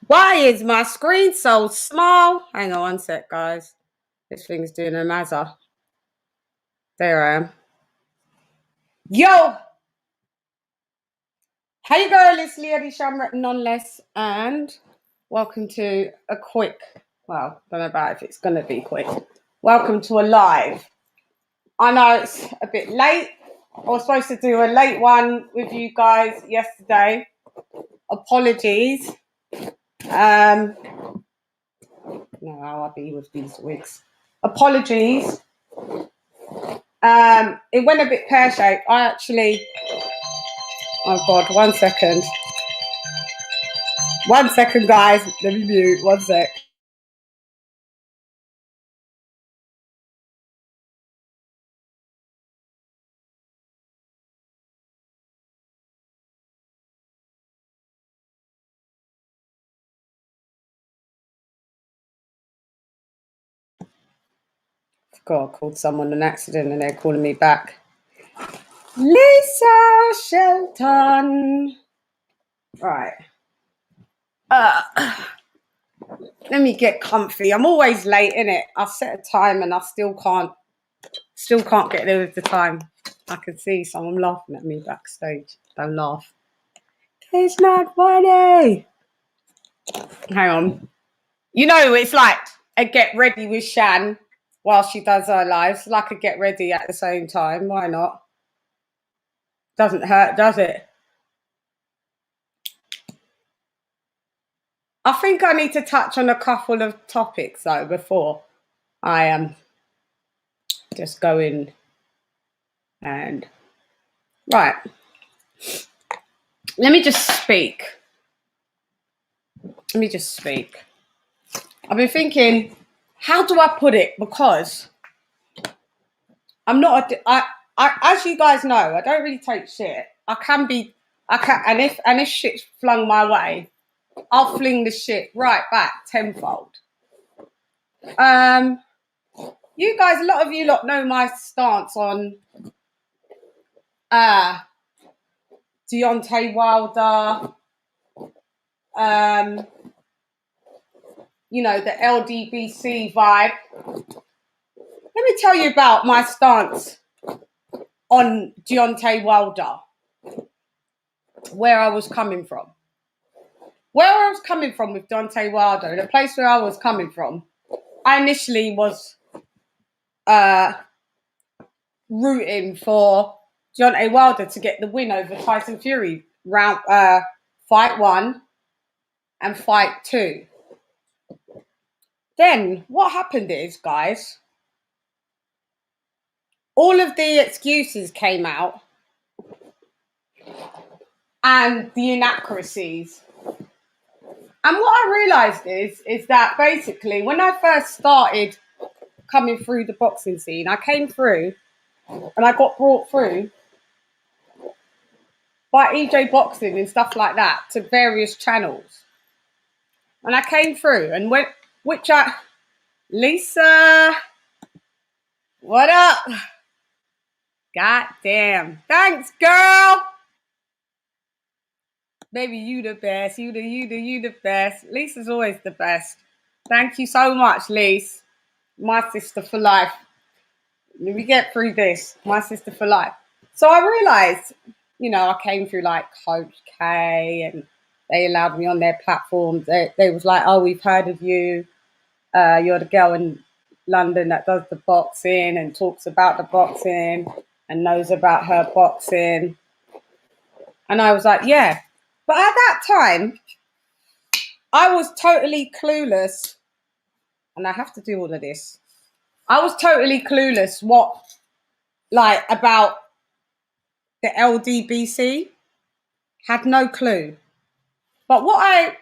Why is my screen so small? Hang on one sec, guys. This thing's doing a mazza. There I am. Yo! Hey girl, it's LadyChann nonetheless, and welcome to a quick, well, don't know about if it's going to be quick. Welcome to a live. I know it's a bit late. I was supposed to do a late one with you guys yesterday. Apologies. No, I'll be with these wigs. Apologies. It went a bit pear-shaped. Oh God, 1 second. 1 second, guys. Let me mute. 1 sec. God, I called someone an accident and they're calling me back. Lisa Shelton. Right. Let me get comfy. I'm always late, innit? I set a time and I still can't get there with the time. I can see someone laughing at me backstage. Don't laugh. It's not funny. Hang on. You know, it's like a get ready with Chann while she does her lives. Like a get ready at the same time. Why not? Doesn't hurt, does it? I think I need to touch on a couple of topics though before I am just going and right. Let me just speak. I've been thinking, how do I put it? Because I'm not I as you guys know, I don't really take shit. And if shit's flung my way, I'll fling the shit right back tenfold. You guys, a lot of you lot know my stance on Deontay Wilder, you know, the LDBC vibe. Let me tell you about my stance on Deontay Wilder, where I was coming from. Where I was coming from with Deontay Wilder, the place where I was coming from, I initially was rooting for Deontay Wilder to get the win over Tyson Fury, fight 1 and fight 2. Then what happened is, guys, all of the excuses came out and the inaccuracies. And what I realised is that basically when I first started coming through the boxing scene, I came through and I got brought through by EJ Boxing and stuff like that to various channels. And I came through and Lisa, what up? God damn. Thanks, girl. Baby, you the best. You the best. Lisa's always the best. Thank you so much, Lisa. My sister for life. Let me get through this. My sister for life. So I realised, you know, I came through like Coach K and they allowed me on their platform. They was like, oh, we've heard of you. You're the girl in London that does the boxing and talks about the boxing and knows about her boxing. And I was like, yeah. But at that time, I was totally clueless. And I have to do all of this. I was totally clueless about the LDBC. Had no clue. But what I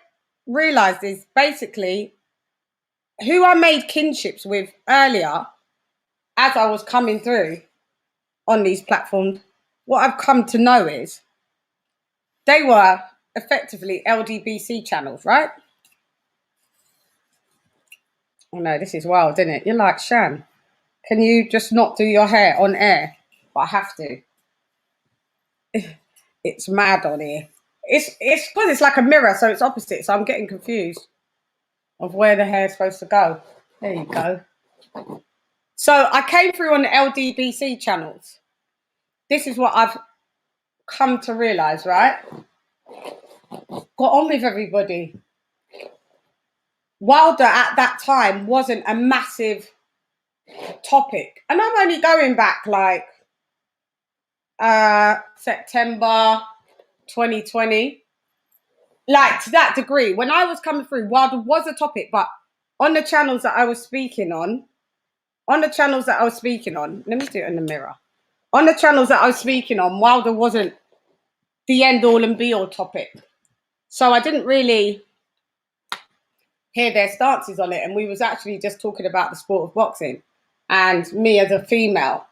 realised is basically who I made kinships with earlier as I was coming through on these platforms, what I've come to know is they were effectively LDBC channels, right? Oh no, this is wild, isn't it? You're like, Chann, can you just not do your hair on air? But I have to. It's mad on here. It's because it's like a mirror, so it's opposite. So I'm getting confused of where the hair is supposed to go. There you go. So I came through on the LDBC channels. This is what I've come to realise, right? Got on with everybody. Wilder at that time wasn't a massive topic. And I'm only going back like September 2020. Like to that degree. When I was coming through, Wilder was a topic, but on the channels that I was speaking on, let me do it in the mirror. On the channels that I was speaking on, Wilder wasn't the end all and be all topic. So I didn't really hear their stances on it. And we was actually just talking about the sport of boxing and me as a female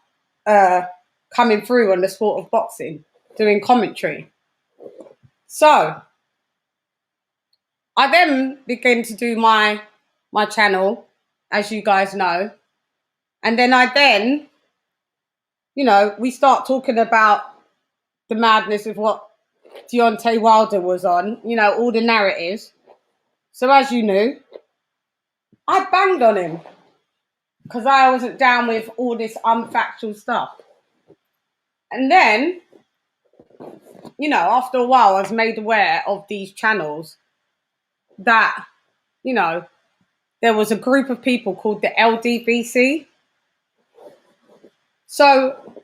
coming through on the sport of boxing, doing commentary. So I then began to do my channel, as you guys know. And then we start talking about the madness of what Deontay Wilder was on, all the narratives. So as you knew, I banged on him because I wasn't down with all this unfactual stuff. And then, after a while, I was made aware of these channels that, there was a group of people called the LDBC. So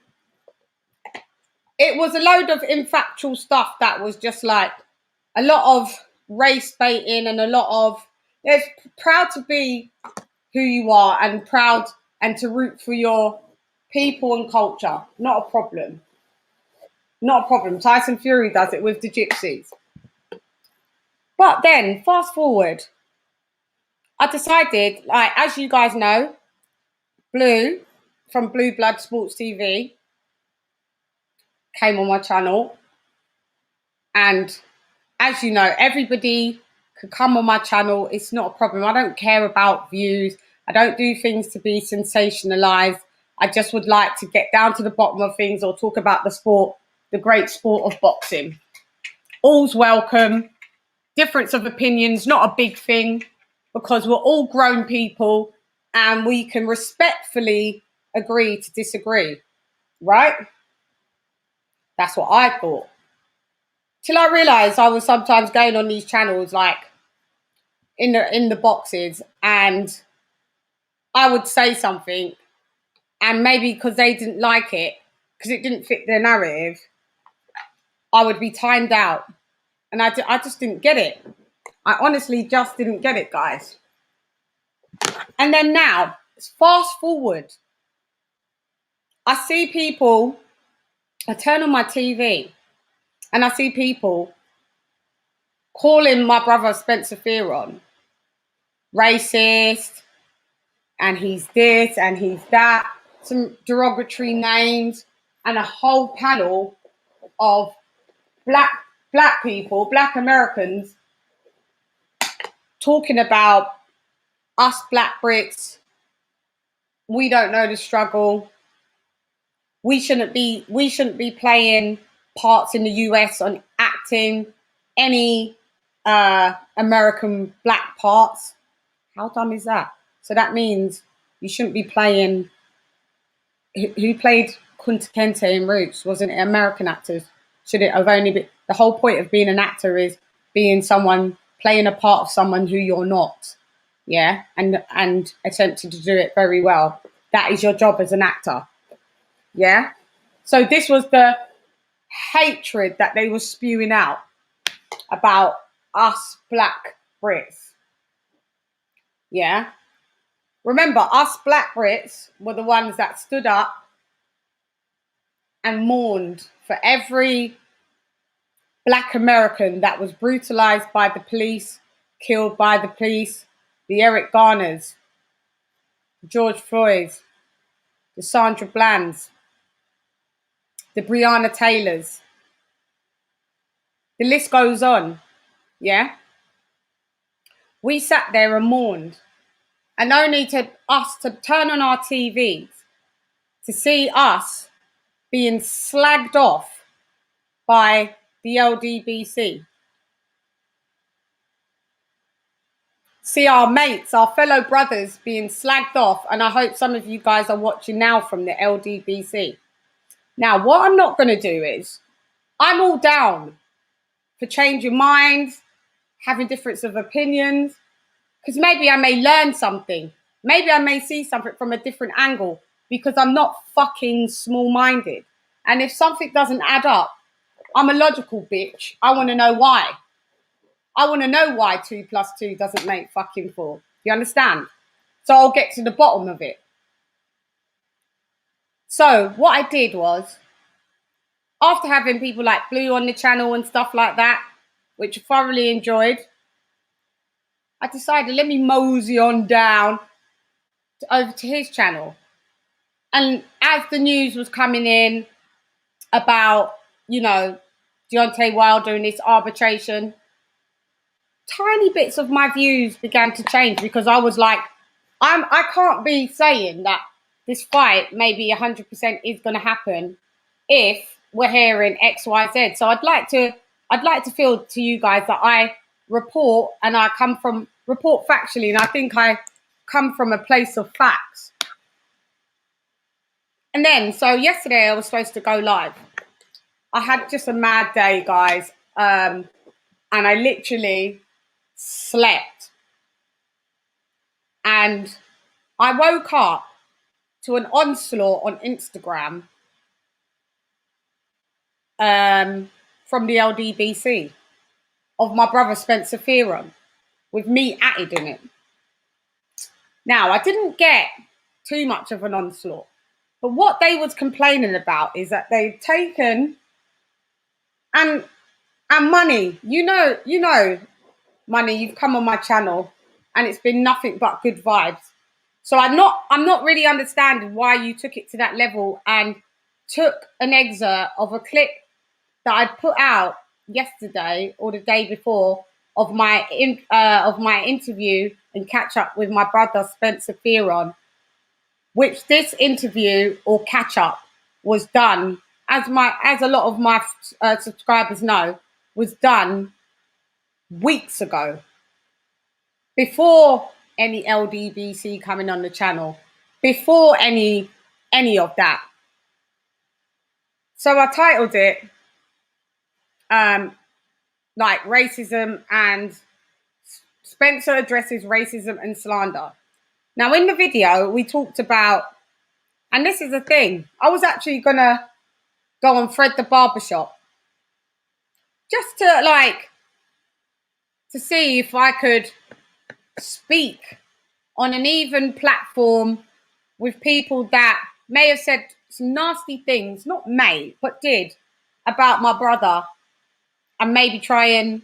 it was a load of infactual stuff that was just like a lot of race baiting and a lot of, there's proud to be who you are and proud and to root for your people and culture. Not a problem. Not a problem. Tyson Fury does it with the gypsies. But then, fast forward, I decided, like, as you guys know, Blue from Blue Blood Sports TV came on my channel. And as you know, everybody could come on my channel. It's not a problem. I don't care about views. I don't do things to be sensationalized. I just would like to get down to the bottom of things or talk about the sport, the great sport of boxing. All's welcome. Difference of opinions, not a big thing, because we're all grown people and we can respectfully agree to disagree, right? That's what I thought. Till I realised I was sometimes going on these channels like in the boxes and I would say something and maybe because they didn't like it, because it didn't fit their narrative, I would be timed out. And I just didn't get it. I honestly just didn't get it, guys. And then now, fast forward, I see people, I turn on my TV and I see people calling my brother Spencer Fearon racist, and he's this and he's that, some derogatory names, and a whole panel of black people, black Americans, talking about us black Brits. We don't know the struggle. We shouldn't be playing parts in the US on acting any American black parts. How dumb is that? So that means you shouldn't be playing. Who played Kunta Kinte in Roots? Wasn't it American actors? Should it have only been? The whole point of being an actor is being someone, playing a part of someone who you're not. Yeah, and attempting to do it very well. That is your job as an actor. Yeah. So this was the hatred that they were spewing out about us black Brits. Yeah. Remember, us black Brits were the ones that stood up and mourned for every black American that was brutalized by the police, killed by the police, the Eric Garners, George Floyds, the Sandra Blands, the Breonna Taylors. The list goes on, yeah? We sat there and mourned, and only to us to turn on our TVs to see us being slagged off by the LDBC. See our mates, our fellow brothers being slagged off, and I hope some of you guys are watching now from the LDBC. Now, what I'm not going to do is, I'm all down for changing minds, having difference of opinions, because maybe I may learn something. Maybe I may see something from a different angle, because I'm not fucking small-minded. And if something doesn't add up, I'm a logical bitch. I want to know why. I want to know why 2 + 2 doesn't make fucking 4. You understand? So I'll get to the bottom of it. So what I did was, after having people like Blue on the channel and stuff like that, which I thoroughly enjoyed, I decided, let me mosey on down over to his channel. And as the news was coming in about, you know, Deontay Wilder and this arbitration, tiny bits of my views began to change, because I was like, I can't be saying that this fight maybe 100% is going to happen if we're hearing X, Y, Z. So I'd like to feel to you guys that I report, and I report factually, and I think I come from a place of facts. And then, so yesterday I was supposed to go live. I had just a mad day, guys, and I literally slept. And I woke up to an onslaught on Instagram from the LDBC of my brother Spencer Fearon, with me added in it. Now, I didn't get too much of an onslaught, but what they was complaining about is that they've taken and money, you know, money, you've come on my channel and it's been nothing but good vibes. So I'm not really understanding why you took it to that level and took an excerpt of a clip that I'd put out yesterday or the day before of my interview and catch up with my brother Spencer Fearon, which this interview or catch up was done, as a lot of my subscribers know, was done weeks ago, before any LDBC coming on the channel, before any of that. So I titled it like racism, and Spencer addresses racism and slander. Now in the video we talked about, and this is the thing, I was actually gonna go on Fred the Barbershop just to see if I could speak on an even platform with people that may have said some nasty things, not may, but did, about my brother, and maybe try and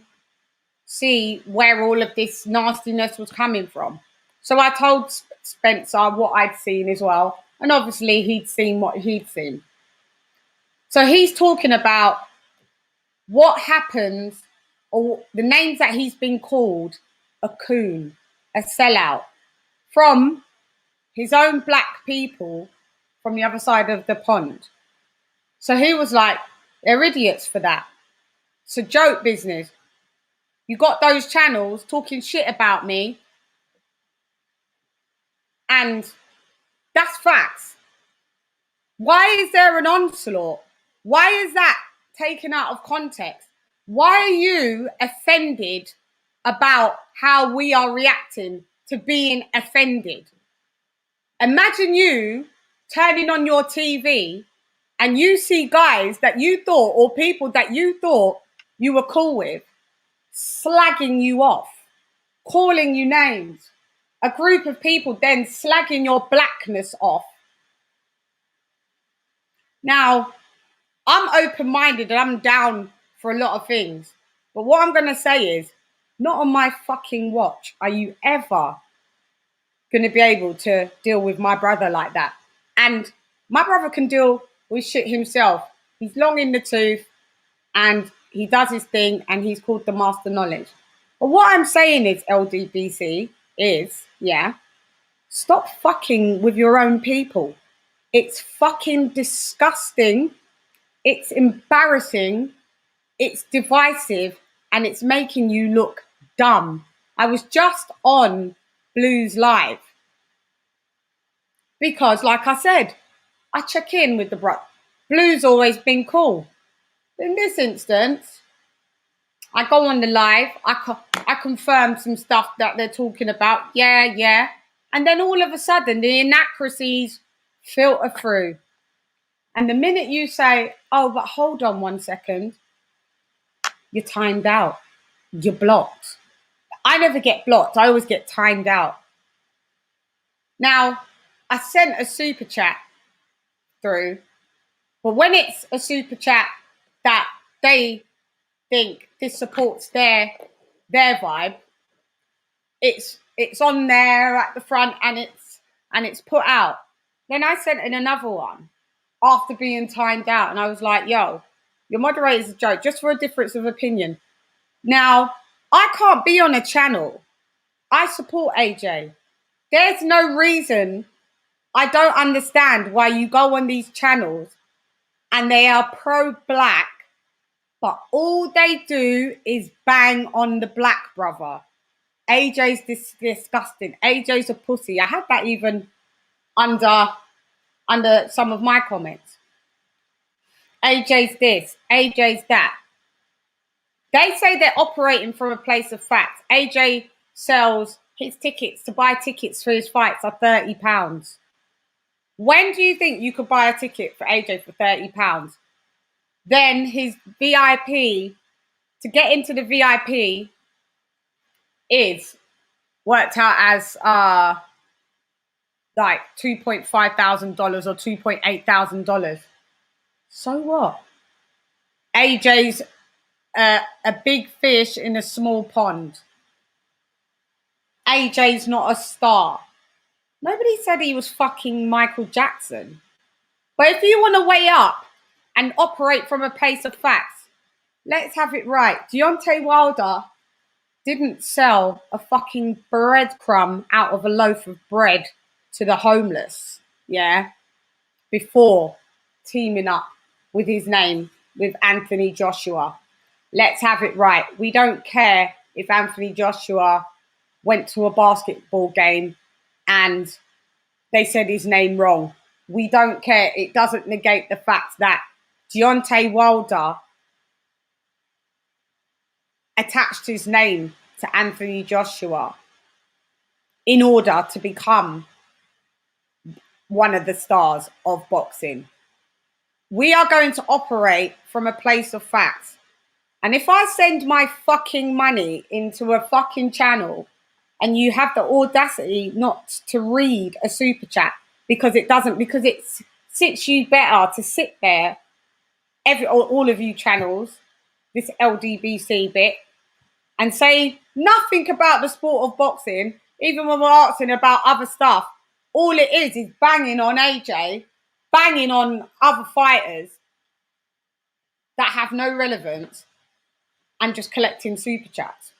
see where all of this nastiness was coming from. So I told Spencer what I'd seen as well, and obviously he'd seen what he'd seen. So he's talking about what happens, or the names that he's been called: a coon, a sellout, from his own black people from the other side of the pond. So he was like, they're idiots for that. It's a joke business. You got those channels talking shit about me, and that's facts. Why is there an onslaught? Why is that taken out of context? Why are you offended about how we are reacting to being offended? Imagine you turning on your TV and you see guys that you thought, or people that you thought you were cool with, slagging you off, calling you names. A group of people then slagging your blackness off. Now, I'm open-minded and I'm down for a lot of things. But what I'm going to say is, not on my fucking watch are you ever going to be able to deal with my brother like that. And my brother can deal with shit himself. He's long in the tooth and he does his thing, and he's called the Master Knowledge. But what I'm saying is, LDBC, is, yeah, stop fucking with your own people. It's fucking disgusting. It's embarrassing it's divisive and it's making you look dumb. I was just on Blue's Live because, like I said, I check in with the bro. Blue's always been cool. In this instance, I go on the live, I confirm some stuff that they're talking about. Yeah. And then all of a sudden, the inaccuracies filter through. And the minute you say, oh, but hold on 1 second, you're timed out. You're blocked. I never get blocked. I always get timed out. Now, I sent a super chat through, but when it's a super chat that they think this supports their vibe, it's on there at the front and it's put out. Then I sent in another one after being timed out, and I was like, yo, your moderator's a joke, just for a difference of opinion. Now, I can't be on a channel. I support AJ. There's no reason. I don't understand why you go on these channels and they are pro-black, but all they do is bang on the black brother. AJ's disgusting. AJ's a pussy. I had that even under some of my comments. AJ's this, AJ's that. They say they're operating from a place of fact. AJ sells his tickets to buy tickets for his fights are £30. When do you think you could buy a ticket for AJ for £30? Then his VIP, to get into the VIP, is worked out as like $2,500 or $2,800. So what? AJ's a big fish in a small pond. AJ's not a star. Nobody said he was fucking Michael Jackson. But if you want to weigh up and operate from a place of facts, let's have it right. Deontay Wilder didn't sell a fucking breadcrumb out of a loaf of bread to the homeless, yeah, before teaming up with his name, with Anthony Joshua. Let's have it right. We don't care if Anthony Joshua went to a basketball game and they said his name wrong. We don't care. It doesn't negate the fact that Deontay Wilder attached his name to Anthony Joshua in order to become one of the stars of boxing. We are going to operate from a place of facts. And if I send my fucking money into a fucking channel and you have the audacity not to read a super chat because it sits you better to sit there, all of you channels, this LDBC bit, and say nothing about the sport of boxing, even when we're asking about other stuff. All it is banging on AJ, banging on other fighters that have no relevance, and just collecting super chats.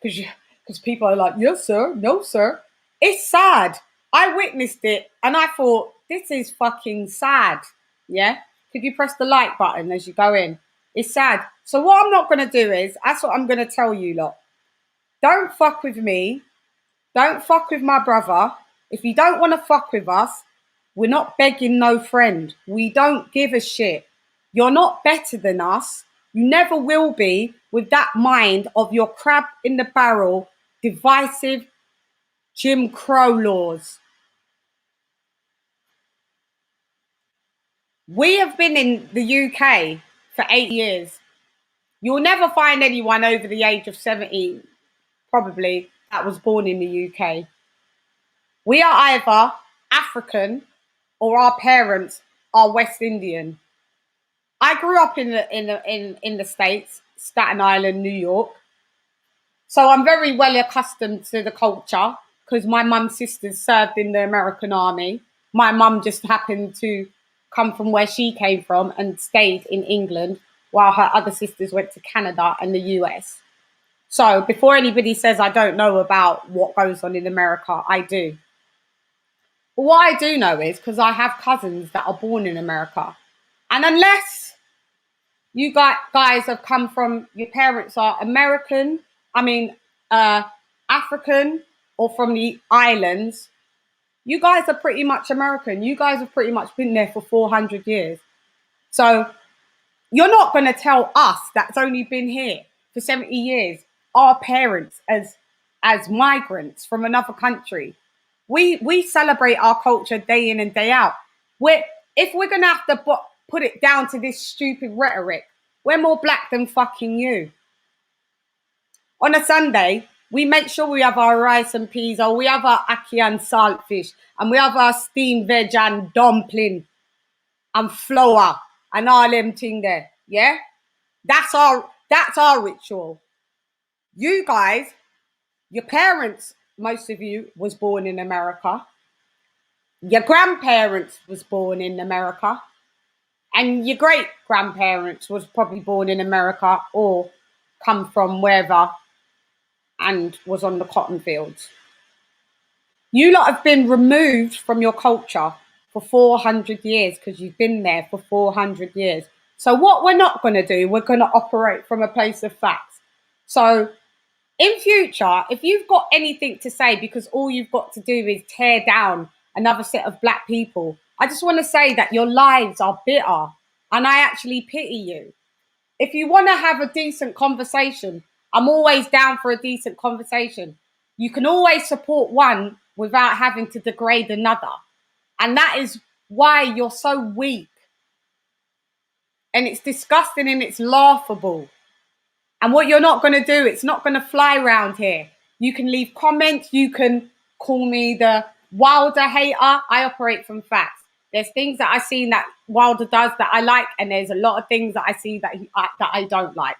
Because people are like, yes, sir, no, sir. It's sad. I witnessed it and I thought, this is fucking sad. Yeah? Could you press the like button as you go in? It's sad. So what I'm not going to do is, that's what I'm going to tell you lot. Don't fuck with me. Don't fuck with my brother. If you don't want to fuck with us, we're not begging no friend. We don't give a shit. You're not better than us. You never will be, with that mind of your crab in the barrel, divisive Jim Crow laws. We have been in the UK for 8 years. You'll never find anyone over the age of 70, probably, that was born in the UK. We are either African or our parents are West Indian. I grew up in the States, Staten Island, New York. So I'm very well accustomed to the culture because my mum's sisters served in the American Army. My mum just happened to come from where she came from and stayed in England while her other sisters went to Canada and the US. So before anybody says I don't know about what goes on in America, I do. But what I do know is because I have cousins that are born in America. And unless you guys have come from, your parents are American, African, or from the islands. You guys are pretty much American. You guys have pretty much been there for 400 years. So you're not going to tell us that's only been here for 70 years, our parents as migrants from another country. We celebrate our culture day in and day out. If we're going to have to put it down to this stupid rhetoric, we're more black than fucking you. On a Sunday, we make sure we have our rice and peas, or we have our ackee and saltfish, and we have our steamed veg and dumpling and flour and all them thing there. Yeah? That's our ritual. You guys, your parents, most of you, was born in America. Your grandparents was born in America. And your great grandparents was probably born in America or come from wherever and was on the cotton fields. You lot have been removed from your culture for 400 years because you've been there for 400 years. So what we're not going to do, we're going to operate from a place of facts. So in future, if you've got anything to say, because all you've got to do is tear down another set of black people, I just want to say that your lives are bitter and I actually pity you. If you want to have a decent conversation, I'm always down for a decent conversation. You can always support one without having to degrade another. And that is why you're so weak. And it's disgusting and it's laughable. And what you're not going to do, it's not going to fly around here. You can leave comments. You can call me the Wilder hater. I operate from facts. There's things that I've seen that Wilder does that I like. And there's a lot of things that I see that I don't like.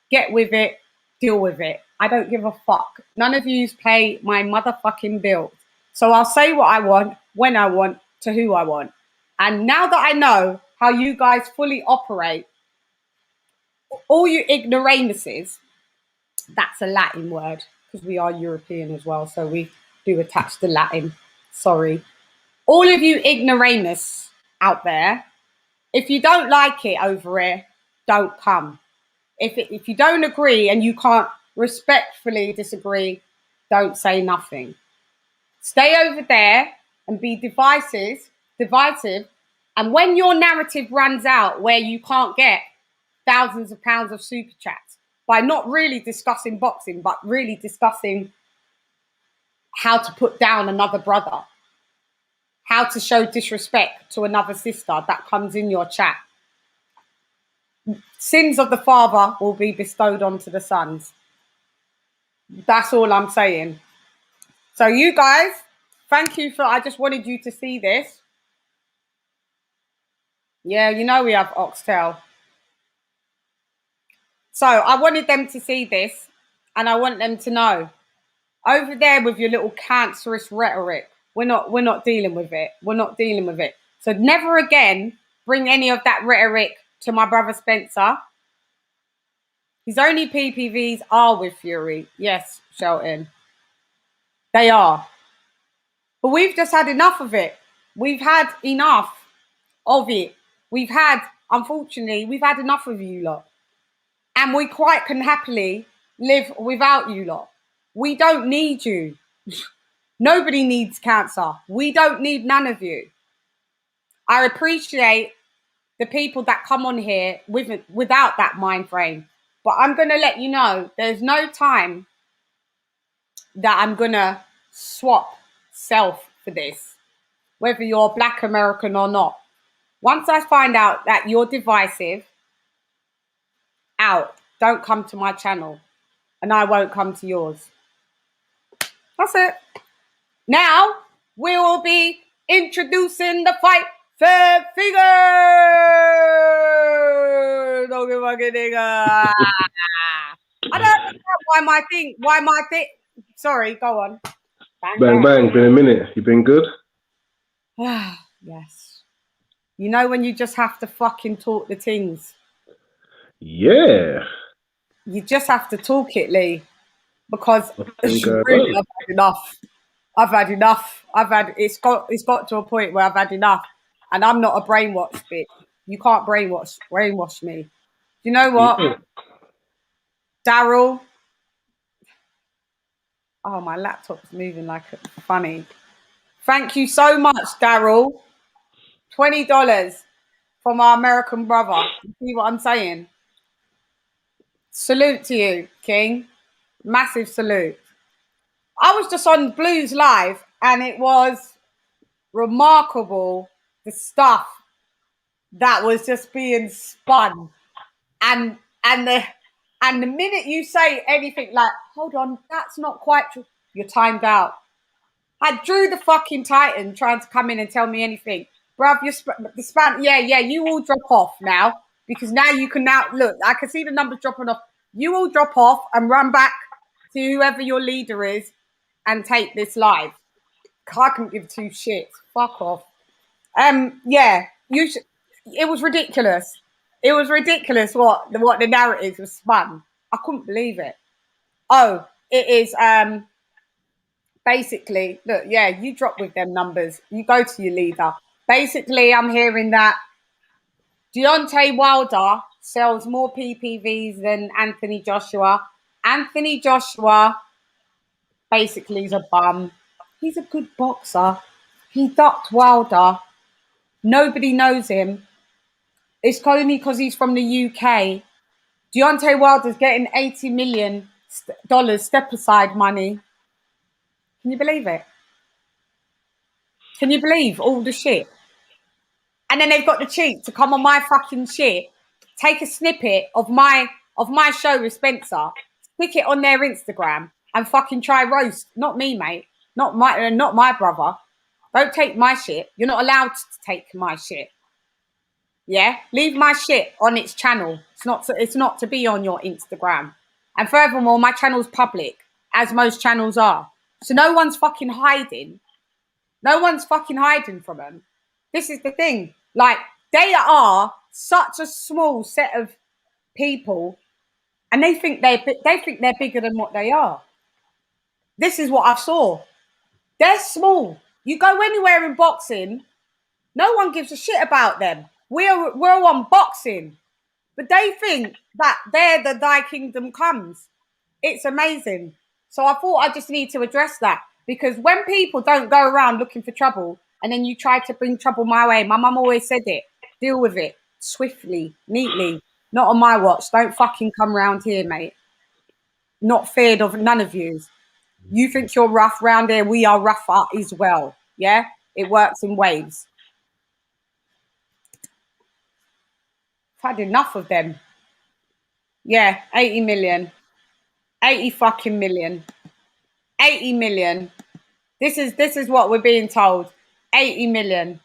Get with it. Deal with it. I don't give a fuck. None of you pay my motherfucking bills. So I'll say what I want, when I want, to who I want. And now that I know how you guys fully operate, all you ignoramuses, that's a Latin word, because we are European as well, so we do attach the Latin. Sorry. All of you ignoramus out there, if you don't like it over here, don't come. If you don't agree and you can't respectfully disagree, don't say nothing. Stay over there and be divisive. And when your narrative runs out where you can't get thousands of pounds of super chats by not really discussing boxing, but really discussing how to put down another brother, how to show disrespect to another sister that comes in your chat, sins of the father will be bestowed onto the sons. That's all I'm saying. So you guys, thank you I just wanted you to see this. Yeah, you know we have oxtail. So I wanted them to see this, and I want them to know, over there with your little cancerous rhetoric, we're not dealing with it. We're not dealing with it. So never again bring any of that rhetoric to my brother Spencer. His only PPVs are with Fury. Yes, Shelton. They are. But we've just had enough of it. We've had enough of it. Unfortunately, we've had enough of you lot. And we quite can happily live without you lot. We don't need you. Nobody needs cancer. We don't need none of you. I appreciate the people that come on here without that mind frame. But I'm going to let you know, there's no time that I'm going to swap self for this, whether you're Black American or not. Once I find out that you're divisive, out. Don't come to my channel. And I won't come to yours. That's it. Now, we will be introducing the fight for figure. Don't give a nigga. I don't know why my thing. Sorry, go on. Bang. Been a minute. You been good? Yes. You know when you just have to fucking talk the things. Yeah. You just have to talk it, Lee, because really, I've had enough. It's got to a point where I've had enough, and I'm not a brainwash bitch. You can't brainwash me. You know what? Yeah. Daryl. Oh, my laptop's moving like funny. Thank you so much, Daryl. $20 from our American brother. You see what I'm saying? Salute to you, King. Massive salute. I was just on Blues Live and it was remarkable the stuff that was just being spun. And the minute you say anything like, hold on, that's not quite true, you're timed out. I drew the fucking Titan trying to come in and tell me anything. Bruv, the span, yeah, you all drop off now because now you can look, I can see the numbers dropping off. You all drop off and run back to whoever your leader is and take this live. I couldn't give two shits. Fuck off. Yeah, it was ridiculous. It was ridiculous what the narrative was spun. I couldn't believe it. Oh, it is basically, look, yeah, you drop with them numbers. You go to your leader. Basically, I'm hearing that Deontay Wilder sells more PPVs than Anthony Joshua. Anthony Joshua basically is a bum. He's a good boxer. He ducked Wilder. Nobody knows him. It's only because he's from the UK. Deontay Wilder's getting $80 million step aside money. Can you believe it? Can you believe all the shit? And then they've got the cheek to come on my fucking shit, take a snippet of my show with Spencer, stick it on their Instagram, and fucking try roast. Not me, mate. Not my brother. Don't take my shit. You're not allowed to take my shit. Yeah, leave my shit on its channel. It's not to be on your Instagram. And furthermore, my channel's public, as most channels are. So no one's fucking hiding. No one's fucking hiding from them. This is the thing. Like, they are such a small set of people, and they think they're bigger than what they are. This is what I saw. They're small. You go anywhere in boxing, no one gives a shit about them. We're on boxing, but they think that they're the Thy Kingdom Comes. It's amazing. So I thought I just need to address that, because when people don't go around looking for trouble and then you try to bring trouble my way, my mum always said it, deal with it swiftly, neatly, not on my watch. Don't fucking come round here, mate. Not feared of none of you. You think you're rough round here, we are rougher as well. Yeah, it works in waves. I've had enough of them. Yeah, 80 million. 80 fucking million. 80 million. This is what we're being told. 80 million.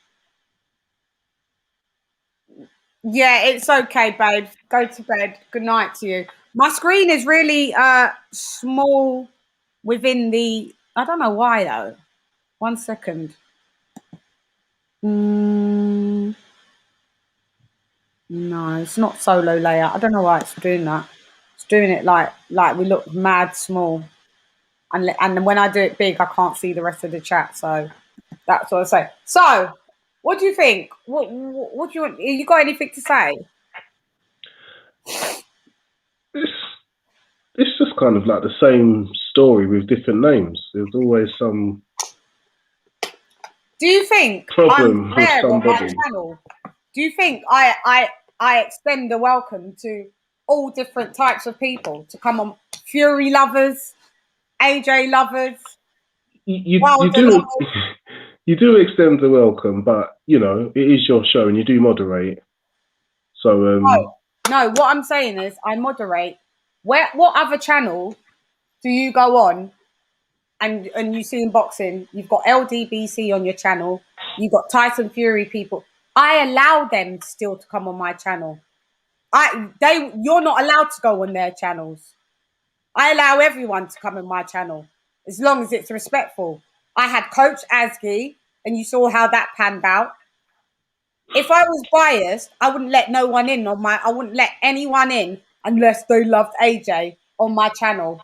Yeah, it's okay, babe. Go to bed. Good night to you. My screen is really small within the... I don't know why, though. 1 second. No, it's not solo layout. I don't know why it's doing that. It's doing it like we look mad small. And when I do it big, I can't see the rest of the chat. So that's what I say. So, what do you think? What do you want? You got anything to say? It's just kind of like the same story with different names. There's always some... Do you think problem I'm with fair on my somebody. channel? Do you think I extend the welcome to all different types of people to come on? Fury lovers, AJ lovers, You Wilder do lovers. you do extend the welcome, but you know it is your show and you do moderate. So No, what I'm saying is I moderate. What other channel do you go on and you see in boxing? You've got LDBC on your channel. You've got Tyson Fury people. I allow them still to come on my channel. You're not allowed to go on their channels. I allow everyone to come on my channel as long as it's respectful. I had Coach Asgi, and you saw how that panned out. If I was biased, I wouldn't let no one in I wouldn't let anyone in unless they loved AJ on my channel.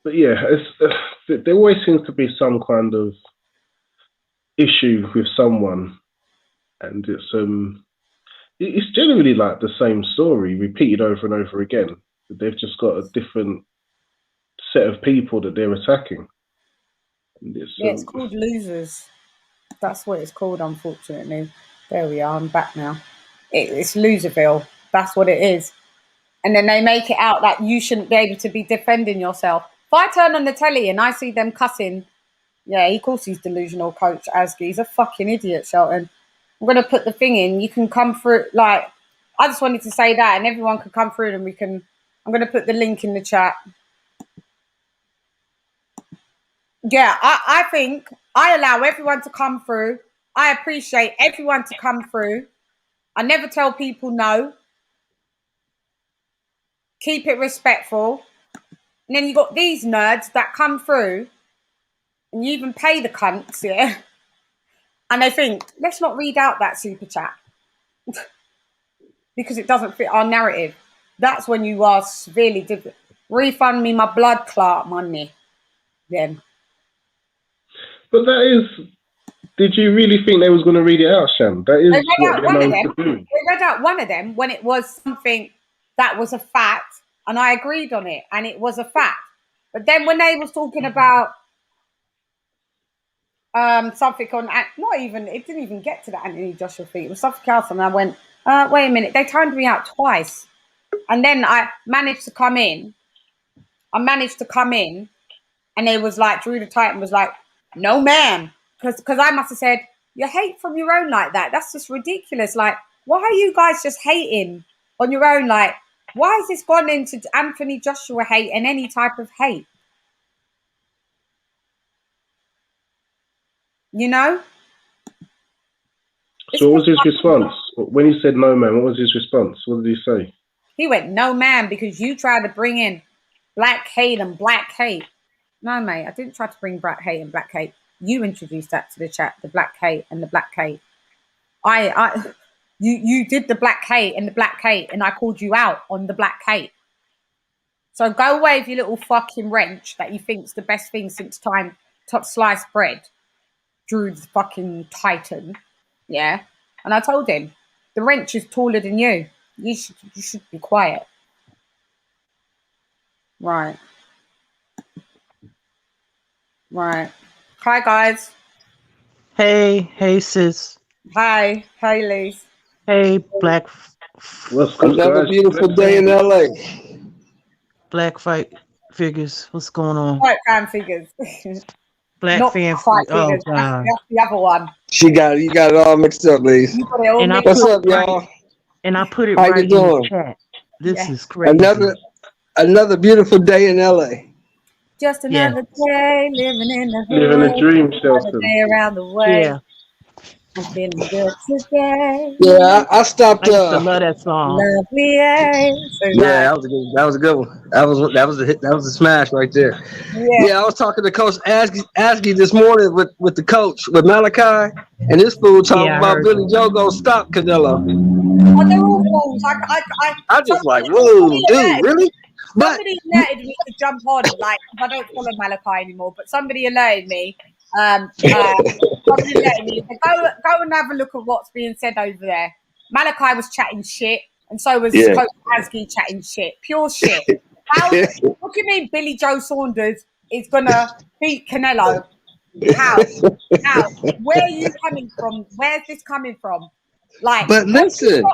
but yeah, there always seems to be some kind of issue with someone and it's generally like the same story repeated over and over again. They've just got a different set of people that they're attacking. And it's called losers. That's what it's called, unfortunately. There we are. I'm back now. It's Loserville. That's what it is. And then they make it out that you shouldn't be able to be defending yourself. If I turn on the telly and I see them cussing, yeah, of course he's delusional, Coach Asgi. He's a fucking idiot, Shelton. I'm going to put the thing in. You can come through. Like, I just wanted to say that, and everyone can come through, and we can. I'm going to put the link in the chat. Yeah, I think I allow everyone to come through. I appreciate everyone to come through. I never tell people no. Keep it respectful. And then you got these nerds that come through, and you even pay the cunts, yeah? And they think, let's not read out that super chat. Because it doesn't fit our narrative. That's when you are severely different. Refund me my blood clot money. Then. But that is... Did you really think they was going to read it out, Chann? That is what they're known to do. They read out one of them when it was something that was a fact, and I agreed on it, and it was a fact. But then when they was talking about something on, not even, it didn't even get to the Anthony Joshua thing. It was something else, and I went, wait a minute. They turned me out twice, and then I managed to come in. and it was like Drew the Titan was like, no, ma'am. Because I must have said, you hate from your own like that. That's just ridiculous. Like, why are you guys just hating on your own? Like, why has this gone into Anthony Joshua hate and any type of hate? You know? So what was his response? When he said no, man, what was his response? What did he say? He went, no, ma'am, because you tried to bring in black hate and black hate. No, mate, I didn't try to bring black hate and black hate. You introduced that to the chat, the black hate and the black hate. You did the black hate and the black hate, and I called you out on the black hate. So go away with your little fucking wrench that you think's the best thing since time top sliced bread. Drew the fucking Titan. Yeah. And I told him, the wrench is taller than you. You should be quiet. Right. Hi, guys. Hey, sis. Hi, Lise. Hey, Black. Another beautiful day in LA. Black fight figures. What's going on? White fan figures. Black Not fan white figures. figures. That's the other one. You got it all mixed up, Lise. What's up, y'all? And I put it How right you in doing? the chat. This is crazy. Another beautiful day in LA. Just another day living in the hood. Living a dream, Another day around the way. Yeah. I'm feeling good today. Yeah, I stopped. I used to love that song. Lovely, yeah, that was a good one. That was a hit. That was a smash right there. Yeah, I was talking to Coach Asgi this morning with the coach with Malachi, and this fool talking about Billy Joe gonna stop Canelo. Oh, they're all fools. I'm just like, whoa, dude, really? Somebody alerted me to jump on, like, I don't follow Malachi anymore, but somebody alerted me. Somebody alerted me. Go and have a look at what's being said over there. Malachi was chatting shit, and so was Coach Asgi chatting shit. Pure shit. What do you mean Billy Joe Saunders is going to beat Canelo? How? Where are you coming from? Where's this coming from? Like, but listen,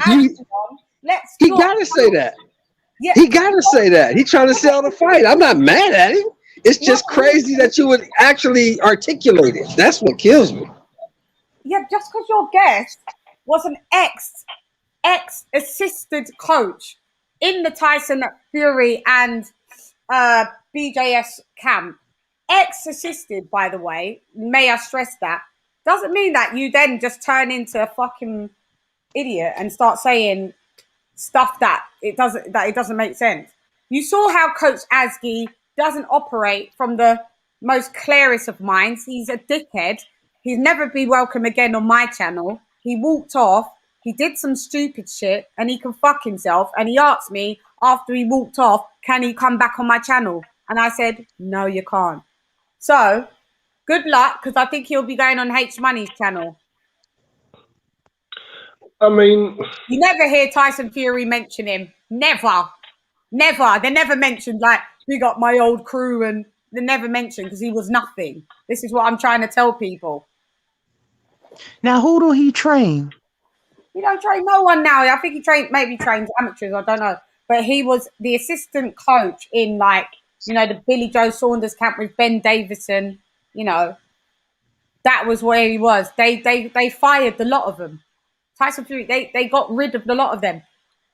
he got to say that. Yeah. He got to say that. He's trying to sell the fight. I'm not mad at him. It's just crazy that you would actually articulate it. That's what kills me. Yeah, just because your guest was an ex-assistant coach in the Tyson Fury and BJS camp, ex-assisted, by the way, may I stress that, doesn't mean that you then just turn into a fucking idiot and start saying stuff that it doesn't make sense. You saw how Coach Asgi doesn't operate from the most clearest of minds. He's a dickhead. He'd never be welcome again on my channel. He walked off. He did some stupid shit and he can fuck himself. And he asked me after he walked off, can he come back on my channel? And I said, no, you can't. So good luck, because I think he'll be going on H Money's channel. I mean, you never hear Tyson Fury mention him. Never. They never mentioned, like, we got my old crew, and they never mentioned because he was nothing. This is what I'm trying to tell people. Now, who do he train? He don't train no one now. I think he maybe trains amateurs. I don't know. But he was the assistant coach in, like, you know, the Billy Joe Saunders camp with Ben Davison. You know, that was where he was. They fired a lot of them. Tyson Fury, they got rid of a lot of them.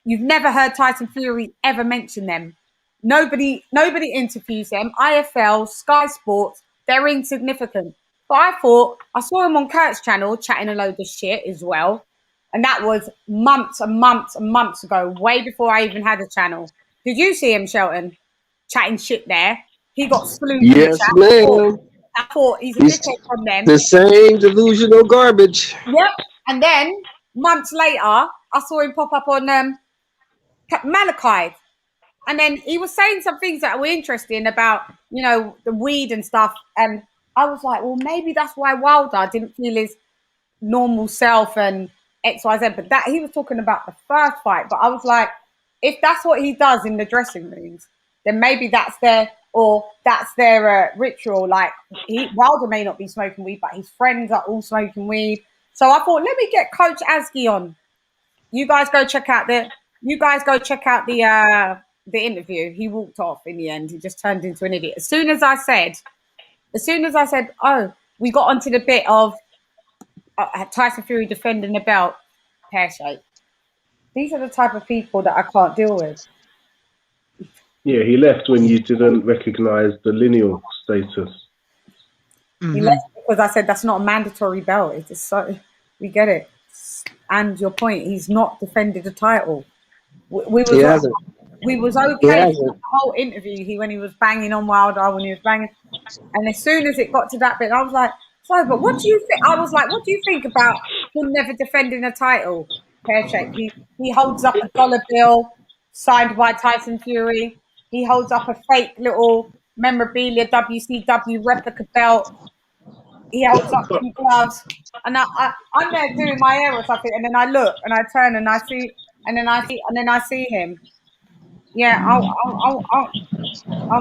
You've never heard Tyson Fury ever mention them. Nobody interviews them. IFL, Sky Sports, they're insignificant. But I thought, I saw him on Kurt's channel chatting a load of shit as well. And that was months and months and months ago, way before I even had a channel. Did you see him, Shelton, chatting shit there? He got slewed. Yes, ma'am. I thought he's a dickhead from them. The same delusional garbage. Yep. And then months later, I saw him pop up on Malachi. And then he was saying some things that were interesting about, you know, the weed and stuff. And I was like, well, maybe that's why Wilder didn't feel his normal self and XYZ. But that he was talking about the first fight. But I was like, if that's what he does in the dressing rooms, then maybe that's their ritual. Like, Wilder may not be smoking weed, but his friends are all smoking weed. So I thought, let me get Coach Asgi on. You guys go check out the interview. He walked off in the end. He just turned into an idiot. As soon as I said, oh, we got onto the bit of Tyson Fury defending the belt, pear-shaped. These are the type of people that I can't deal with. Yeah, he left when you didn't recognise the lineal status. Mm-hmm. He left because I said that's not a mandatory belt. It's just so, we get it. And your point, he's not defended a title. We was okay with the whole interview. When he was banging on Wilder, when he was banging, and as soon as it got to that bit, I was like, "So, but what do you think?" I was like, "What do you think about him never defending a title?" Pear-shaped. He holds up a dollar bill signed by Tyson Fury. He holds up a fake little memorabilia WCW replica belt. He holds up some gloves, and I'm there doing my hair or something, and then I look and I turn and I see, and then I see him. Yeah, I'm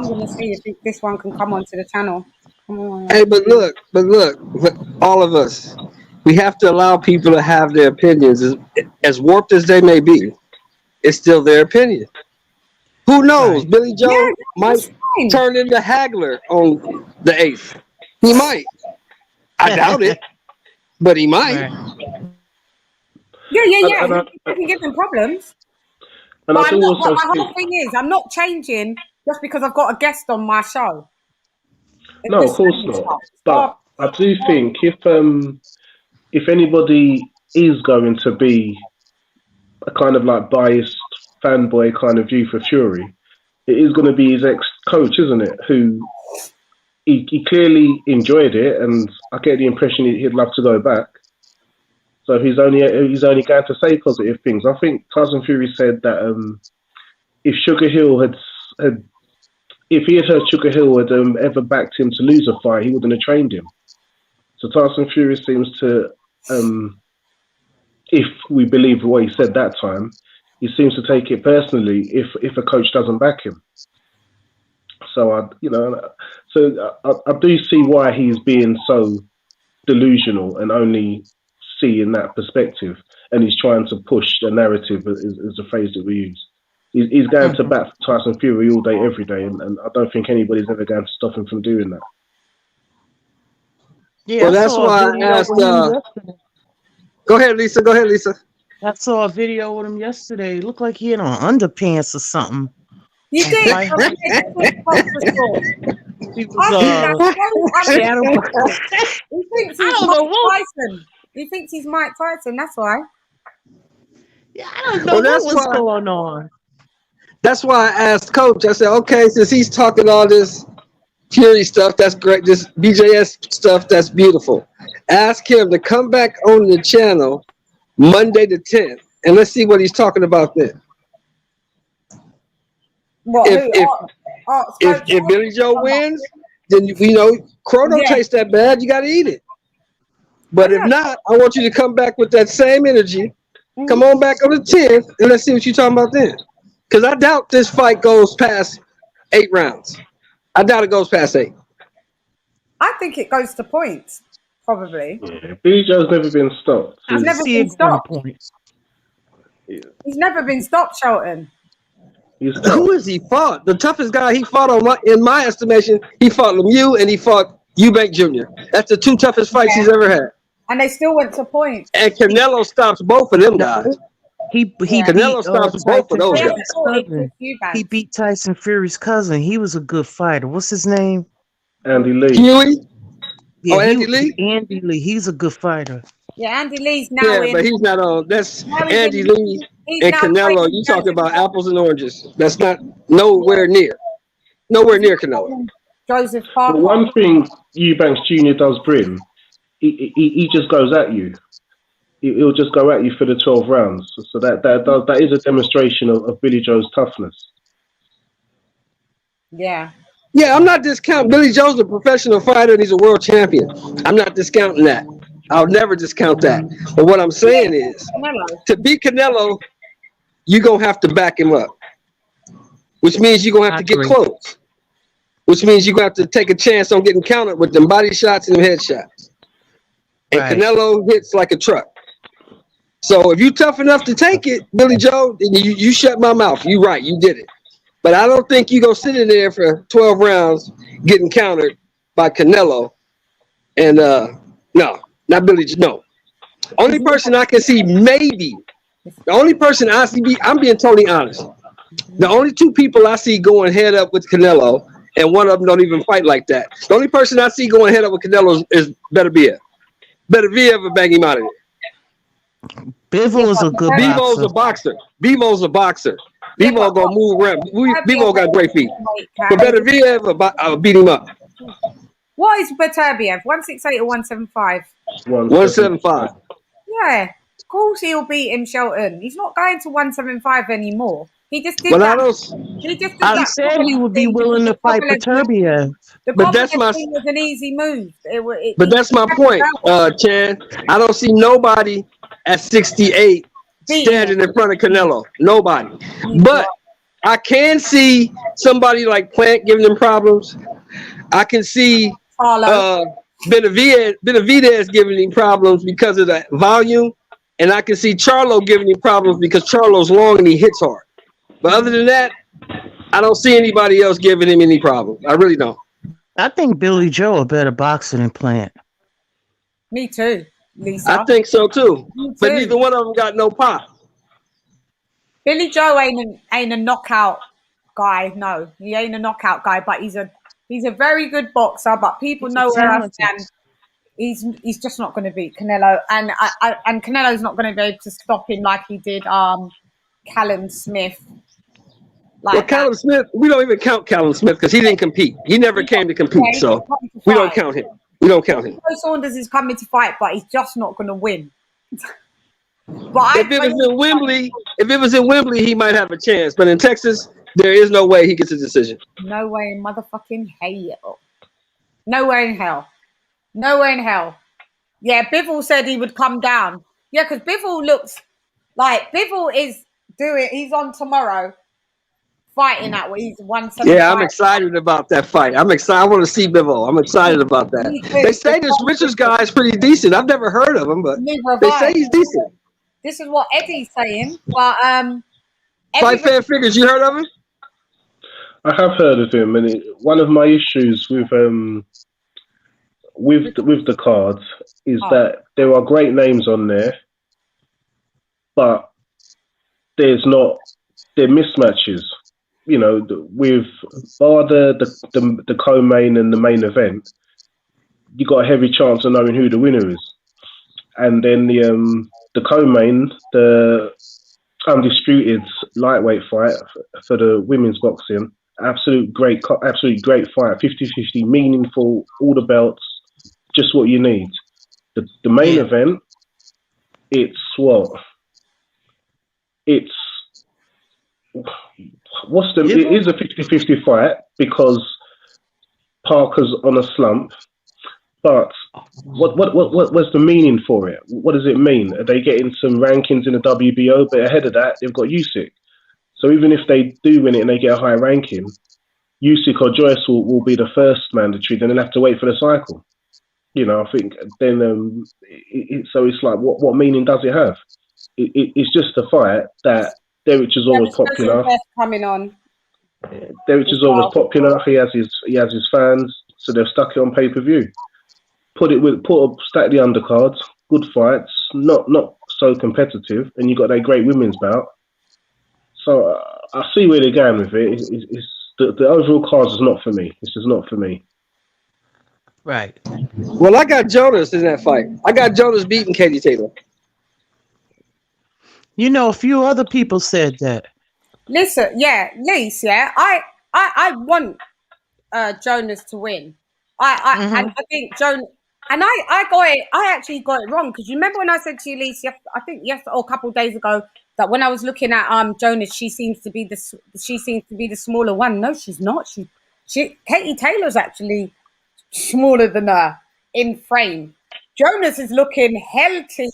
gonna see if this one can come onto the channel. Come on. Hey, but look, all of us, we have to allow people to have their opinions, as warped as they may be. It's still their opinion. Who knows? Right. Billy Joe might turn into Hagler on the 8th. He might. I doubt it, but he might. Right. Yeah. He can give them problems. And but my whole thing is, I'm not changing just because I've got a guest on my show. No, of course not. But I do think if anybody is going to be a kind of like biased fanboy kind of view for Fury, it is going to be his ex-coach, isn't it? Who he clearly enjoyed it, and I get the impression he'd love to go back. So he's only going to say positive things. I think Tyson Fury said that if Sugar Hill had heard Sugar Hill had ever backed him to lose a fight, he wouldn't have trained him. So Tyson Fury seems to, if we believe what he said that time, he seems to take it personally if a coach doesn't back him. So I do see why he's being so delusional and only seeing that perspective, and he's trying to push the narrative is the phrase that we use. He's going to bat Tyson Fury all day, every day, and I don't think anybody's ever going to stop him from doing that. Yeah, well, that's why I asked. Go ahead, Lisa. I saw a video with him yesterday. It looked like he had on underpants or something. You did. He thinks he's Mike Tyson. That's why. Yeah, I don't know what's going on. That's why I asked Coach. I said, okay, since he's talking all this Fury stuff, that's great. This BJS stuff, that's beautiful. Ask him to come back on the channel Monday the 10th, and let's see what he's talking about then. If Billy Joe wins, then Crow don't taste that bad. You got to eat it. But if not, I want you to come back with that same energy Come on back on the 10th, and let's see what you're talking about then. Because I doubt this fight goes past 8 rounds. I doubt it goes past 8. I think it goes to points, probably. Yeah, Billy Joe's never been stopped. He's never been stopped. He's never been stopped, Shelton. Who has he fought? The toughest guy he fought in my estimation, he fought Lemieux and he fought Eubank Jr. That's the 2 toughest fights he's ever had. And they still went to points. And Canelo stops both of them guys. Canelo stops both of those guys. He beat Tyson Fury's cousin. He was a good fighter. What's his name? Andy Lee. Huey? Yeah, Andy Lee? Andy Lee. He's a good fighter. Yeah, Andy Lee's now in. But he's not on. That's Andy Lee and Canelo. You talking about apples and oranges. That's not nowhere near. Nowhere near Canelo. Joseph Parker. But one thing Eubanks Jr. does bring, he just goes at you. He'll just go at you for the 12 rounds. So that is a demonstration of Billy Joe's toughness. Yeah. Yeah, I'm not discounting. Billy Joe's a professional fighter and he's a world champion. I'm not discounting that. I'll never discount that. But what I'm saying is, to beat Canelo, you're going to have to back him up. Which means you're going to have to get close. Which means you're going to have to take a chance on getting countered with them body shots and them head shots. And Canelo hits like a truck. So if you're tough enough to take it, Billy Joe, then you shut my mouth. You're right. You did it. But I don't think you're going to sit in there for 12 rounds getting countered by Canelo. And no, not Billy Joe. No. Only person I can see maybe, the only person I see, I'm being totally honest. The only 2 people I see going head up with Canelo, and one of them don't even fight like that. The only person I see going head up with Canelo is Beterbiev. Beterbiev will bang him out of there. Bivol is a good boxer. Bevo's a boxer. Bevo gonna move around. Bevo got great feet. But Beterbiev beat him up. What is Beterbiev? 168 or 175? 175. Yeah. Of course he'll beat him, Shelton. He's not going to 175 anymore. He just did that. He said he would be willing to fight Beterbiev. But that's was an easy move. But that's my point, Chann. I don't see nobody at 68 standing in front of Canelo. Nobody. But I can see somebody like Plant giving them problems. I can see Benavidez giving him problems because of the volume. And I can see Charlo giving him problems because Charlo's long and he hits hard. But other than that, I don't see anybody else giving him any problems. I really don't. I think Billy Joe a better boxer than Plant. Me too, Lisa. I think so too. But neither one of them got no pop. Billy Joe ain't a knockout guy. No, he ain't a knockout guy. But he's a very good boxer. But people know where I stand. He's just not going to beat Canelo, and Canelo's not going to be able to stop him like he did Callum Smith. Callum Smith, we don't even count Callum Smith because he didn't compete. He never came to compete, so we don't count him. Joe Saunders is coming to fight, but he's just not going to win. If it was in Wembley, he might have a chance. But in Texas, there is no way he gets a decision. No way in motherfucking hell. Nowhere in hell. Nowhere in hell. Yeah, Bivol said he would come down. Yeah, because Bivol looks like he's on tomorrow fighting at what he's 175. Yeah, I'm excited about that fight. I want to see Bivol. I'm excited about that. They say this Richards guy is pretty decent. I've never heard of him, but they say he's decent. This is what Eddie's saying, but Fight Fan Figures, you heard of him? I have heard of him, and one of my issues with the cards is that there are great names on there, but they're mismatches. You know, with the co-main and the main event, you got a heavy chance of knowing who the winner is, and then the co-main, the undisputed lightweight fight for the women's boxing, absolute great fight, 50-50, meaningful, all the belts, just what you need. The main event, it is a 50-50 fight because Parker's on a slump, but What's the meaning for it? What does it mean? Are they getting some rankings in the WBO? But ahead of that, they've got Usyk. So even if they do win it and they get a high ranking, Usyk or Joyce will be the first mandatory. Then they'll have to wait for the cycle. You know, I think then so it's like what meaning does it have? It's just a fight that Derek is always popular. Coming on. Derek is always popular. He has his fans, so they've stuck it on pay-per-view. Stack the undercards, good fights, not so competitive, and you got that great women's bout. So I see where they're going with it. It's the overall cards is not for me. This is not for me. Right. Well, I got Jonas in that fight. I got Jonas beating Katie Taylor. You know, a few other people said that. Listen, yeah, Lise, yeah, I want Jonas to win. I think Jonas, and I actually got it wrong, because you remember when I said to you, Lise, I think a couple of days ago, that when I was looking at Jonas, she seems to be the smaller one. No, she's not. Katie Taylor's actually smaller than her in frame. Jonas is looking healthy.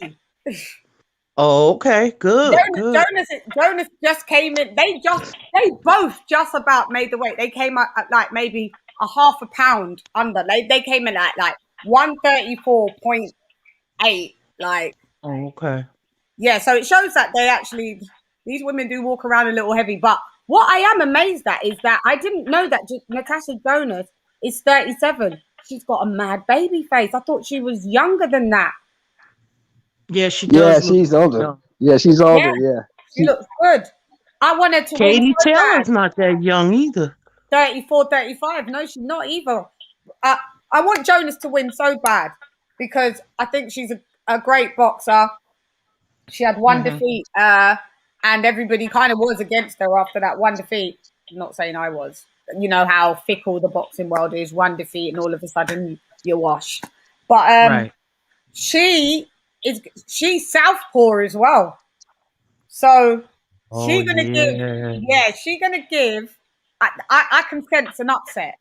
Oh, okay, good. Jonas just came in. They both just about made the weight. They came up at like maybe a half a pound under. They came in at like 134.8. Like, oh, okay. Yeah, so it shows that these women do walk around a little heavy. But what I am amazed at is that I didn't know that Natasha Jonas is 37. She's got a mad baby face. I thought she was younger than that. Yeah, she does. Yeah, she's older. Young. Yeah, she's older. Yeah. She looks good. I wanted to Katie Taylor's not that young either. 34, 35. No, she's not either. I want Jonas to win so bad, because I think she's a great boxer. She had one defeat, and everybody kind of was against her after that one defeat. I'm not saying I was. You know how fickle the boxing world is. One defeat and all of a sudden you're washed. But right. She's southpaw as well. So she's gonna give. I can sense an upset.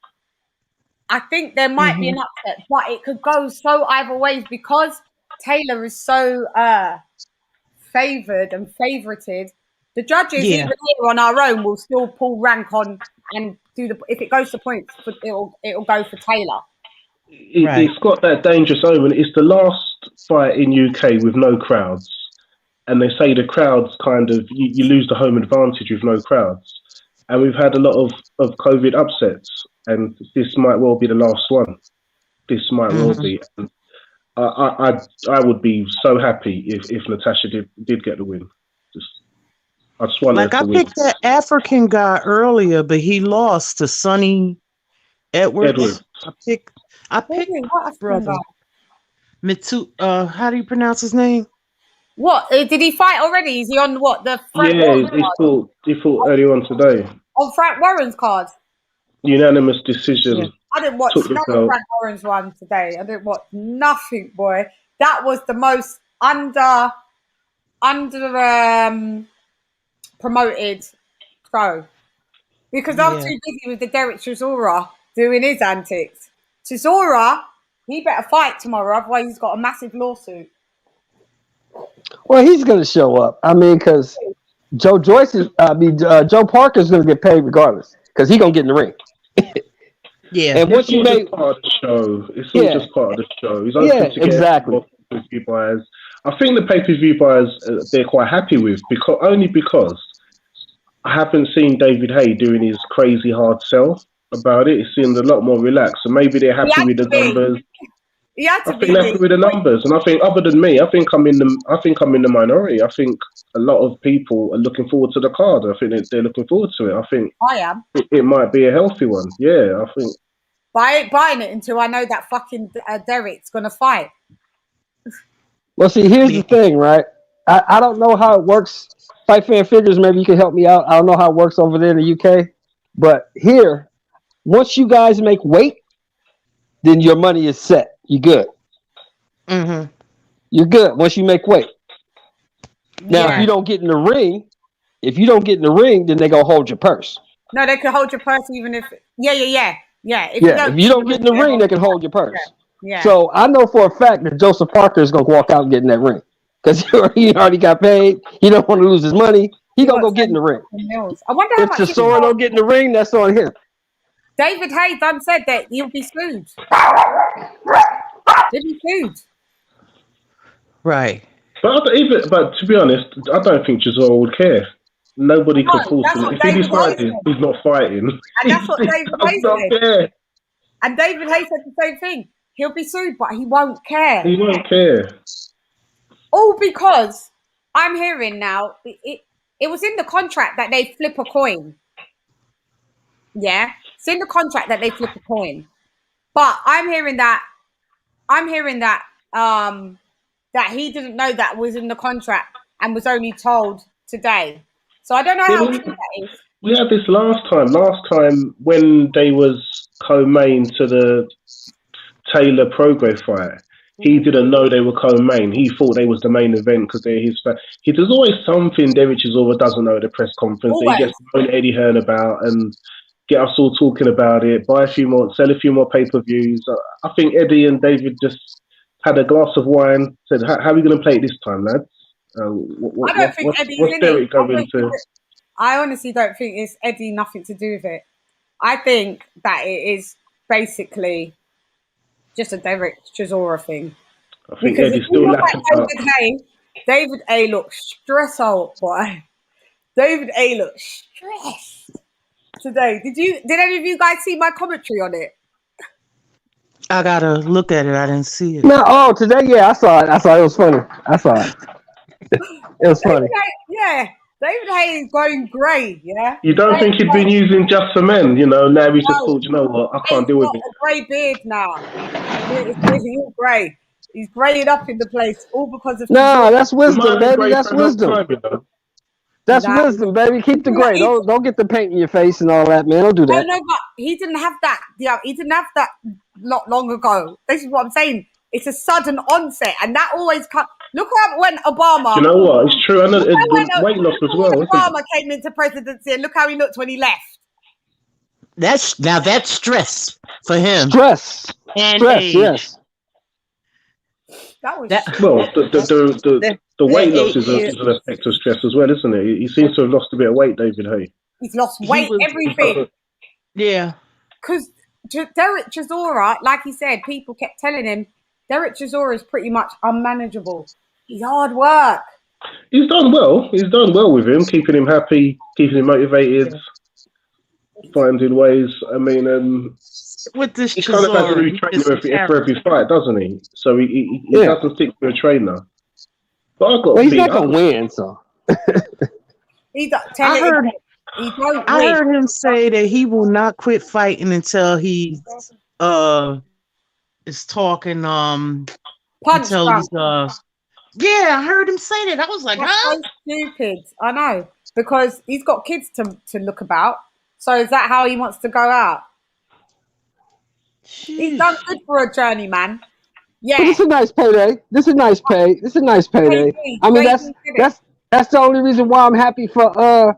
I think there might be an upset, but it could go so either ways, because Taylor is so favoured and favorited. The judges, even here on our own, will still pull rank on and do if it goes to points, it'll go for Taylor. It's got that dangerous omen. It's the last fight in UK with no crowds, and they say the crowds kind of you lose the home advantage with no crowds, and we've had a lot of COVID upsets, and this might well be the last one. This might well be. I would be so happy if Natasha did get the win. I picked that African guy earlier, but he lost to Sonny Edwards. I picked brother. How do you pronounce his name? What did he fight already? Is he on what the? Frank he fought earlier on today. On Frank Warren's card. Unanimous decision. Yeah. I didn't watch none of Frank Warren's one today. I didn't watch nothing, boy. That was the most under promoted show, because I'm too busy with the Derek Chisora doing his antics. Chisora, he better fight tomorrow, otherwise he's got a massive lawsuit. Well, he's going to show up. I mean, because Joe Parker's going to get paid regardless, because he's going to get in the ring. Yeah, and once you make part of the show, it's all just part of the show. He's open to exactly. Pay-per-view buyers. I think the pay-per-view buyers they're quite happy with, because I haven't seen David Hay doing his crazy hard sell about it. It seemed a lot more relaxed, so maybe they're happy with the numbers. I think they're happy with the numbers, and I think other than me, I think I'm in the minority. I think a lot of people are looking forward to the card. I think they're looking forward to it. I think I am. It might be a healthy one. Yeah, I think. But I ain't buying it until I know that fucking Derek's gonna fight. Well, see, here's the thing, right? I don't know how it works. Fight Fan Figures, maybe you can help me out. I don't know how it works over there in the UK, but here, once you guys make weight, then your money is set. You're good. You're good once you make weight. Now, if you don't get in the ring, then they gonna hold your purse. No, they can hold your purse even if. Yeah. If you don't get in the ring, they can hold your purse. Yeah. So I know for a fact that Joseph Parker is gonna walk out and get in that ring because he already got paid. He don't want to lose his money. He gonna go get in the ring. I wonder how If much. Chisora don't get in the ring, that's on him. David Hayes done said that he'll be sued. He'll be sued. Right. But to be honest, I don't think Chisora would care. Nobody could force him. If he decided he's not fighting, and that's what David Hayes said. Care. And David Hayes said the same thing. He'll be sued, but he won't care. He won't care. All because I'm hearing now it was in the contract that they flip a coin. Yeah, it's in the contract that they flip a coin. But I'm hearing that that he didn't know that was in the contract and was only told today. So I don't know how true that is. We had this last time when they was co-main to the Taylor Prograis fight. He didn't know they were co-main. He thought they was the main event because they're his fan. There's always something Derek Chisora doesn't know at the press conference that he gets to know Eddie Hearn about and get us all talking about it, sell a few more pay-per-views. I think Eddie and David just had a glass of wine, said, how are we going to play it this time, lads? I don't think Eddie's in Derek going to... I honestly don't think it's Eddie nothing to do with it. I think that it is basically just a Derek Chisora thing. I think Eddie's still lacking out. David A looks stressed out, boy. David A looks stressed today. Did any of you guys see my commentary on it? I gotta look at it. I didn't see it. No, today, yeah, I saw it. It was funny. I saw it. It was funny. Yeah. David Hayes going grey, yeah? You don't think he'd been using just for men, now he's just thought, you know what, I can't deal with it. He's got a grey beard now. He's all grey. He's greying up in the place, all because of... No, that's wisdom, baby. That's wisdom. That's wisdom, baby. Keep the grey. Don't get the paint in your face and all that, man. Don't do that. No, but he didn't have that. Yeah, he didn't have that not long ago. This is what I'm saying. It's a sudden onset, and that always comes... Look at when Obama... You know what? It's true. I know weight loss as well. Obama came into presidency, and look how he looked when he left. That's stress for him. Stress. And age. Yes. That was the weight loss is an effect of stress as well, isn't it? He seems to have lost a bit of weight, David Hay. He's lost weight, everything. Yeah. Because Derek Chisora, like he said, people kept telling him, Derek Chisora is pretty much unmanageable. He's hard work. He's done well. He's done well with him, keeping him happy, keeping him motivated, finding ways. I mean, with this he kind of has a new trainer for every fight, doesn't he? So he doesn't stick to a trainer. But he's not going to win, so. I heard him say that he will not quit fighting until he is talking until he's yeah, I heard him say that. I was like, that's so stupid. I know, because he's got kids to look about. So is that how he wants to go out? Jeez. He's done good for a journeyman. Yeah, but this is a nice payday. This is nice payday. I mean, that's the only reason why I'm happy for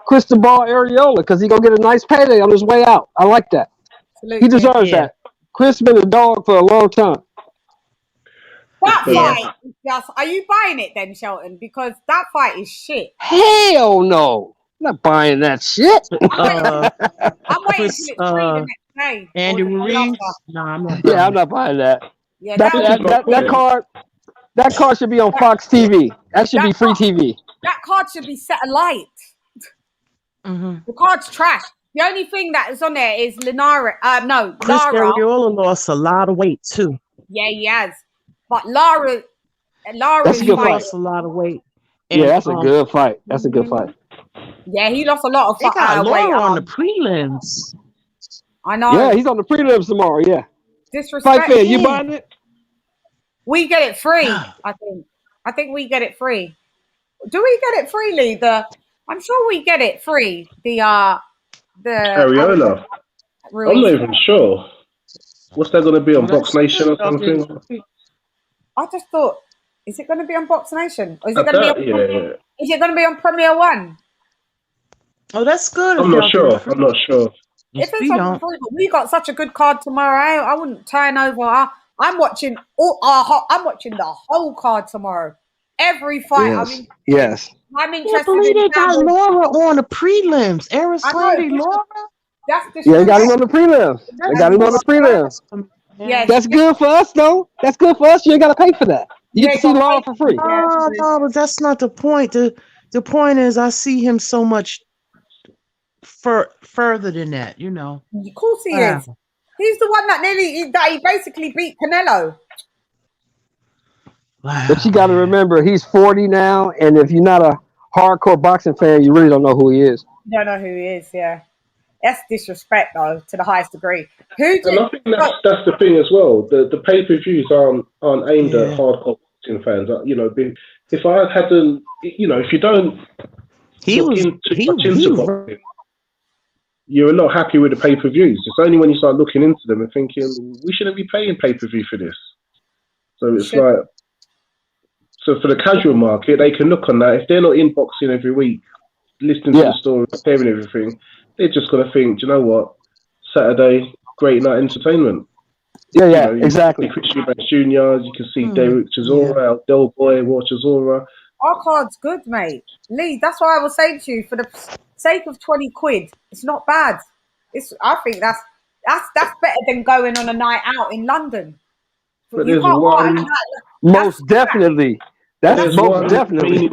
Cristobal Arreola, because he's gonna get a nice payday on his way out. I like that. Absolutely. He deserves that. Chris been a dog for a long time. That fight, are you buying it then, Shelton? Because that fight is shit. Hell no. I'm not buying that shit. I'm waiting till it's free the next day. Andy Ruiz? No, I'm not. Yeah, I'm not buying that. Yeah, that card should be on Fox TV. That should be free TV. That card should be set alight. Mm-hmm. The card's trash. The only thing that is on there is Lara. Chris Arreola lost a lot of weight too. Yeah, he has. But Lara lost a lot of weight. And, that's a good fight. That's a good fight. Yeah, he lost a lot of weight. They got Lara on the prelims. I know. Yeah, he's on the prelims tomorrow. Yeah. Disrespect. Fight fan, you buying it? We get it free. I think we get it free. Do we get it freely? I'm sure we get it free. The Arreola. I'm not even sure. What's that going to be on Box Nation or something? I just thought, is it going to be on Box Nation? Or is it going to be on Premier One? Oh, that's good. I'm not sure. If it's on free, but we got such a good card tomorrow. I wouldn't turn over. I'm watching I'm watching the whole card tomorrow. Every fight. Yes. I'm I interested believe in they got Laura on the prelims. Arislandi, Laura. That's the Yeah, they got him on the prelims. They got him on the prelims. Yeah, that's good for us, though. That's good for us. You ain't got to pay for that. You get to see Laura for free. No, but that's not the point. The point is, I see him so much further than that. You know. Of course he is. He's the one that he basically beat Canelo. Wow, but you got to remember, he's 40 now, and if you're not a hardcore boxing fan, you really don't know who he is. You don't know who he is, yeah. That's disrespect, though, to the highest degree. And I think that's the thing as well. The pay-per-views aren't aimed at hardcore boxing fans. You know, if I hadn't, you know, if you don't look into boxing, you're not happy with the pay-per-views. It's only when you start looking into them and thinking, we shouldn't be paying pay-per-view for this. So it's like, so for the casual market, they can look on that. If they're not in boxing every week, listening to the story, hearing everything, they're just going to think, do you know what? Saturday, great night entertainment. Yeah, exactly. You can see Chris Eubanks Jr., you can see Derek Chisora, Del Boy, War Chisora. Our card's good, mate. Lee, that's why I was saying to you, for the sake of 20 quid, it's not bad. I think that's better than going on a night out in London. But there's one... Most definitely. That's most definitely. You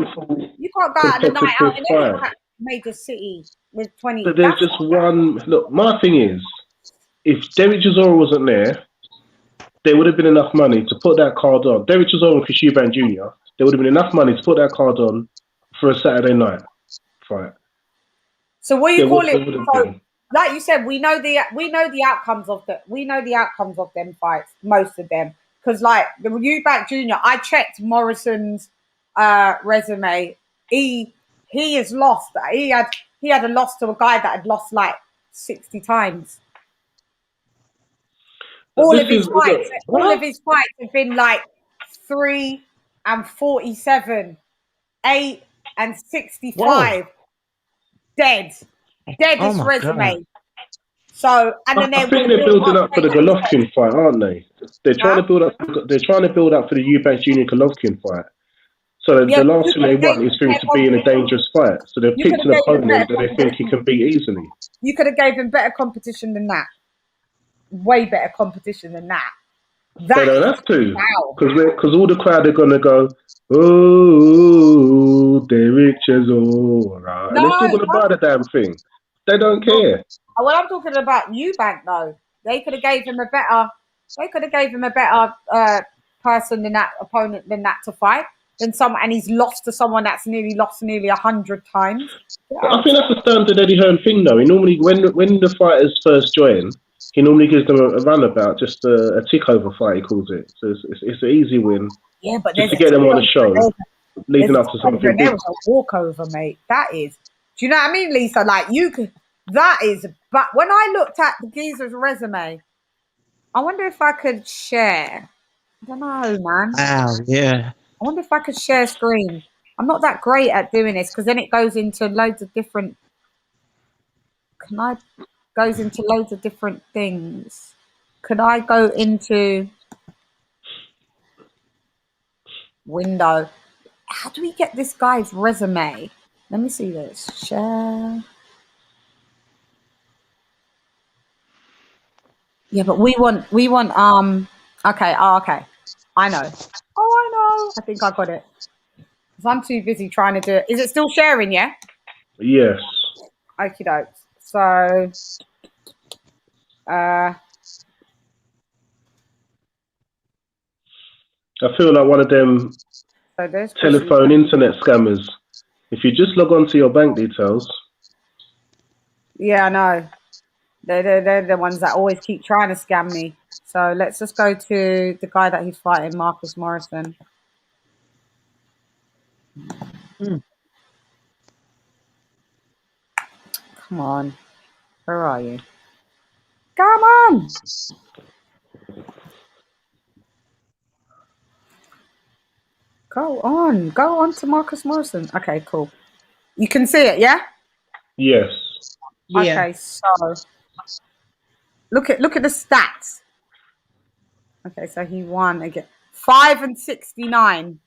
can't go out on a night out in any major city with 20. But there's just one... Look, my thing is, if Derek Chisora wasn't there, there would have been enough money to put that card on. Derek Chisora and Chris Eubanks Jr., there would have been enough money to put that card on for a Saturday night fight. So what do you call it? So, like you said, we know the outcomes of them fights, most of them. Because like the Eubanks Jr., I checked Morrison's resume. He has lost. He had a loss to a guy that had lost like 60 times. All of his fights have been like 3 and 47, 8 and 65. Whoa. Dead his resume. God. So, and then I think they're building up for the Golovkin fight, aren't they? They're trying to build up. They're trying to build up for the Eubanks Jr. Golovkin fight. So the last thing they want is for him to be in a dangerous fight. So they've picked an opponent that they think he can beat easily. You could have gave him better competition than that. Way better competition than that. They don't have to, because all the crowd are gonna go, oh, Derek Chisora, and they're still gonna buy the damn thing. They don't care. Well, I'm talking about Eubank though. They could have gave him a better. They could have gave him a better person than that opponent than that to fight than someone, and he's lost to someone that's lost nearly 100 times. Yeah. I think that's a standard Eddie Hearn thing though. He normally, when the fighters first join, he normally gives them a runabout, just a tick-over fight, he calls it. So it's an easy win. Yeah, but just to get them on the show, leading up to something big. There was a walkover, mate. That is. Do you know what I mean, Lisa? Like, you could... That is... But when I looked at the geezer's resume, I wonder if I could share. I don't know, man. Wow, yeah. I wonder if I could share screen. I'm not that great at doing this, because then it goes into loads of different... Goes into loads of different things. Could I go into window? How do we get this guy's resume? Let me see this. Share. Yeah, but we want okay, okay. I know. I think I got it. Because I'm too busy trying to do it. Is it still sharing, yeah? Yes. Okie doke. So I feel like one of them telephone internet scammers. If you just log on to your bank details. Yeah, I know. They're the ones that always keep trying to scam me. So let's just go to the guy that he's fighting, Marcus Morrison. Come on. Where are you? Come on. Go on to Marcus Morrison. Okay, cool. You can see it, yeah? Yes. Okay, so look at the stats. Okay, so he won again. 5 and 69.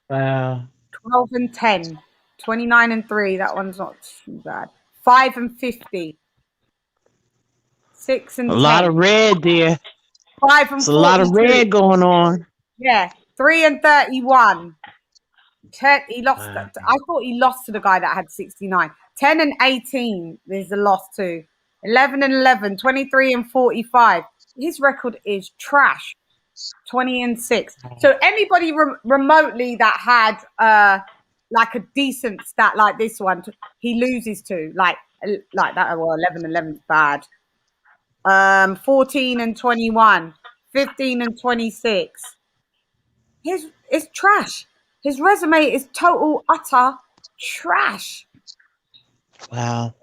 Wow. 12 and 10. 29 and 3. That one's not too bad. 5 and 50. 6 and 10. A lot of red there. 5 and It's a lot of red going on. Yeah. 3 and 31. He lost. Wow. I thought he lost to the guy that had 69. 10 and 18. There's a loss too. 11 and 11. 23 and 45. His record is trash. 20 and 6. So anybody remotely that had like a decent stat like this one, he loses to like that. Well, 11 and 11 is bad. 14 and 21. 15 and 26. It's trash. His resume is total, utter trash. Wow.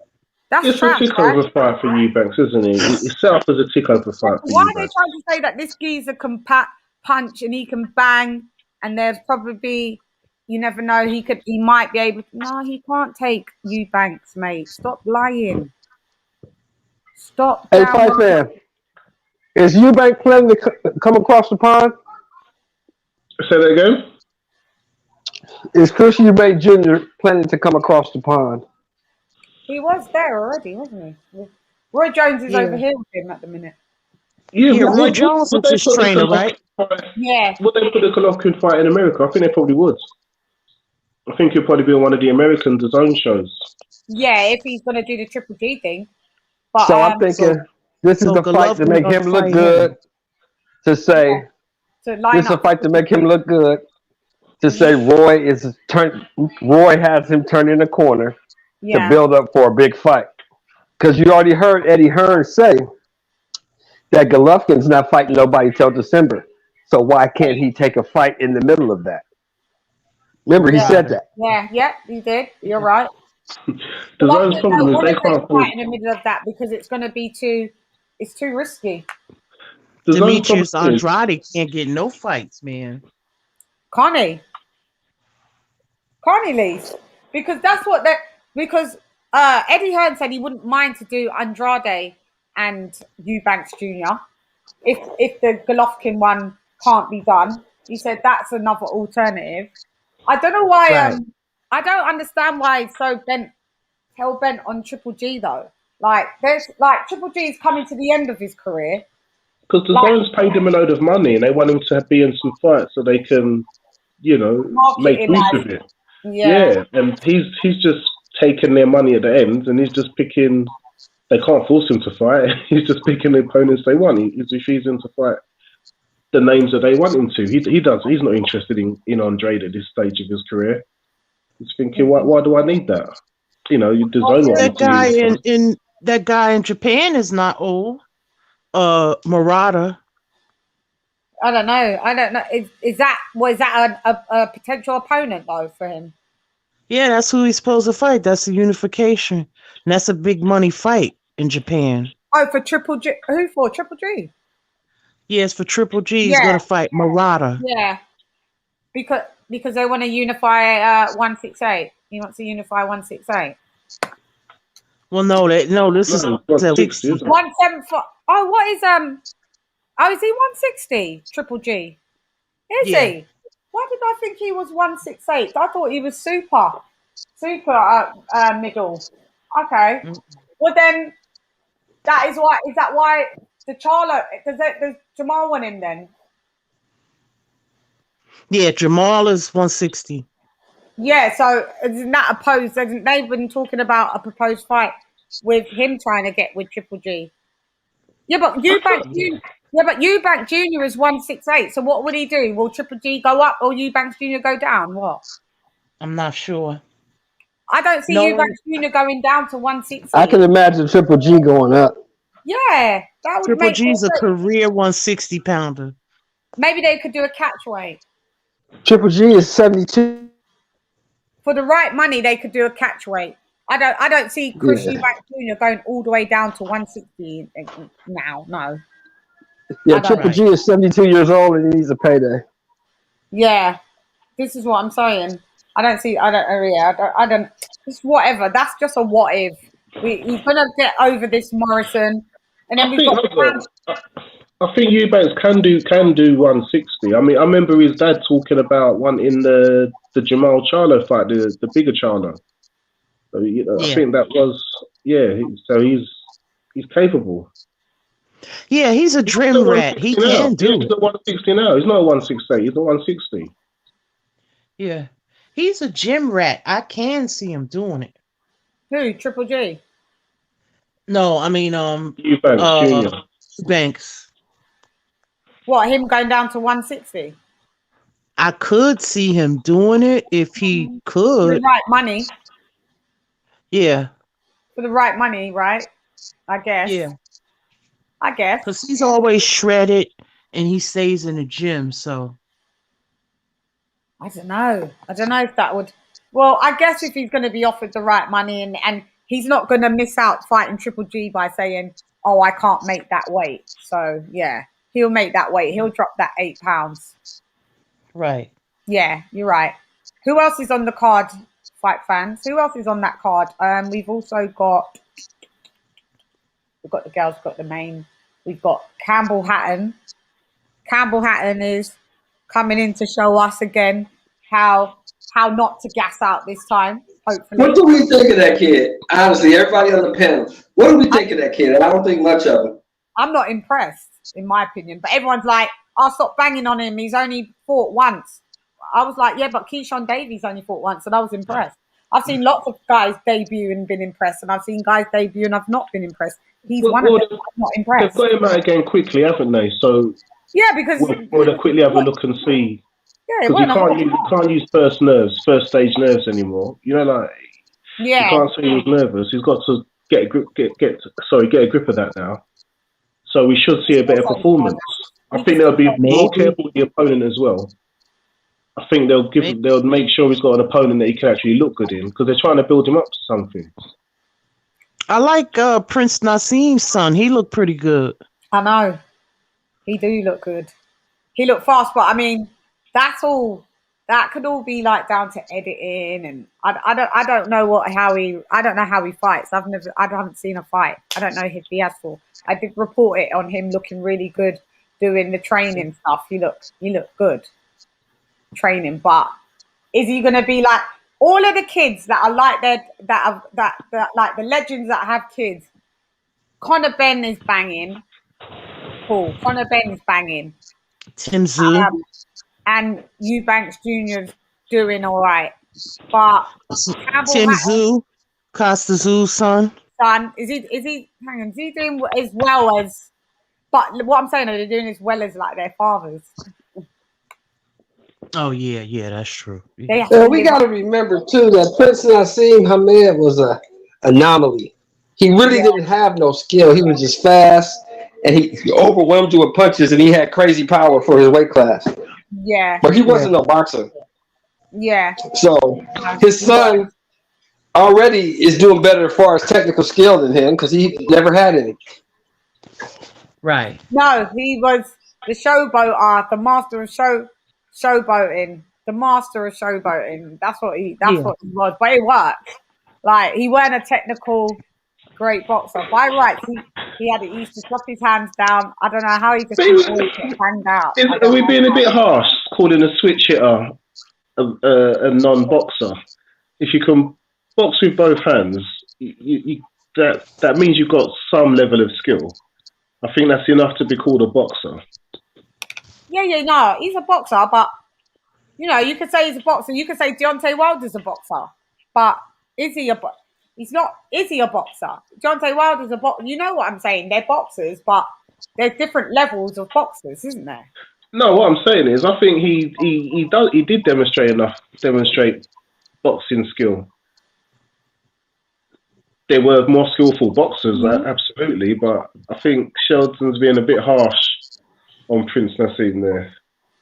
It's trash, a tick-over fight for Eubanks, isn't it? It's set up as a tick-over fight for Why Eubanks. are they trying to say that this geezer can punch and he can bang, and there's probably, you never know, he might be able to. No, he can't take Eubanks, mate. Stop lying. Stop. Hey, Fight Fan, is Eubanks planning to come across the pond? Say that again? Is Chris Eubanks Jr. planning to come across the pond? He was there already, wasn't he? Roy Jones is over here with him at the minute. Yeah, Roy Jones is his trainer, right? Yeah. Would they put a Golovkin fight in America? I think they probably would. I think he'll probably be on one of the American DAZN shows. Yeah, if he's going to do the Triple G thing. But, so I'm thinking this is the fight to make him look good. To say this is a fight to make him look good. To say Roy has him turning the corner to build up for a big fight. Because you already heard Eddie Hearn say that Golovkin's not fighting nobody till December. So why can't he take a fight in the middle of that? Remember, he said that. Yeah, he did. You're right. The Zone's problem is they can't fight in the middle of that because it's going to be too risky. Demetrius Andrade can't get no fights, man. Connie leaves because that's what because Eddie Hearn said he wouldn't mind to do Andrade and Eubanks Jr. if the Golovkin one can't be done. He said that's another alternative. I don't know why. Right. I don't understand why he's so hell bent on Triple G though. Like Triple G is coming to the end of his career. Because the Zone's paid him a load of money and they want him to be in some fights so they can, make use of it. Yeah, and he's just taking their money at the end and he's just picking. They can't force him to fight. He's just picking the opponents they want. He's refusing to fight the names that they want him to. He does. He's not interested in Andrade at this stage of his career. He's thinking, why do I need that? That guy in Japan is not old. Murata. I don't know. Is that a potential opponent though for him? Yeah, that's who he's supposed to fight. That's the unification. And that's a big money fight in Japan. Oh, for Triple G. Who for? Triple G? Yes, for Triple G, he's going to fight Murata. Yeah. Because they want to unify 168. He wants to unify 168. Well, this is 160. 174. Oh, what is is he 160? Triple G. Is he? Why did I think he was 168? I thought he was super middle. Okay. Well then, is that why the Charlo does Jamal want him then? Yeah, Jamal is 160. Yeah, so isn't that opposed? They've been talking about a proposed fight with him trying to get with Triple G. Yeah, but Eubanks Jr. is 168. So what would he do? Will Triple G go up or Eubanks Jr. go down? What? I'm not sure. I don't see Eubanks Jr. going down to 160. I can imagine Triple G going up. Yeah, that would Triple G's a career 160 pounder. Maybe they could do a catch weight. Triple G is 72. For the right money, they could do a catch weight. I don't see Chris Eubanks Jr. going all the way down to 160 now. No. Yeah, Triple G is 72 years old and he needs a payday. Yeah, this is what I'm saying. It's whatever. That's just a what if. He's gonna get over this Morrison. And then I think Eubanks can do 160. I mean, I remember his dad talking about one in the Jamal Charlo fight, the bigger Charlo. So, you know, I think that was So he's capable. Yeah, he's a dream rat. He can do it. He's at 160 now. He's not 168. He's at 160. Yeah, he's a gym rat. I can see him doing it. Who? Triple G? No, I mean Eubanks Jr. Banks. What? Him going down to 160? I could see him doing it if he could. For the right money. Yeah. For the right money, right? I guess. Yeah. I guess. Because he's always shredded and he stays in the gym, so. I don't know if that would... Well, I guess if he's going to be offered the right money and he's not going to miss out fighting Triple G by saying, oh, I can't make that weight. So, yeah, he'll make that weight. He'll drop that 8 pounds. Right. Yeah, you're right. Who else is on the card, fight fans? Who else is on that card? We've also got... We've got the girls, got the main. We've got Campbell Hatton. Campbell Hatton is coming in to show us again how not to gas out this time, hopefully. What do we think of that kid? Honestly, everybody on the panel. What do we think of that kid? I don't think much of him. I'm not impressed, in my opinion. But everyone's like, I'll stop banging on him. He's only fought once. I was like, yeah, but Keyshawn Davies only fought once, and I was impressed. I've seen lots of guys debut and been impressed, and I've seen guys debut and I've not been impressed. He's one of them. I'm not impressed. They've got him out again quickly, haven't they? So yeah, because we'll quickly have a look and see. Yeah, because you can't use first stage nerves anymore. You know, like you can't say he was nervous. He's got to get a grip of that now. So we should see a better performance. I think they'll be more careful with the opponent as well. I think they'll make sure he's got an opponent that he can actually look good in because they're trying to build him up to something. I like Prince Nassim's son. He looked pretty good. I know. He do look good. He looked fast, but I mean, that's all. That could all be like down to editing, and I don't know how he fights. I haven't seen a fight. I don't know if he has to. I did report it on him looking really good doing the training stuff. He looked good training, but is he going to be like all of the kids that are like that like the legends that have kids? Conor Benn is banging. Cool. Conor Benn is banging. Tim Tszyu. And Eubanks Jr.'s doing all right. But Tim Tszyu, Costa Tszyu's son. Is he doing as well as, but what I'm saying is they're doing as well as like their fathers. Oh yeah, that's true. We got to remember too that Prince Nassim Hamed was an anomaly. He really didn't have no skill. He was just fast, and he overwhelmed you with punches, and he had crazy power for his weight class. Yeah, but he wasn't a boxer. Yeah. So his son already is doing better as far as technical skill than him because he never had any. Right. No, he was the showboater, the master of showboating, the master of showboating. That's what he was. But it worked. Like he weren't a technical great boxer. By rights, he used to drop his hands down. I don't know how he just hanged out. Are we being a bit harsh calling a switch hitter a non-boxer? If you can box with both hands, that means you've got some level of skill. I think that's enough to be called a boxer. Yeah, no, he's a boxer, but you could say he's a boxer. You could say Deontay Wilder's a boxer, but is he a boxer? He's not. Is he a boxer? Deontay Wilder's a boxer. You know what I'm saying? They're boxers, but there's different levels of boxers, isn't there? No, what I'm saying is, I think he did demonstrate boxing skill. They were more skillful boxers, absolutely, but I think Sheldon's being a bit harsh on Prince Nassim there.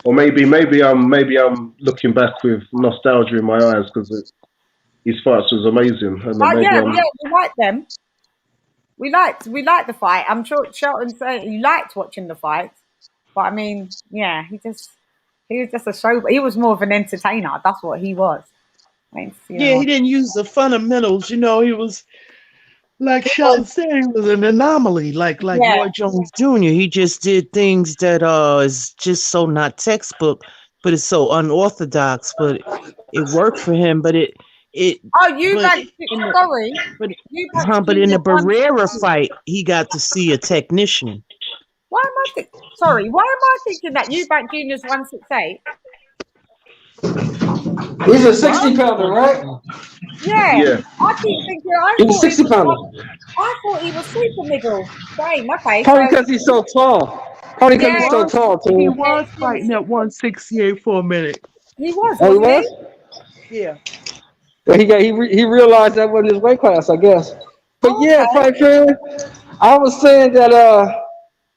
Or maybe I'm looking back with nostalgia in my eyes because his fights was amazing. And we liked them. We liked the fight. I'm sure Shelton said he liked watching the fights, but I mean, yeah, he was just a show. He was more of an entertainer. That's what he was. He didn't use the fundamentals. He was Like Sean said, he was an anomaly. Like Roy Jones Jr. He just did things that is just so not textbook, but it's so unorthodox. But it worked for him. But it. Oh, Eubank. Sorry, but in the Barrera fight, he got to see a technician. Why am I thinking that Eubank Jr.'s 168? He's a 60-pounder, right? Yeah. I keep thinking. He's a 60-pounder. I thought he was super middle. Same, okay. Probably because he's so tall. Probably because he's so tall, too. He was fighting at 168 for a minute. He was, wasn't he? Yeah. Well, he realized that wasn't his weight class, I guess. But Fearon, I was saying that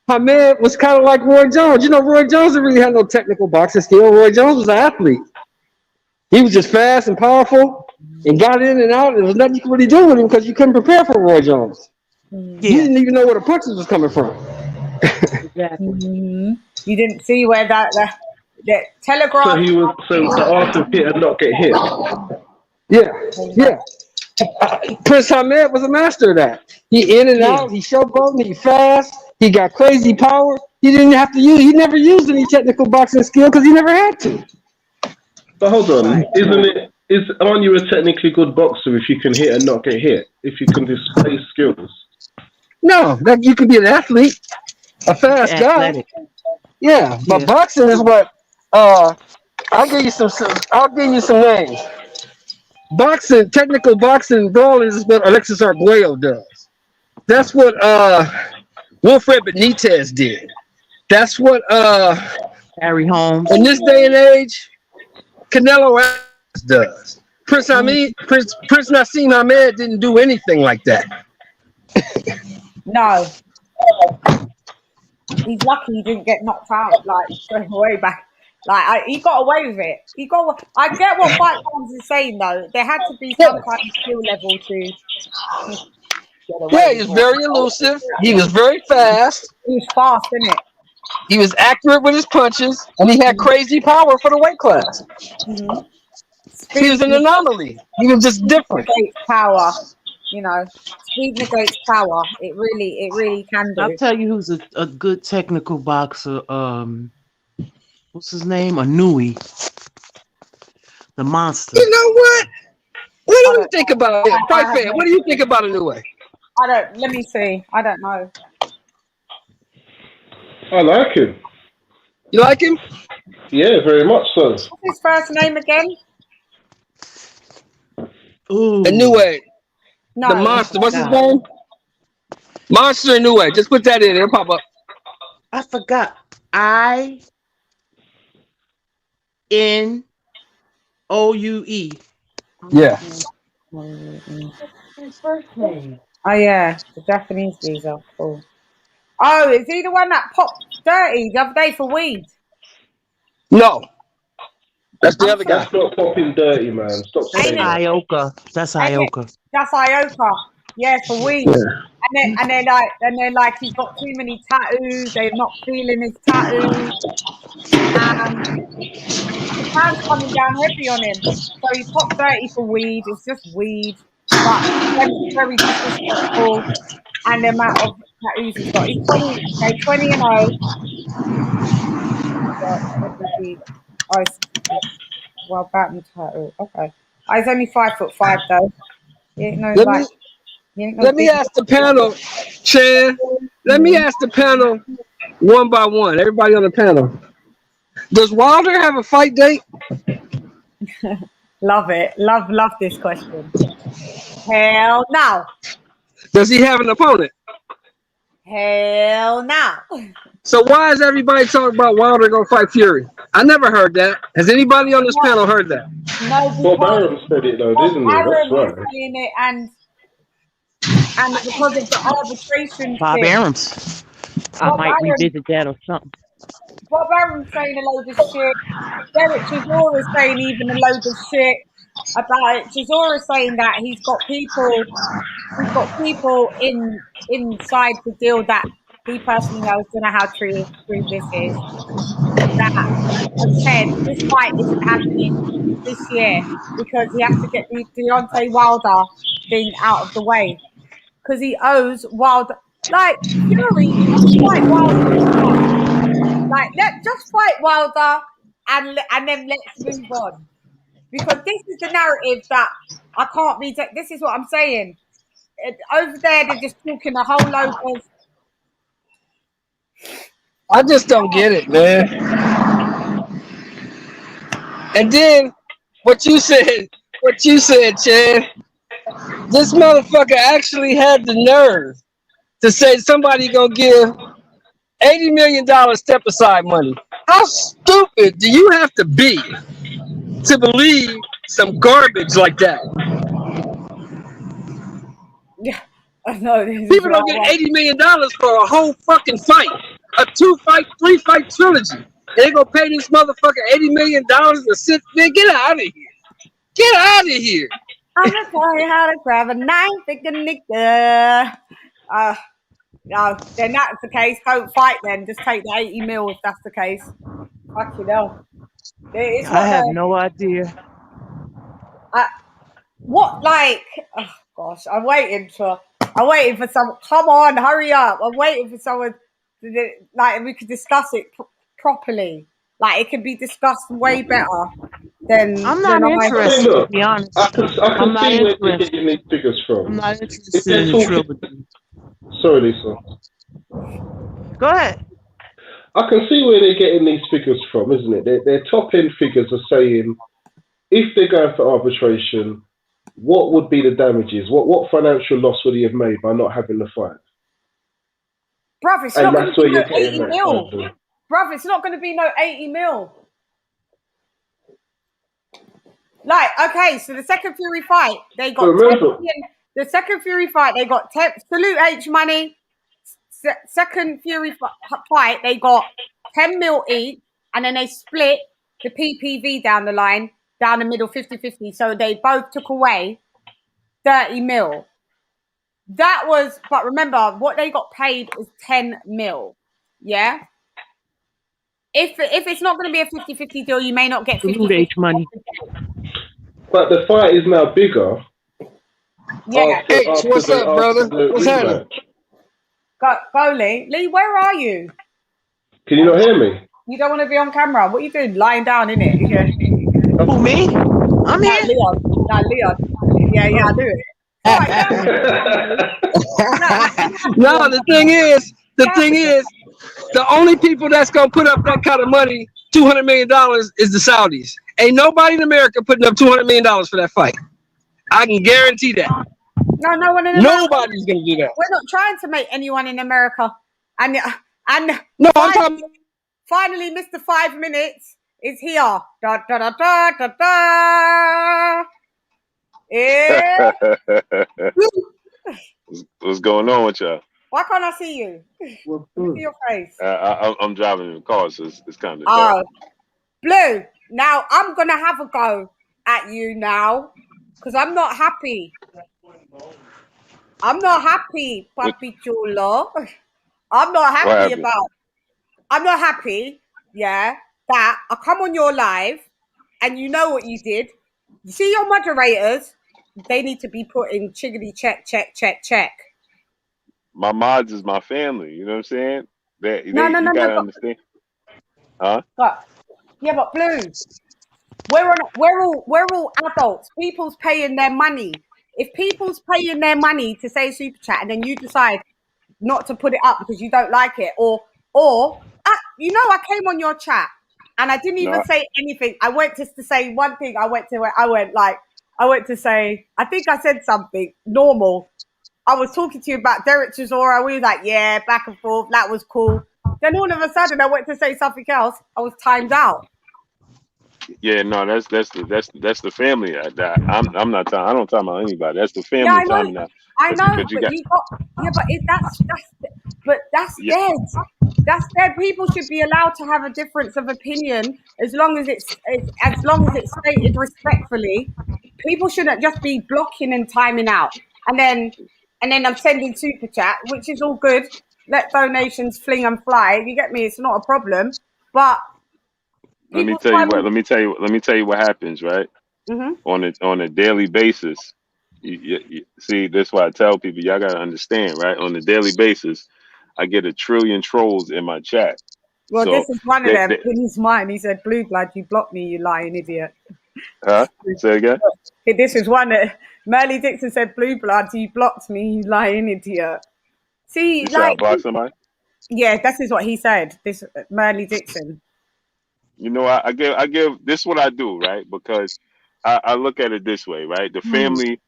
Hamed was kind of like Roy Jones. You know, Roy Jones didn't really have no technical boxing skill. Roy Jones was an athlete. He was just fast and powerful and got in and out. There was nothing you could really do with him because you couldn't prepare for Roy Jones. You didn't even know where the punches was coming from. You didn't see where that telegraph. So the art of hit and not get hit. Yeah. Prince Hamed was a master of that. He in and out. He showboating. He fast. He got crazy power. He didn't have to use. He never used any technical boxing skill because he never had to. But hold on, aren't you a technically good boxer if you can hit and not get hit? If you can display skills? No, that you could be an athlete, a fast guy. Yeah, but boxing is what. I'll give you some names. Boxing, technical boxing, brawling is what Alexis Arguello does. That's what Wilfred Benitez did. That's what Harry Holmes. In this day and age, Canelo does. Prince Nassim Hamed didn't do anything like that. No. He's lucky he didn't get knocked out straight away back. He got away with it. I get what Fight Fans is saying though. There had to be some kind of skill level to get away. Yeah, he was very elusive. He was very fast. He was fast, isn't it? He was accurate with his punches, and he had crazy power for the weight class. He was an anomaly. He was just different. Power, speed negates power. It really can do. I'll tell you who's a good technical boxer. What's his name? Anui. The monster. You know what? What do you think about it? What do you think about Anui? Let me see. I don't know. I like him. You like him? Yeah, very much so. What's his first name again? Anui. No. The monster. What's his name? Monster Anui. Just put that in. It'll pop up. I forgot. INOUE. Yeah. His first name. Oh yeah, the Japanese visa. Cool. Oh, is he the one that popped dirty the other day for weed? No. That's the other guy. That's not popping dirty, man. Stop saying that. Ioka. That's Ioka. That's Ioka. Yeah, for weed. Yeah. And then he's got too many tattoos. They're not feeling his tattoos. The fans coming down heavy on him. So he popped 30 for weed. It's just weed, but very disrespectful. And the amount of tattoos he's got. He's 20 and 0. Well, Batman tattoo. Okay. He's only 5'5" though. Let me ask the panel, Chann. Let me ask the panel one by one. Everybody on the panel. Does Wilder have a fight date? Love it. Love this question. Hell no. Does he have an opponent? Hell no. So why is everybody talking about Wilder gonna fight Fury? I never heard that. Has anybody on this panel heard that? No. Bob Arum said it though, didn't he? That's right. Saying it and because of the arbitration. Bob Arum's. I might revisit that or something. Bob Arum's saying a load of shit. Derek Chisora is saying even a load of shit about it. Chisora saying that he's got people inside the deal that he personally knows. Don't know how true this is. That have said this fight isn't happening this year because he has to get the Deontay Wilder thing out of the way. because he owes Wilder. Like Fury, just fight Wilder. Like just fight Wilder and then let's move on, because this is the narrative that I can't be. This is what I'm saying. Over there, they're just talking a whole load of. I just don't get it, man. And then what you said, Chann. This motherfucker actually had the nerve to say somebody gonna give $80 million step aside money. How stupid do you have to be to believe some garbage like that? Yeah, I know. People don't get $80 million for a whole fucking fight, a 2-fight, 3-fight trilogy. They gonna pay this motherfucker $80 million to sit there? Get out of here! Get out of here! I'm gonna tell you how to grab a knife, nigga. No, then that's the case. Don't fight then. Just take the 80 mil if that's the case. Fucking hell. I have no idea. What, like, oh gosh, I'm waiting for someone. Come on, hurry up. I'm waiting for someone to, like, we could discuss it properly. Like, it could be discussed way better than. I'm not interested, to be honest. I can see where they're getting these figures from. I'm not interested in the trilogy. Sorry, Lisa. Go ahead. I can see where they're getting these figures from, isn't it? Their top end figures are saying if they're going for arbitration, what would be the damages? What financial loss would he have made by not having the fight? Bruv, it's not going to be no 80 mil. Bruv, it's not going to be no 80 mil. Like, okay, so the second Fury fight, they got 10 million. The second Fury fight, they got 10. Salute H money. Second Fury fight, they got 10 mil each, and then they split the PPV down the line, down the middle, 50-50. So they both took away 30 mil. That was, but remember, what they got paid was 10 mil. Yeah? If it's not going to be a 50-50 deal, you may not get 50-50 money. But the fight is now bigger. Yeah. H, what's up, brother? What's happening? Go, Lee. Lee, where are you? Can you not hear me? You don't want to be on camera. What are you doing? Lying down, innit? Yeah. Who, me? I'm here. Leon. Yeah, I do it. No, the thing is, the only people that's gonna put up that kind of money, $200 million, is the Saudis. Ain't nobody in America putting up $200 million for that fight. I can guarantee that. No one in America. Nobody's gonna do that. We're not trying to make anyone in America. And no, finally, Mr. 5 Minutes is here. Da da da da da da. Yeah. What's going on with y'all? Why can't I see you? See your face. I'm driving in the car, so it's kind of dark. Blue. Now I'm gonna have a go at you now, because I'm not happy. I'm not happy, Papi Chulo. I'm not happy, yeah, that I come on your live and you know what you did. You see your moderators, they need to be put in chiggity check. My mods is my family, you know what I'm saying? You gotta understand. Huh? Yeah, but Blue, we're all adults. People's paying their money. If people's paying their money to say super chat and then you decide not to put it up because you don't like it, or I came on your chat and I didn't even say anything. I went just to say one thing. I think I said something normal. I was talking to you about Derek Chisora. We were like, yeah, back and forth. That was cool. Then all of a sudden I went to say something else. I was timed out. Yeah, no, that's the family. I'm not talking. I don't talk about anybody. That's the family. Yeah, timing out. I know, but that's dead. That's dead. People should be allowed to have a difference of opinion as long as it's stated respectfully. People shouldn't just be blocking and timing out. And then I'm sending super chat, which is all good. Let donations fling and fly. You get me? It's not a problem. But let me tell you what happens, right? Mm-hmm. On a daily basis, See, that's why I tell people, y'all gotta understand, right? On a daily basis, I get 1 trillion trolls in my chat. Well, So this is one of them. In his mind, he said, "Blue blood, you blocked me, you lying idiot." huh? Say again. This is one that Merle Dixon said, "Blue blood, you blocked me, you lying idiot." See, You say I block somebody? yeah, this is what he said. This Merle Dixon. You know, I give this is what I do, right? Because I look at it this way, right? The family,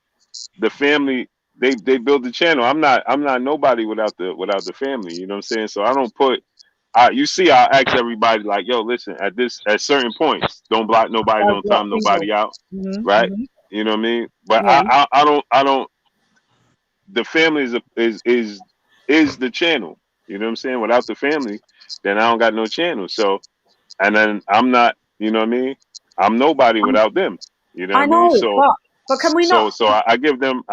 they build the channel. I'm not nobody without the family. You know what I'm saying? So I don't put. You see, I ask everybody like, yo, listen, at certain points, don't block nobody, don't time nobody out, right? You know what I mean? But Yeah. I don't. The family is the channel. You know what I'm saying? Without the family, then I don't got no channel. So, and then I'm not. You know what I mean? I'm nobody without them. You know what I I mean? know, So, but can we not? I give them.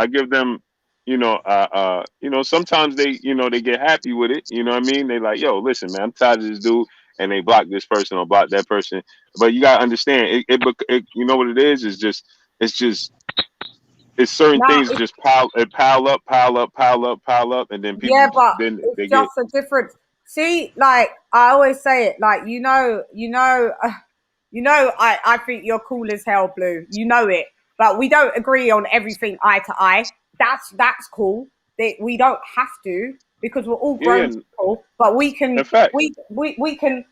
Sometimes they get happy with it. You know what I mean? They like, yo, listen, man, I'm tired of this dude, and they block this person or block that person. But you gotta understand, you know what it is? It's certain Now, things just pile up, and then people yeah, but then it's they get. just a difference. See, like I always say it, like I think you're cool as hell, Blue. You know it, but we don't agree on everything eye to eye. That's cool. We don't have to because we're all grown people, but we can In fact, we can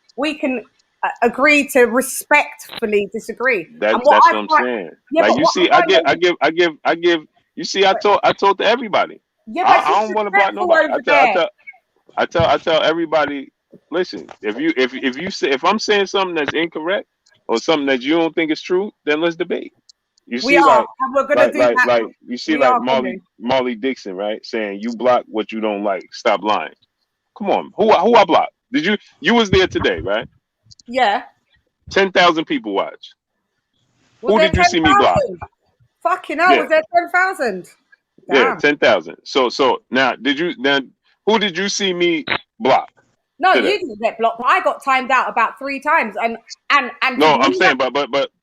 agree to respectfully disagree. And that's what what I I'm find, saying. yeah, Like but you what see, I find, I give. You see, I told to everybody. yeah, but it's I don't want to block disrespectful nobody. over there. I tell everybody, listen, if I'm saying something that's incorrect or something that you don't think is true, then let's debate. You We see, are, and we're gonna do that. like you see, We like are gonna. Molly Dixon, right? Saying you block what you don't like. Stop lying. Come on, who I blocked? You was there today, right? Yeah. 10,000 people watch. Was Who there did you see me block? 10,000? Fucking hell, Yeah, was there 10,000? yeah, Damn. 10,000. So now who did you see me block No, you today? didn't get blocked, but I got timed out about 3 times. And to No, I'm me, saying, but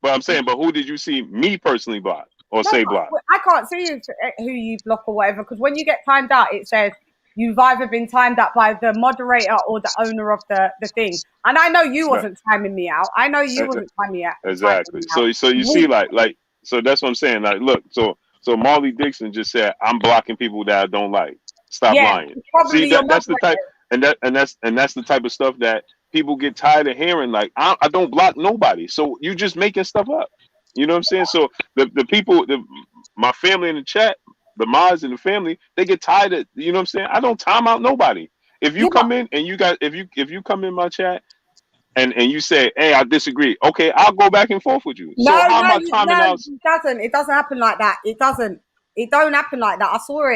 I'm saying, but who did you see me personally block or no, say block? I can't see who you block or whatever, because when you get timed out, it says you've either been timed out by the moderator or the owner of the thing. And I know you Right. wasn't timing me out. I know you wasn't timing me out. Exactly. So you see, so that's what I'm saying. Like, look, so Marley Dixon just said, I'm blocking people that I don't like. Stop Yeah, lying. See, probably your that's the type, moderator. and that's the type of stuff that people get tired of hearing. Like, I don't block nobody. So you just making stuff up. You know what I'm saying? So the people, my family in the chat, the mods in the family, they get tired of, you know what I'm saying? I don't time out nobody. If you Yeah, but come in and if you come in my chat and you say, hey, I disagree. Okay, I'll go back and forth with you. So how am I timing no, out? it doesn't. It doesn't happen like that. It doesn't. It don't happen like that. I saw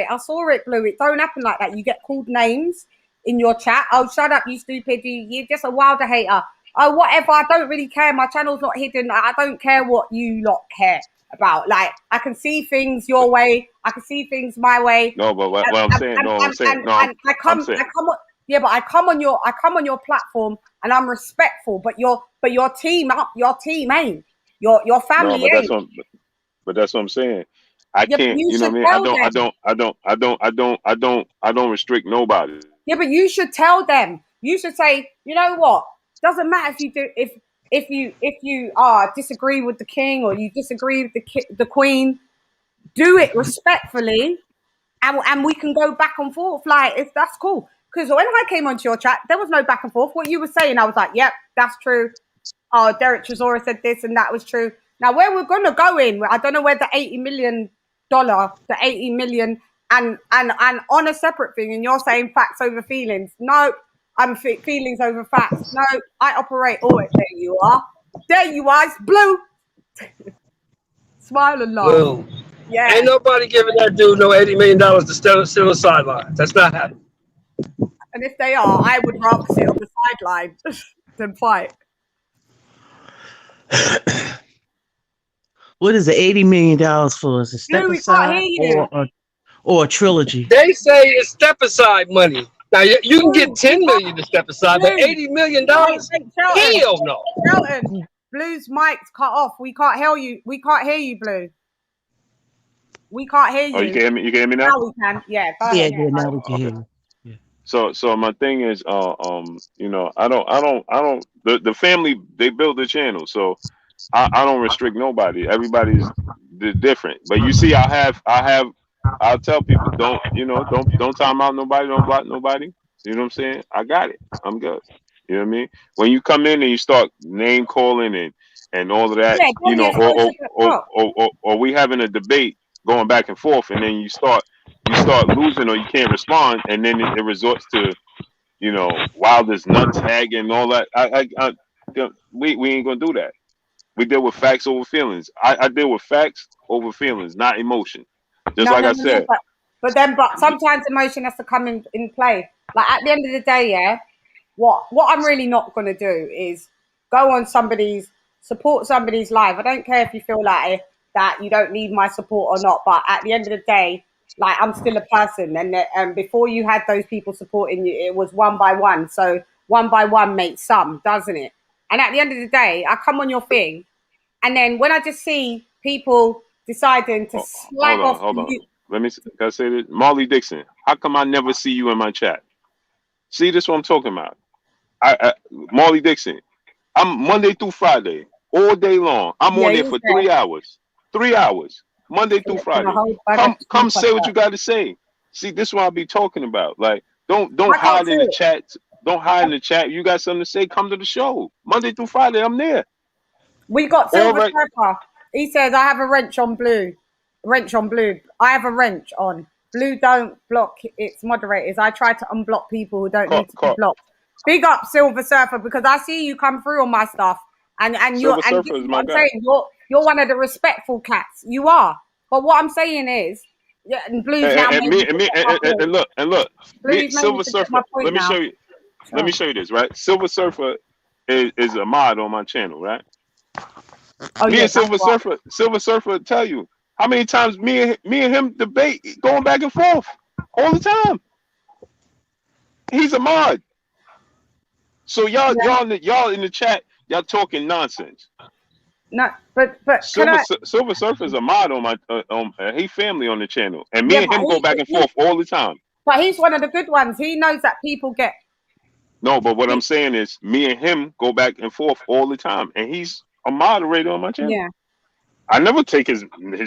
it, Blue. It don't happen like that. You get called names in your chat. Oh, shut up, you stupid. You're just a wilder hater. Oh, whatever. I don't really care. My channel's not hidden. I don't care what you lot care about. Like, I can see things your way. I can see things my way. No, but what I'm saying, And I'm saying, yeah, but I come on your platform and I'm respectful. But your team ain't. Your no, family ain't. but that's what I'm saying. I Yeah, but can't, you you know should what I mean? tell them. I don't restrict nobody. Yeah, but you should tell them. You should say, you know what? Doesn't matter if you do if you disagree with the king or you disagree with the queen. Do it respectfully, and we can go back and forth. Like, if that's cool. Because when I came onto your chat, there was no back and forth. What you were saying, I was like, yep, that's true. Oh, Derek Tresora said this and that was true. Now, where we're going to go in, I don't know where the $80 million, the 80 million, and on a separate thing, and you're saying facts over feelings. No, I'm feelings over facts. No, I operate. Oh, there you are. There you are. It's Blue. Smile and laugh. Blue. Yeah. Ain't nobody giving that dude no $80 million to sit on the sidelines. That's not happening. And if they are, I would rather sit on the sideline than fight. What is the $80 million for? Is it step Blue, we can't aside hear you. or a trilogy? They say it's step aside money. Now you can get 10 million to step aside, but Blue. $80 million? Wait, Hell no. Shelton, Blue's mic's cut off. We can't hear you. We can't hear you, Blue. We can't hear you. Oh, you can hear me. You can hear me now. Now we can. Yeah. Go ahead. Yeah, now we can hear you. Yeah. So my thing is, you know, I don't. The family, they build the channel, so I don't restrict nobody. Everybody's different. But you see, I'll tell people, don't, you know, don't time out nobody, don't block nobody. You know what I'm saying? I got it. I'm good. You know what I mean? When you come in and you start name calling and all of that, Yeah, you know, or or we having a debate going back and forth, and then you start losing or you can't respond, and then it resorts to, you know, wildest nut tag and all that. We ain't gonna do that. We deal with facts over feelings. I deal with facts over feelings, not emotion. Just like I said. But sometimes emotion has to come in play. Like at the end of the day, yeah, what I'm really not gonna do is go on support somebody's life. I don't care if you feel like that you don't need my support or not, but at the end of the day, like I'm still a person, and before you had those people supporting you, it was one by one. So one by one makes some, doesn't it? And at the end of the day, I come on your thing, and then when I just see people deciding to slag off. Hold on. Can I say this? Marley Dixon, how come I never see you in my chat? See, this is what I'm talking about. Marley Dixon, I'm Monday through Friday, all day long. I'm on there for 3 hours. 3 hours. Monday through Friday. Come say what you got to say. See, this is what I be talking about. Like, don't hide in the chat. Don't hide in the chat. You got something to say, come to the show. Monday through Friday, I'm there. We got Silver Pepper. He says, I have a wrench on blue. Wrench on blue. I have a wrench on. Blue don't block its moderators. I try to unblock people who don't need to be blocked. Big up Silver Surfer, because I see you come through on my stuff. And you're saying you're one of the respectful cats. You are. But what I'm saying is, yeah, and Blue's now and look. Silver Surfer. Let me show you. Let me show you this, right? Silver Surfer is a mod on my channel, right? Me and Silver Surfer tell you how many times me and him debate going back and forth all the time. He's a mod. So y'all in the chat, y'all talking nonsense. No, but Silver Surfer is a mod on my he family on the channel, and me and him go back and forth all the time. But he's one of the good ones. He knows that people get. No, but what I'm saying is, me and him go back and forth all the time, and he's a moderator on my channel. Yeah. I never take his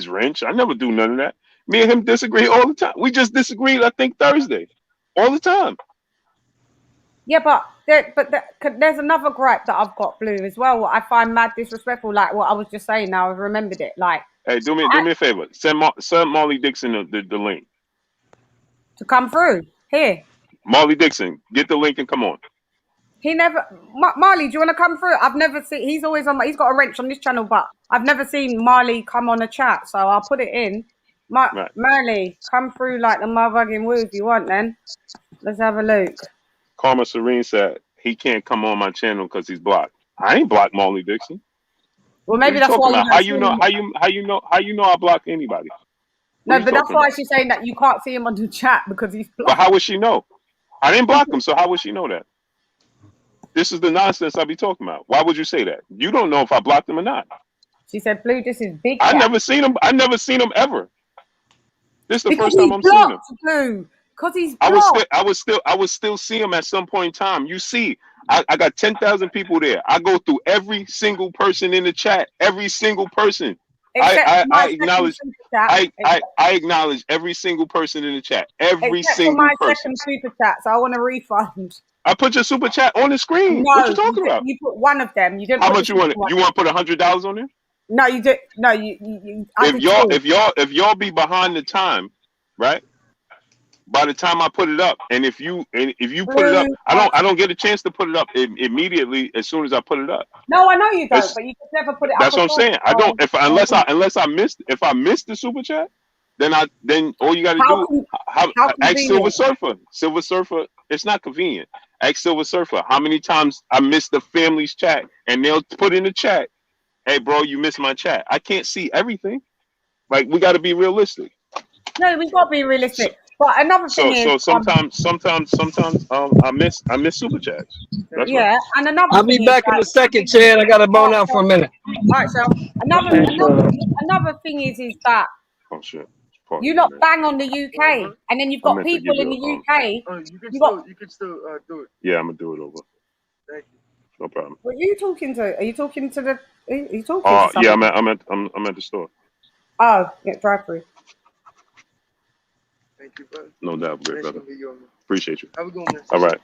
wrench. I never do none of that. Me and him disagree all the time. We just disagreed, I think, Thursday, all the time. Yeah, but there's another gripe that I've got, Blue, as well. What I find mad disrespectful, like what I was just saying. Now I've remembered it. Like, hey, do me a favor. Send Marley Dixon the link to come through here. Marley Dixon, get the link and come on. He never. Marley, do you want to come through? I've never seen. He's always on. He's got a wrench on this channel, but I've never seen Marley come on a chat. So I'll put it in. Right. Marley, come through like the motherfucking woo if you want. Then let's have a look. Karma Serene said he can't come on my channel because he's blocked. I ain't blocked Marley Dixon. Well, maybe that's why. How you know I block anybody? No, but that's why she's saying that you can't see him on the chat because he's blocked. But how would she know? I didn't block him, so how would she know that? This is the nonsense I be talking about. Why would you say that? You don't know if I blocked him or not. She said, "Blue, this is big." I never seen him ever. This is the first time I'm seeing him. Blue, because he's blocked. I would still see him at some point in time. You see, I got 10,000 people there. I go through every single person in the chat. Every single person. I acknowledge every single person in the chat. Every single person. My second super chat, so I want a refund. I put your super chat on the screen. No, what you talking about? You put one of them. You didn't. How much you want? You want to put $100 on there? No, you did. No, you. If y'all be behind the time, right? By the time I put it up, and if you put it up, I don't get a chance to put it up immediately as soon as I put it up. No, I know you don't, but you just never put it up. That's what I'm saying. I don't. Unless I missed the super chat, then all you got to do ask Silver Surfer. Silver Surfer, it's not convenient. Ask Silver Surfer how many times I missed the family's chat, and they'll put in the chat, "Hey, bro, you missed my chat." I can't see everything. Like, we got to be realistic. No, we got to be realistic. But another thing is, so sometimes I miss super chats. That's yeah, right. And another. I'll be back in a second, Chann. I got to bone out for a minute. All right, so another thing is that. Oh shit. You lot bang on the UK, and then you've got people in the UK. You can still do it. Yeah, I'm gonna do it over. Thank you. No problem. What are you talking to? Are you talking to the? Are you talking to somebody? Yeah, I'm at the store. Oh, yeah, drive through. Thank you, brother. No doubt, great brother. Appreciate you. Have a good one. All right.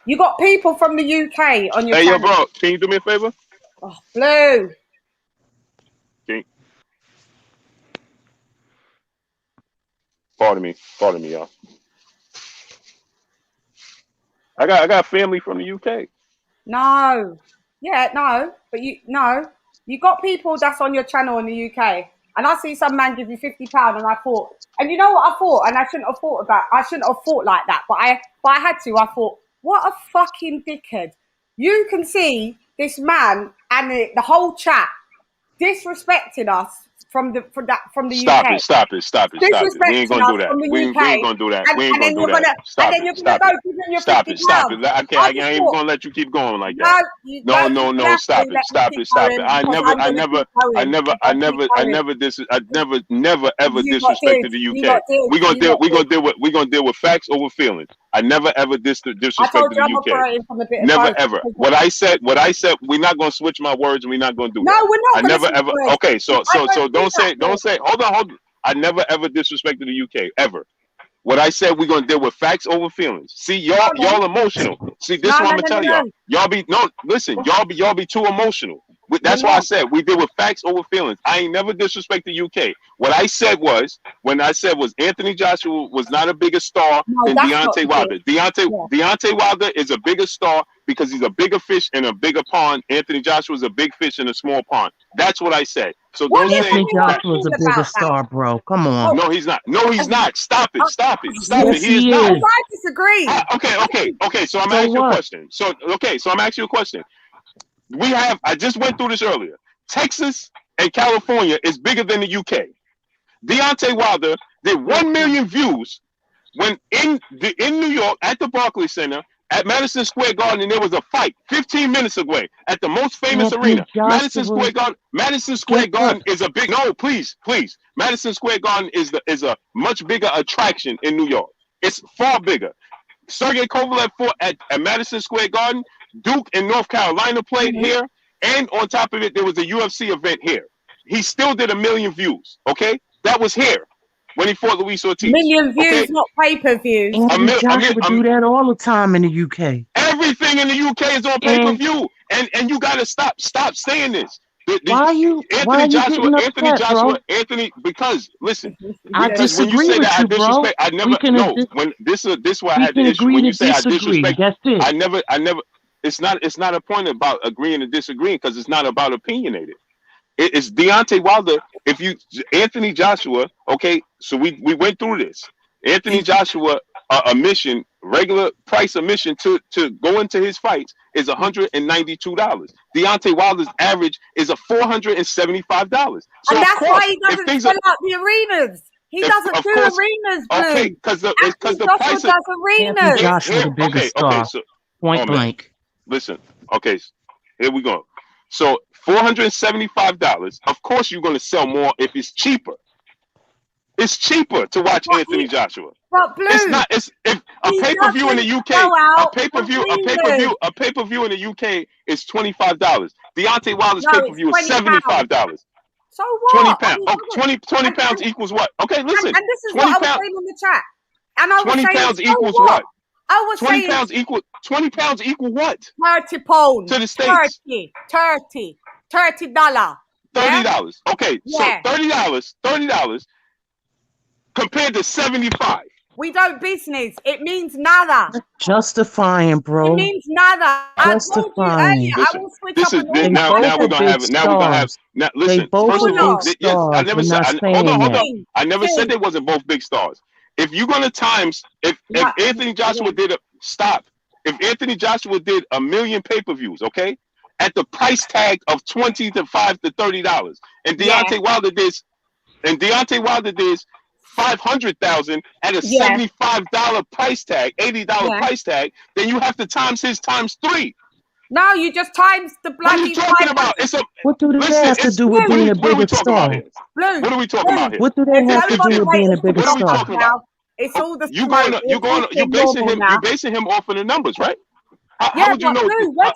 You got people from the UK on your channel. Yo, bro, can you do me a favor? Oh, Blue. Pardon me, y'all. I got family from the UK. No. Yeah, no. But you got people that's on your channel in the UK. And I see some man give you £50 and I thought, and you know what I thought, and I shouldn't have thought like that, but I had to. I thought, what a fucking dickhead. You can see this man and the whole chat disrespecting us from the UK. Stop it. We ain't gonna do that. We ain't gonna do that. Stop it. Stop it. I ain't even gonna let you keep going like that. No. Stop it. I never ever disrespected the UK. We gonna deal with facts over feelings. I never ever disrespected the UK. Never ever. What I said. We're not gonna switch my words. We're not gonna do that. No, we're not. I never ever. Okay, so don't say. Hold on. I never ever disrespected the UK ever. What I said, we're gonna deal with facts over feelings. See, y'all emotional. See, this is what I'm gonna tell y'all. Y'all be too emotional. That's why I said we deal with facts over feelings. I ain't never disrespect the UK. What I said was, Anthony Joshua was not a bigger star than Deontay Wilder. Deontay Wilder is a bigger star because he's a bigger fish in a bigger pond. Anthony Joshua is a big fish in a small pond. That's what I said. So don't say Anthony Joshua's a bigger star, bro. Come on. No, he's not. Stop it. Yes, He is not. I disagree. Okay. So I'm asking you a question. So I'm asking you a question. I just went through this earlier. Texas and California is bigger than the UK. Deontay Wilder did 1 million views when in New York at the Barclays Center at Madison Square Garden, and there was a fight 15 minutes away at the most famous arena. Madison Square Garden is a big. No, please. Madison Square Garden is a much bigger attraction in New York. It's far bigger. Sergey Kovalev fought at Madison Square Garden. Duke in North Carolina played here, and on top of it, there was a UFC event here. He still did 1 million views. Okay, that was here when he fought Luis Ortiz. 1 million views, not pay-per-views. Joshua do that all the time in the UK. Everything in the UK is on pay-per-view, and you gotta stop saying this. Because listen, I disagree with you, bro. I never when this is why I had the issue when you say I disrespect. That's it. I never. It's not a point about agreeing and disagreeing because it's not about opinionated. It's Deontay Wilder. Anthony Joshua, okay, so we went through this. Anthony Joshua regular price admission to go into his fights is $192. Deontay Wilder's average is $475. So and that's why he doesn't sell out the arenas. He doesn't do arenas, Blue. Okay, because the price does arenas. Joshua the biggest star. So, point blank. Listen, okay, here we go. So $475. Of course, you're going to sell more if it's cheaper. It's cheaper to watch Anthony Joshua. But Blue, it's not. It's if a pay-per-view in the UK. A pay-per-view in the UK is $25. Deontay Wilder's pay-per-view is $75. So what? 20 pounds. 20 pounds equals what? Okay, listen. And this is what I was saying in the chat. And I was 20 saying, pounds equals what? I was 20 saying pounds equal 20 pounds equal what? 30 pounds to the States. $30. $30. Okay, so $30 compared to 75. We don't business. It means nada. Justifying, bro. It means nada. Justifying. I will switch up and now we're gonna have it. Now we're gonna have. Now listen. They both are big stars. I never said. Hold on. I never said they wasn't both big stars. If you're gonna if Anthony Joshua did if Anthony Joshua did 1 million pay-per-views, okay, at the price tag of $25 to $30, and Deontay Wilder did 500,000 at a $75 price tag, $80 price tag, then you have to times his times 3. No, you just times the bloody. What are you talking about? What do they have to do with being a bigger star? Blue. What are we talking about here? What do they have to do with being a bigger star? What are we talking about? It's all the you basing him off of the numbers, right? How would you know?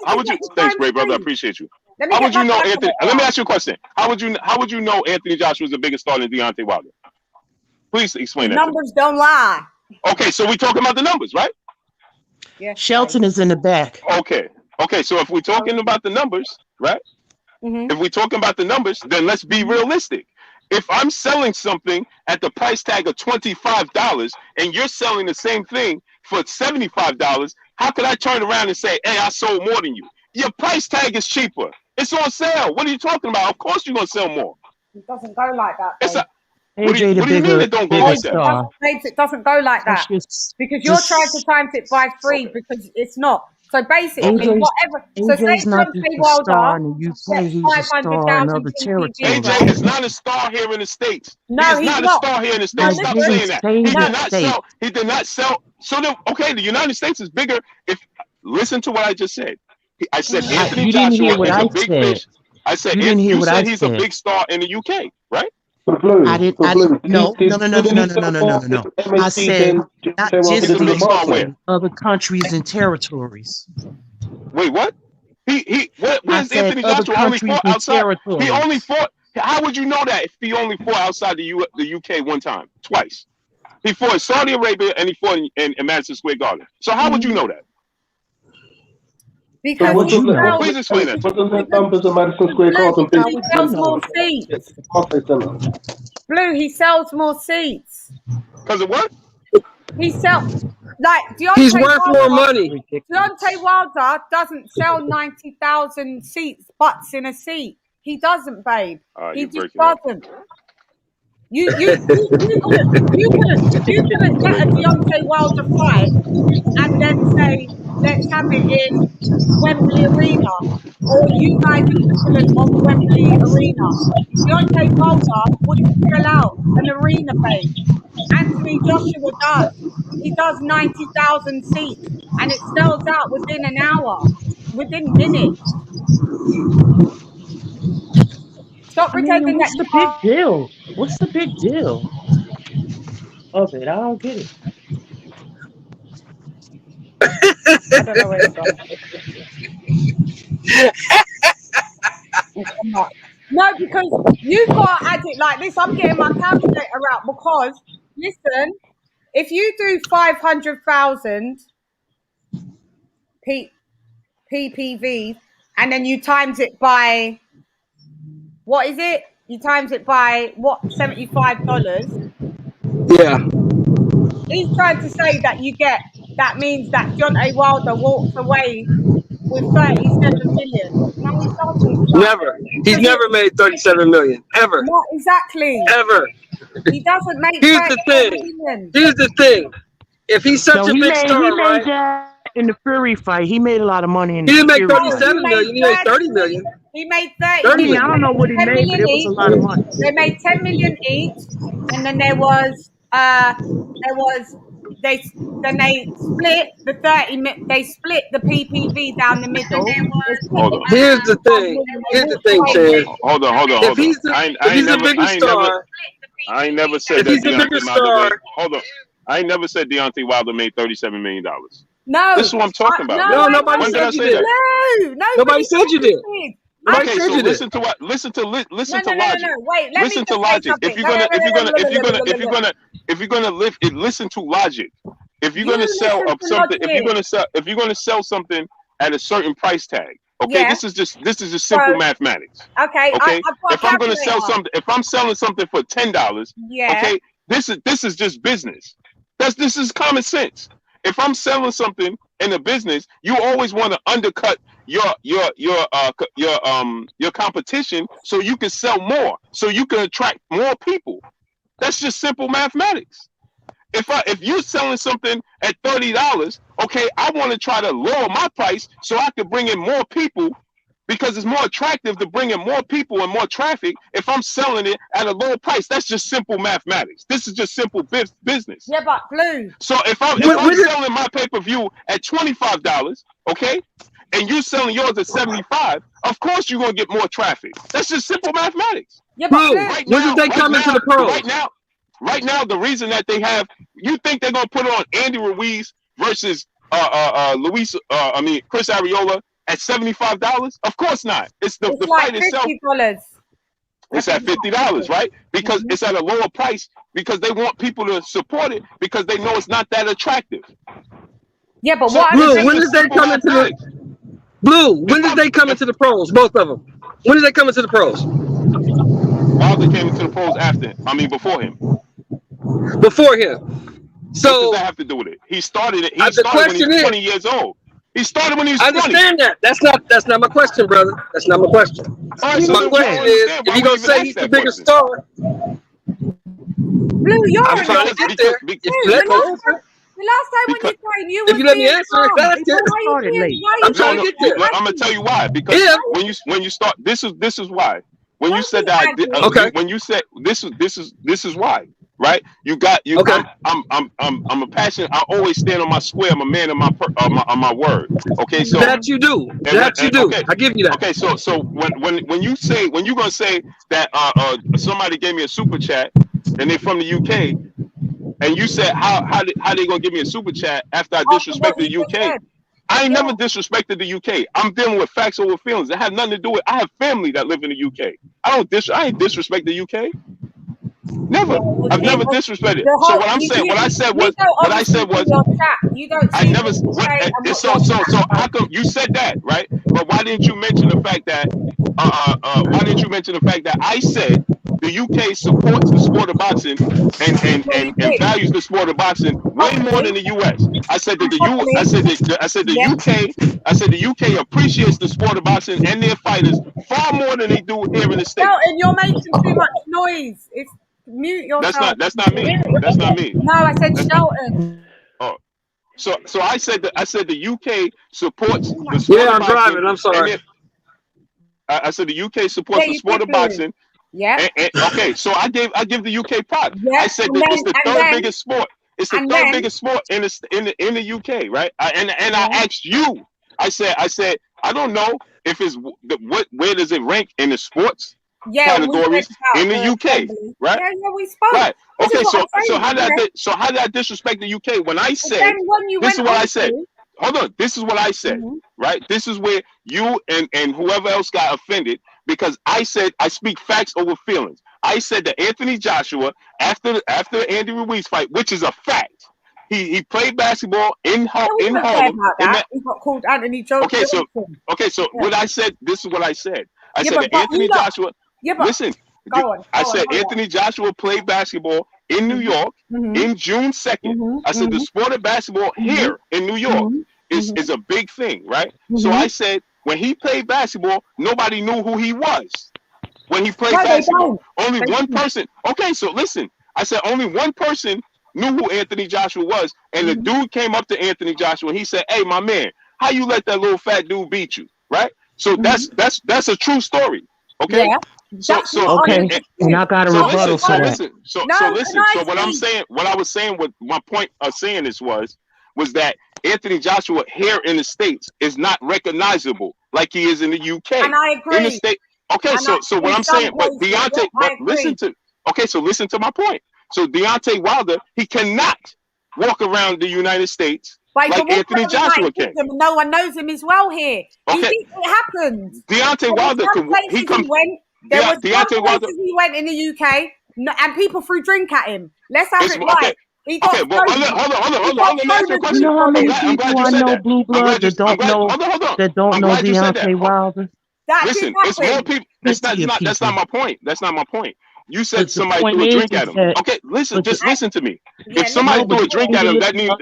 How would you? Thanks, Bray brother. I appreciate you. How would you know Anthony? Let me ask you a question. How would you know Anthony Joshua is a bigger star than Deontay Wilder? Please explain that. Numbers don't lie. Okay, so we talking about the numbers, right? Yeah. Shelton is in the back. Okay. So if we're talking about the numbers, right? If we're talking about the numbers, then let's be realistic. If I'm selling something at the price tag of $25 and you're selling the same thing for $75, how could I turn around and say, hey, I sold more than you? Your price tag is cheaper. It's on sale. What are you talking about? Of course you're going to sell more. It doesn't go like that. What do you mean it don't go like that? It doesn't go like that. Because you're trying to times it by 3 because it's not. So basically, whatever. So say Deontay Wilder gets 500,000 AJ is not a star here in the States. No, he's not a star here in the States. Stop saying that. He did not sell. So then, okay, the United States is bigger. Listen to what I just said. I said Anthony Joshua is a big fish. I said you said he's a big star in the UK, right? I didn't. No. I said not just in other countries and territories. Wait, what? Where's Anthony Joshua only fought outside? He only fought. How would you know that if he only fought outside the UK one time, twice? He fought in Saudi Arabia and he fought in Madison Square Garden. So how would you know that? Because please explain that. What does the numbers of Madison Square Garden he sells more seats. Blue, he sells more seats. Because of what? He sells Deontay He's worth more money. Deontay Wilder doesn't sell 90,000 butts in a seat. He doesn't, babe. He just doesn't. You couldn't get a Deontay Wilder fight and then say, let's have it in Wembley Arena or United equivalent of Wembley Arena. Deontay Wilder wouldn't fill out an arena, babe. Anthony Joshua does. He does 90,000 seats and it sells out within an hour, within minutes. Stop pretending what's the big deal? What's the big deal of it? I don't get it. I don't know where it's from. No, because you can't add it like this. I'm getting my calculator out because, listen, if you do 500,000 PPV and then you times it by, what is it? You times it by what? $75? Yeah. He's trying to say that means that Deontay Wilder walks away with 37 million. No, he doesn't. Never. He's never made 37 million. Ever. Not exactly. Ever. He doesn't make Here's the thing. If he's such a big star, right? In the Fury fight, he made a lot of money. He didn't make 37 million. He made 30 million. He made 30 million. I don't know what he made, but it was a lot of money. They made 10 million each, and then they split the 30. They split the PPV down the middle. Here's the thing, Chann. Hold on. If he's a bigger star, I ain't never said that Deontay Wilder. Hold on. I ain't never said Deontay Wilder made $37 million. No, this is what I'm talking about. No, nobody said you did. No, nobody said you did. Okay, so listen to logic. No, wait, listen to logic. If you're gonna listen to logic. If you're gonna sell something, if you're gonna sell something at a certain price tag, okay, this is just simple mathematics. Okay. If I'm gonna sell something, if I'm selling something for $10, okay, this is just business. This is common sense. If I'm selling something in a business, you always want to undercut your competition so you can sell more, so you can attract more people. That's just simple mathematics. If you're selling something at $30, okay, I want to try to lower my price so I can bring in more people, because it's more attractive to bring in more people and more traffic if I'm selling it at a lower price. That's just simple mathematics. This is just simple business. Yeah, but Blue. So if I'm selling my pay-per-view at $25, okay, and you selling yours at 75, of course you're gonna get more traffic. That's just simple mathematics. Yeah, but right now, when did they come into the pros? Right now, the reason that they have, you think they're gonna put on Andy Ruiz versus Chris Arreola at $75? Of course not. It's the like fight itself. $50. It's at $50, right? Because it's at a lower price, because they want people to support it, because they know it's not that attractive. Yeah, but Blue, when did they come into the pros? Both of them. When did they come into the pros? Wilder came into the pros before him. Before him. So what does that have to do with it? He started it. He started when he was 20 years old. He started when he was 20. I understand that. That's not my question, brother. That's not my question. Right, so my question is, if you're gonna say he's the bigger star, Blue, you're I'm trying to get there. The last time when you came, if you let me answer it, I'm trying to get there. I'm gonna tell you why. Because when you start, this is why. When you said that, when you said this is why. Right? Okay. I'm a passionate. I always stand on my square. I'm a man of my word. Okay, so that you do. Okay. I give you that. Okay, so when you're gonna say that somebody gave me a super chat and they're from the UK, and you said how they gonna give me a super chat after I disrespected the UK? I ain't never disrespected the UK. I'm dealing with facts over feelings. It had nothing to do with. I have family that live in the UK. I ain't disrespect the UK. Never. I've never disrespected. So what I said was, you don't. I never. So how come you said that, right? But why didn't you mention the fact that? Why didn't you mention the fact that I said the UK supports the sport of boxing and values the sport of boxing way more than the US? I said that the UK appreciates the sport of boxing and their fighters far more than they do here in the States. No, and you're making too much noise. It's mute yourself. That's not me. That's not me. No, I said Shelton. Oh. So I said the UK supports the sport of boxing. I'm driving. I'm sorry. I said the UK supports the sport of boxing. Yeah. Okay, so I give the UK props. Yeah. I said that it's the third biggest sport. It's the third biggest sport in the UK, right? I asked you. I said I don't know if it's where does it rank in the sports categories in the UK, right? Yeah, we spoke. Right. Okay, so how did I disrespect the UK when I said this is what I said? Hold on, this is what I said, right? This is where you and whoever else got offended, because I said I speak facts over feelings. I said that Anthony Joshua, after the Andy Ruiz fight, which is a fact, he played basketball in Harlem. He got called Anthony Joshua. Okay, so what I said, this is what I said. I said that Anthony Joshua. Listen, I said Anthony Joshua played basketball in New York in June 2nd. I said the sport of basketball here in New York is a big thing, right? So I said when he played basketball, nobody knew who he was. When he played basketball, only one person. Okay, so listen, I said only one person knew who Anthony Joshua was, and the dude came up to Anthony Joshua and he said, "Hey, my man, how you let that little fat dude beat you?" Right? So that's a true story. Okay. Yeah. And I got a rebuttal for that. Listen. So what I was saying, what my point of saying this was that Anthony Joshua here in the States is not recognizable like he is in the UK. And I agree. In the state. Okay, so what I'm saying, but Deontay, listen to my point. So Deontay Wilder, he cannot walk around the United States like Anthony Joshua can. No one knows him as well here. Okay. You think it happens? Deontay Wilder There was Deontay Wilder. He went in the UK, and people threw drink at him. Let's have it right. Hold on. Let me ask you a question. You know how many people I know, blue blood, that don't know Deontay Wilder? Listen, it's more people. That's not my point. That's not my point. You said somebody threw a drink at him. Okay, just listen to me. If somebody threw a drink at him, that means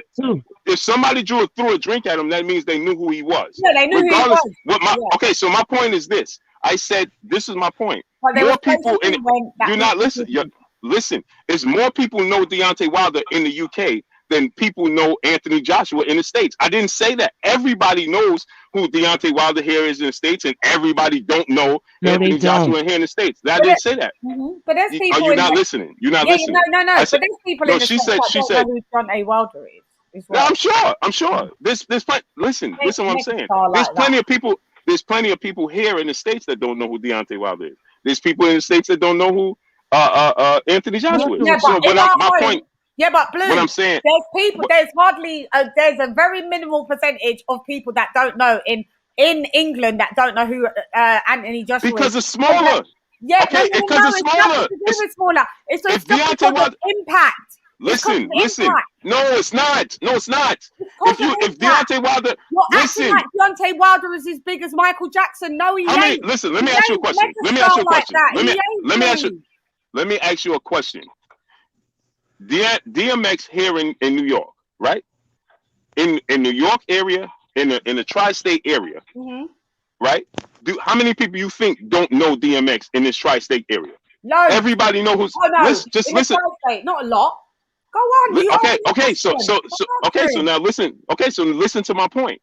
if somebody threw a drink at him, that means they knew who he was. Yeah, they knew who he was. Okay, so my point is this. I said this is my point. More people you're not listening. Listen, it's more people know Deontay Wilder in the UK than people know Anthony Joshua in the States. I didn't say that. Everybody knows who Deontay Wilder here is in the States, and everybody don't know Anthony Joshua here in the States. I didn't say that. But there's people. Are you not listening? You're not listening. No. But there's people in the States that don't know who Deontay Wilder is. Well. No, I'm sure. There's listen what I'm saying. There's plenty of people. There's plenty of people here in the States that don't know who Deontay Wilder is. There's people in the States that don't know who Anthony Joshua is. Yeah, so my point. Yeah, but Blue, what I'm saying, there's people. There's hardly. There's a very minimal percentage of people that don't know in England that don't know who Anthony Joshua is. Because it's smaller. Yeah, okay, because it's smaller. It's smaller. It's just because of impact. Listen. No, it's not. If Deontay Wilder, listen. Like Deontay Wilder is as big as Michael Jackson. No, he ain't. Listen, let me ask you a question. Let me ask you a question. DMX here in New York, right? In New York area, in the tri-state area, right? How many people you think don't know DMX in this tri-state area? No. Everybody know who's. Oh, no. Just listen. Not a lot. Go on. Okay. So now listen. Okay, so listen to my point.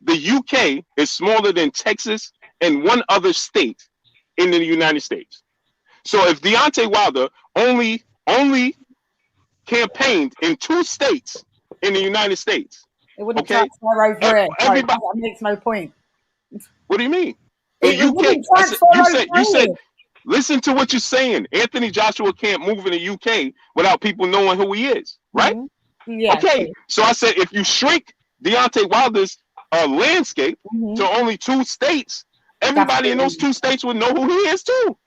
The UK is smaller than Texas and one other state in the United States. So if Deontay Wilder only campaigned in 2 states in the United States, it wouldn't transfer over it. That makes no point. What do you mean? You said. Listen to what you're saying. Anthony Joshua can't move in the UK without people knowing who he is, right? Yeah. Okay. So I said, if you shrink Deontay Wilder's landscape to only 2 states, everybody in those 2 states would know who he is too.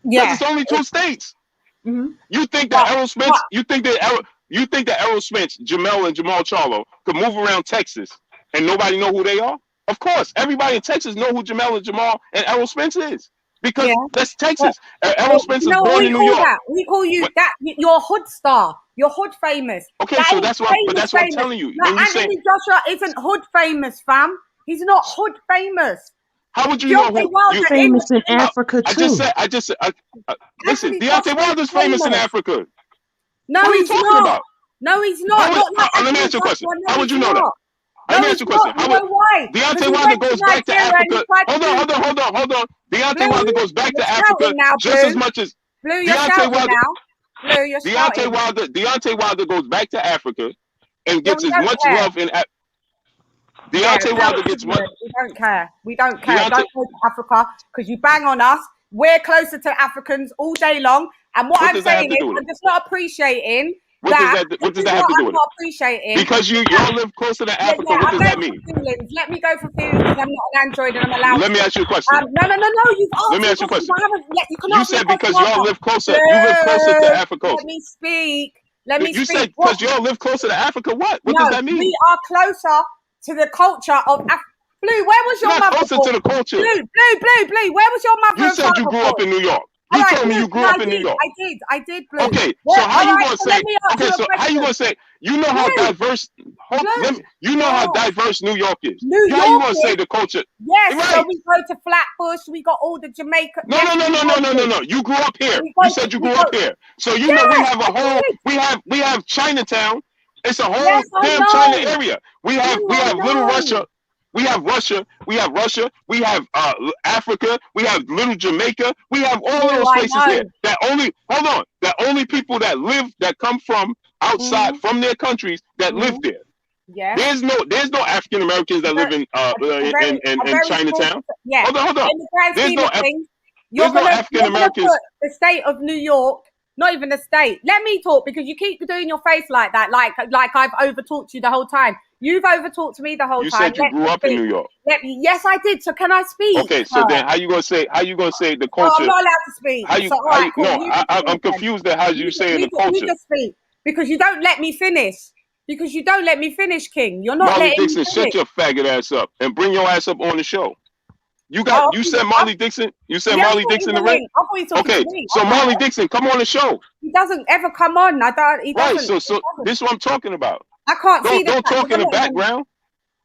Yeah. It's only 2 states. You think that Errol Spence? You think that Errol Spence, Jamel and Jamal Charlo could move around Texas and nobody know who they are? Of course, everybody in Texas know who Jamel and Jamal and Errol Spence is. Because that's Texas. Errol Spence is born in New York. We call you that. You're hood star. You're hood famous. Okay, so that's what. But that's what I'm telling you. No, Anthony Joshua isn't hood famous, fam. He's not hood famous. How would you know who? You're famous in Africa too. I just said. Listen, Deontay Wilder's famous in Africa. No, what are you talking about? No, he's not. Let me ask you a question. How would you know that? Let me ask you a question. Deontay Wilder goes back to Africa. Hold on. Deontay Wilder goes back to Africa just as much as Deontay Wilder. Deontay Wilder goes back to Africa and gets as much love in. Deontay Wilder gets much. We don't care. Don't go to Africa because you bang on us. We're closer to Africans all day long. And what I'm saying is, I'm just not appreciating. What does that have to do with it? Because you all live closer to Africa. What does that mean? Let me go for feelings because I'm not an android and I'm allowed. Let me ask you a question. No. You've asked. Let me ask you a question. You said because y'all live closer. You live closer to Africa. Let me speak. You said because y'all live closer to Africa. What does that mean? We are closer to the culture of Africa. Blue, where was your mother? Closer to the culture. Blue. Where was your mother? You said you grew up in New York. You told me you grew up in New York. I did, Blue. Okay, so how you gonna say? Okay, so how you gonna say? You know how diverse. You know how diverse New York is. How you gonna say the culture? Yes. Right. So we go to Flatbush. We got all the Jamaica. No. You grew up here. You said you grew up here. So you know we have a whole. We have Chinatown. It's a whole damn China area. We have Little Russia. We have Russia, we have Africa, we have Little Jamaica, we have all those places here. That only people that come from outside from their countries that live there. Yeah. There's no African Americans that live in Chinatown. Yeah. Hold on. There's no African Americans. The state of New York. Not even the state. Let me talk because you keep doing your face like that, like I've overtalked you the whole time. You've overtalked me the whole time. You said you grew up in New York. Yes, I did. So can I speak? Okay, so then how you gonna say the culture? I'm not allowed to speak. I'm confused at how you say the culture. You just speak because you don't let me finish. King. You're not Molly letting Dixon, me finish. shut your faggot ass up and bring your ass up on the show. You said Molly Dixon. You said Molly Dixon the ring. Okay, so Molly Dixon, come on the show. He doesn't ever come on. He doesn't. Right. So this is what I'm talking about. I can't see that. Don't talk in the background.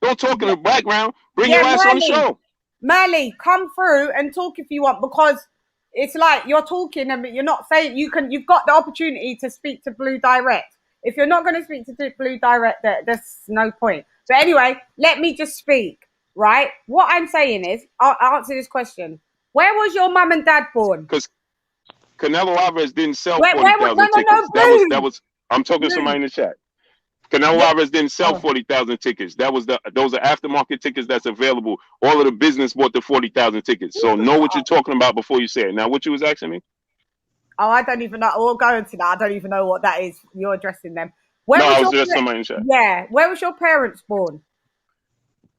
Don't talk in the background. Bring your ass on the show. Melly, come through and talk if you want because it's like you're talking and you're not saying you've got the opportunity to speak to Blue direct. If you're not going to speak to Blue direct, there's no point. But anyway, let me just speak. Right? What I'm saying is, I'll answer this question. Where was your mum and dad born? Because Canelo Alvarez didn't sell 40,000 tickets. That was I'm talking to somebody in the chat. Canal Juarez didn't sell 40,000 tickets. Those are aftermarket tickets that's available. All of the business bought the 40,000 tickets. So know what you're talking about before you say it. Now, what you was asking me? Oh, I don't even know. We'll go into that. I don't even know what that is. You're addressing them. I was just somebody in the chat. Yeah. Where was your parents born?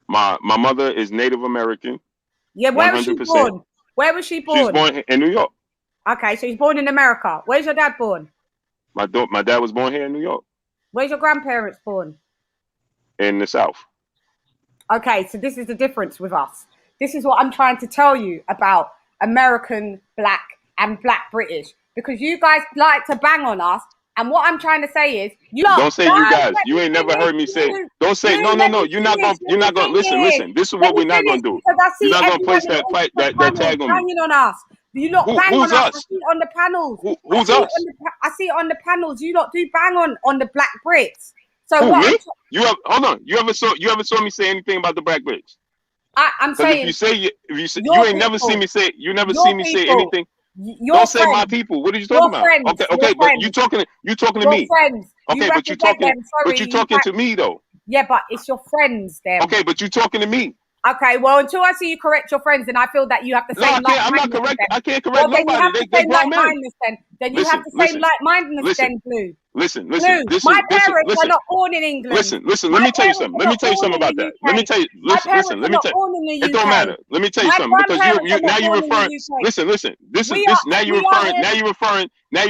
My mother is Native American. Yeah, where was she born? Where was she born? She's born in New York. Okay, so she's born in America. Where's your dad born? My dad was born here in New York. Where's your grandparents born? In the South. Okay, so this is the difference with us. This is what I'm trying to tell you about American Black and Black British. Because you guys like to bang on us. And what I'm trying to say is, don't say you guys. You ain't never heard me say. Don't say no. You're not gonna listen. This is what we're not gonna do. You're not gonna place that tag on me. Banging on us. You not bang on us. I see it on the panels. Who's us? I see it on the panels. You not do bang on the Black Brits. So what? Hold on. You ever saw me say anything about the Black Brits? I'm saying if you say you ain't never seen me say anything. Don't say my people. What are you talking about? Okay, but you talking to me. Friends. Okay, but you talking to me though. Yeah, but it's your friends then. Okay, but you talking to me. Okay, well, until I see you correct your friends, then I feel that you have the same I'm not correct. I can't correct nobody. Then you have the same like-mindedness then. You have the same like-mindedness then, Blue. Listen. My parents are not born in England. Listen. Let me tell you something. Let me tell you something about that. Let me tell you. Listen. Let me tell you. It don't matter. Let me tell you something because you now you're referring. Listen. This now you're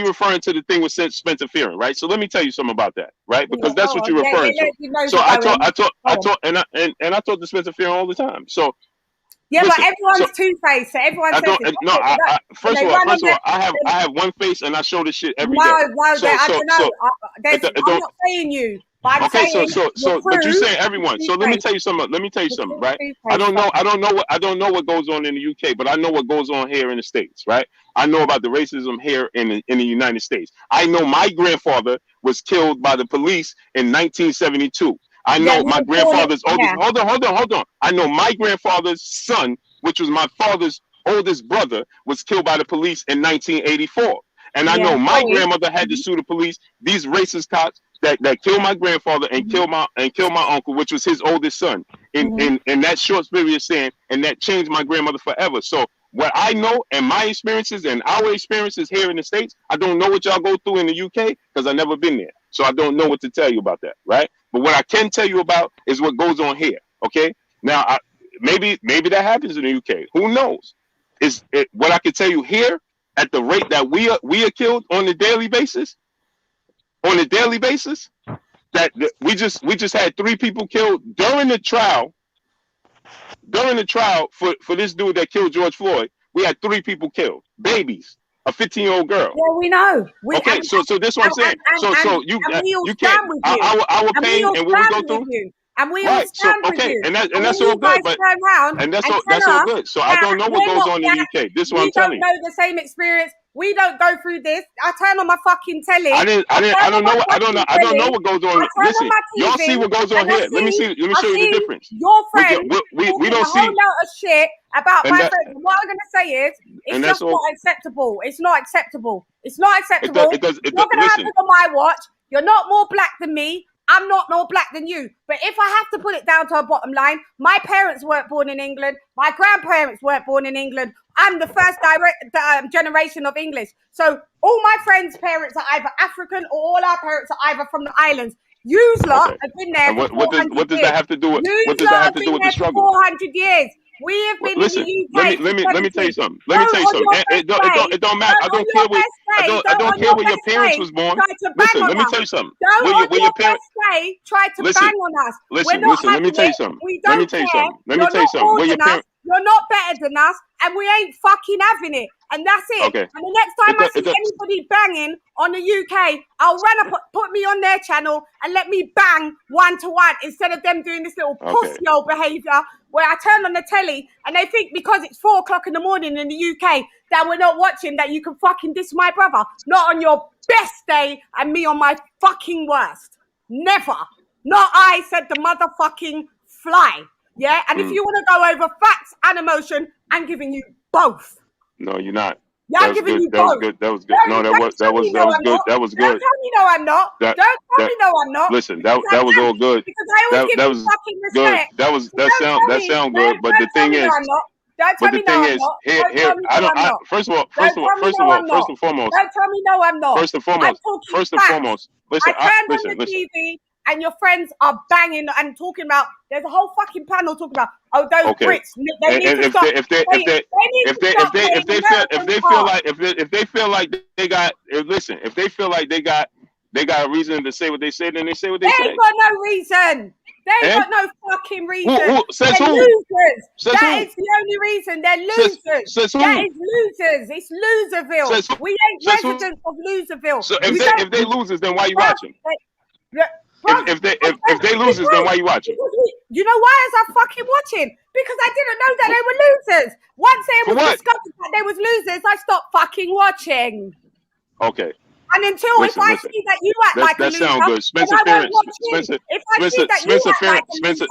referring to the thing with Spencer Fearon, right? So let me tell you something about that, right? Because that's what you're referring to. So I talk and I talk to Spencer Fearon all the time. So. Yeah, but everyone's two-faced. So everyone says it. No, first of all, I have one face and I show this shit every day. No, I don't know. I'm not saying you. But I'm saying but you're saying everyone. So let me tell you something. Right? I don't know what goes on in the UK, but I know what goes on here in the States, right? I know about the racism here in the United States. I know my grandfather was killed by the police in 1972. I know my grandfather's oldest. Hold on. I know my grandfather's son, which was my father's oldest brother, was killed by the police in 1984. And I know my grandmother had to sue the police. These racist cops that killed my grandfather and killed my uncle, which was his oldest son. In that short period of saying, and that changed my grandmother forever. So what I know and my experiences and our experiences here in the States, I don't know what y'all go through in the UK because I've never been there. So I don't know what to tell you about that, right? But what I can tell you about is what goes on here, okay? Now, maybe that happens in the UK. Who knows? What I can tell you here, at the rate that we are killed on a daily basis, that we just had 3 people killed during the trial for this dude that killed George Floyd. We had 3 people killed, babies. A 15-year-old girl. Yeah, we know. So this is what I'm saying. So you can't. Our pain and what we go through. And we all stand with you. And that's all good. But that's all good. So I don't know what goes on in the UK. This is what I'm telling you. We don't know the same experience. We don't go through this. I turn on my fucking telly. I don't know what goes on. Listen, y'all see what goes on here. Let me show you the difference. Your friend, we don't see a whole lot of shit about my friend. What I'm gonna say is, it's just not acceptable. It's not acceptable. It's not acceptable. You're gonna happen on my watch. You're not more black than me. I'm not more black than you. But if I have to put it down to a bottom line, my parents weren't born in England. My grandparents weren't born in England. I'm the first generation of English. So all my friends' parents are either African or all our parents are either from the islands. You lot have been there for 400 years. What does that have to do with the struggle? 400 years. We have been in the UK. Let me tell you something. It don't matter. I don't care where your parents was born. Listen, let me tell you something. Don't on your best day try to bang on us. Listen, let me tell you something. Let me tell you something. Where your parents. You're not better than us, and we ain't fucking having it. And that's it. Okay. And the next time I see anybody banging on the UK, I'll put me on their channel and let me bang 1-to-1 instead of them doing this little pussy old behaviour where I turn on the telly and they think because it's 4 o'clock in the morning in the UK that we're not watching, that you can fucking diss my brother. Not on your best day and me on my fucking worst. Never. Not I, said the motherfucking fly. Yeah, and if you want to go over facts and emotion, I'm giving you both. No, you're not. Yeah, I'm giving you both. That was good. No, that was good. That was good. Don't tell me no, I'm not. Don't tell me no, I'm not. Listen, that was all good. Because I always give you fucking respect. That sound good. But the thing is, don't tell me no, I'm not. Here, I don't. First and foremost. Don't tell me no, I'm not. First and foremost. Listen, I turned on the TV. And your friends are banging and talking about. There's a whole fucking panel talking about. Oh, those Brits. They need to stop. If they feel like they got a reason to say what they said, then they say what they say. They ain't got no reason. They ain't got no fucking reason. Says They're who? losers. That is the only reason. They're losers. That is losers. It's Loserville. We ain't residents of Loserville. So if they losers, then why you watching? If they losers, then why you watching? You know why is I fucking watching? Because I didn't know that they were losers. Once it was discovered that they was losers, I stopped fucking watching. Okay. And until if I see that you act like a loser, that sounds good. Spencer Fearon. If I see that you act like a loser,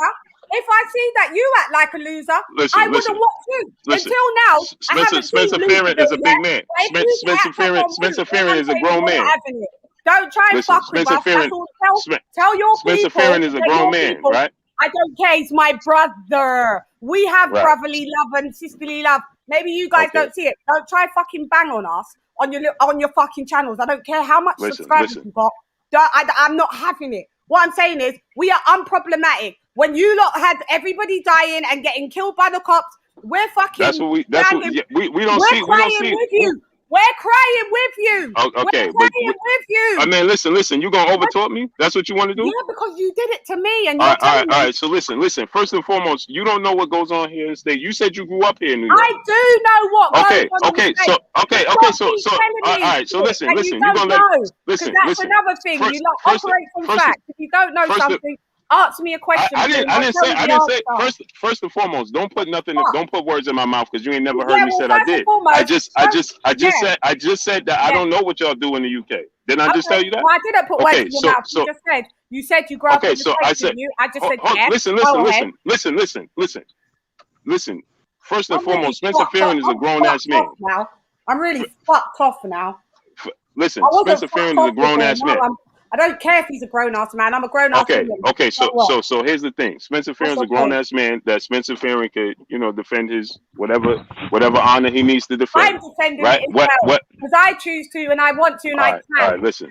if I see that you act like a loser, I wouldn't watch you. Until now, Spencer Fearon is a big man. Spencer Fearon is a grown man. Don't try and fuck with us. Tell your people. Spencer Fearon is a grown man, right? I don't care. He's my brother. We have brotherly love and sisterly love. Maybe you guys don't see it. Don't try fucking bang on us on your fucking channels. I don't care how much subscribers you got. I'm not having it. What I'm saying is, we are unproblematic. When you lot had everybody dying and getting killed by the cops, we're fucking. We don't see. With you. We're crying with you. Okay, we're crying with you. I mean, listen. You gonna overtalk me? That's what you want to do? Yeah, because you did it to me, and all right. So listen. First and foremost, you don't know what goes on here in the state. You said you grew up here in New York. I do know what goes on. So all right. So listen. You gonna listen. That's another thing. You operate from facts. If you don't know something, answer me a question. I didn't say. First and foremost, don't put words in my mouth because you ain't never heard me say I did. I just said that I don't know what y'all do in the UK. Didn't I just tell you that? Well, I didn't put words in your mouth. You said you grew up in the States. I just said Listen. First and foremost, Spencer Fearon is a grown ass man. Now I'm really fucked off now. Listen, Spencer Fearon is a grown ass man. I don't care if he's a grown-ass man. I'm a grown-ass man. Okay. So here's the thing. Spencer Fearon's a grown-ass man that Spencer Fearon could, defend his whatever honor he needs to defend. I'm defending it as well. Because I choose to and I want to and I can. All right, listen.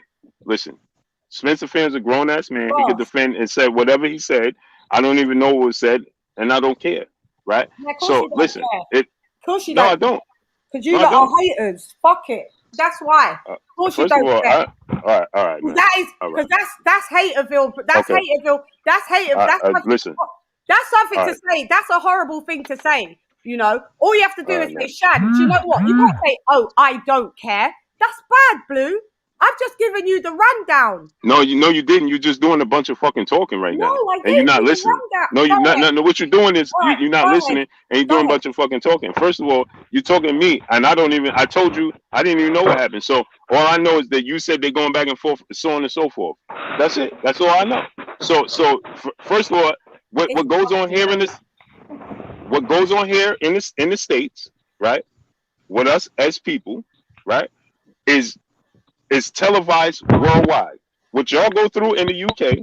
Spencer Fearon's a grown-ass man. He could defend and say whatever he said. I don't even know what was said, and I don't care, right? Yeah, so listen. Of course you don't. No, I don't. Because you lot are haters. Fuck it. That's why. Of course you don't care. All right. That is because that's Haterville. That's Haterville. That's Haterville. Listen. That's something to say. That's a horrible thing to say. All you have to do is say, Chann. Do you know what? You can't say, "Oh, I don't care." That's bad, Blue. I've just given you the rundown. No, you didn't. You're just doing a bunch of fucking talking right now. I did. And you're not listening. No, you're not. No, what you're doing is you're not listening, and you're doing a bunch of fucking talking. First of all, you're talking to me, and I told you, I didn't even know what happened. So all I know is that you said they're going back and forth, so on and so forth. That's it. That's all I know. So first of all, what goes on here in the States, right? With us as people, right, is televised worldwide. What y'all go through in the UK,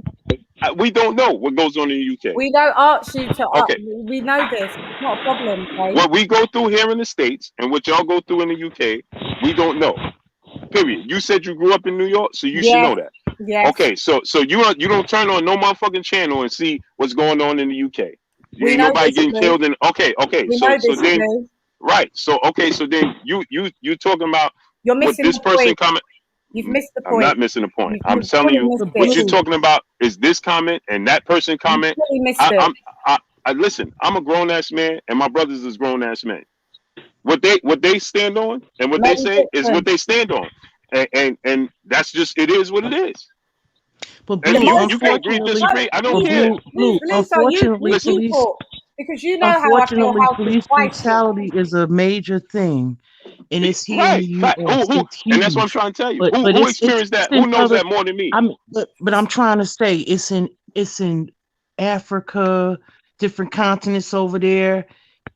we don't know what goes on in the UK. We don't ask you to. Okay. We know this. It's not a problem. Okay? What we go through here in the States and what y'all go through in the UK, we don't know. Period. You said you grew up in New York, so you should know that. Yes. Okay, so you don't turn on no motherfucking channel and see what's going on in the UK. Ain't nobody getting killed in. Okay. So then, right. So then you talking about you're missing this person comment. You've missed the point. I'm not missing the point. I'm telling you what you're talking about is this comment and that person comment. Listen, I'm a grown ass man and my brothers is grown ass men. What they stand on and what they say is what they stand on. And that's just it is what it is. But and you can agree or disagree. I don't care. Unfortunately, because you know how I feel. Police brutality is a major thing. And it's here in the US. And that's what I'm trying to tell you. Who experienced that? Who knows that more than me? But I'm trying to say it's in Africa, different continents over there.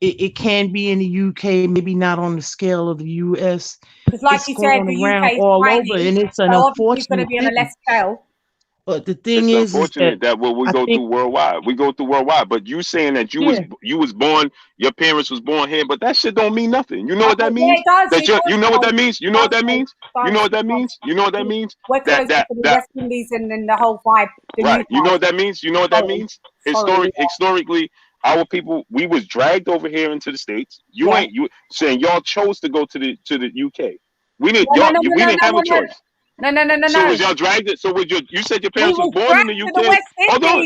It can be in the UK, maybe not on the scale of the US. Because, like it's you going said, the around UK is all tiny, over, and it's an so obviously it's going to unfortunate be on a thing. less scale. But the thing it's is unfortunate that what we I go think, through worldwide. We go through worldwide. But you saying that you was born, your parents was born here, but that shit don't mean nothing. You know what that means? Yeah, it does. That you know what that means? You know what that means? You know what that Does. means? You know what that means? We're closer to the West Indies and then the whole vibe. Right. You know what that means? You know what that means? Historically, our people, we was dragged over here into the States. You saying y'all chose to go to the UK. We didn't. We didn't have a choice. No. So was y'all dragged it? So was you said your parents was born in the UK? Hold on.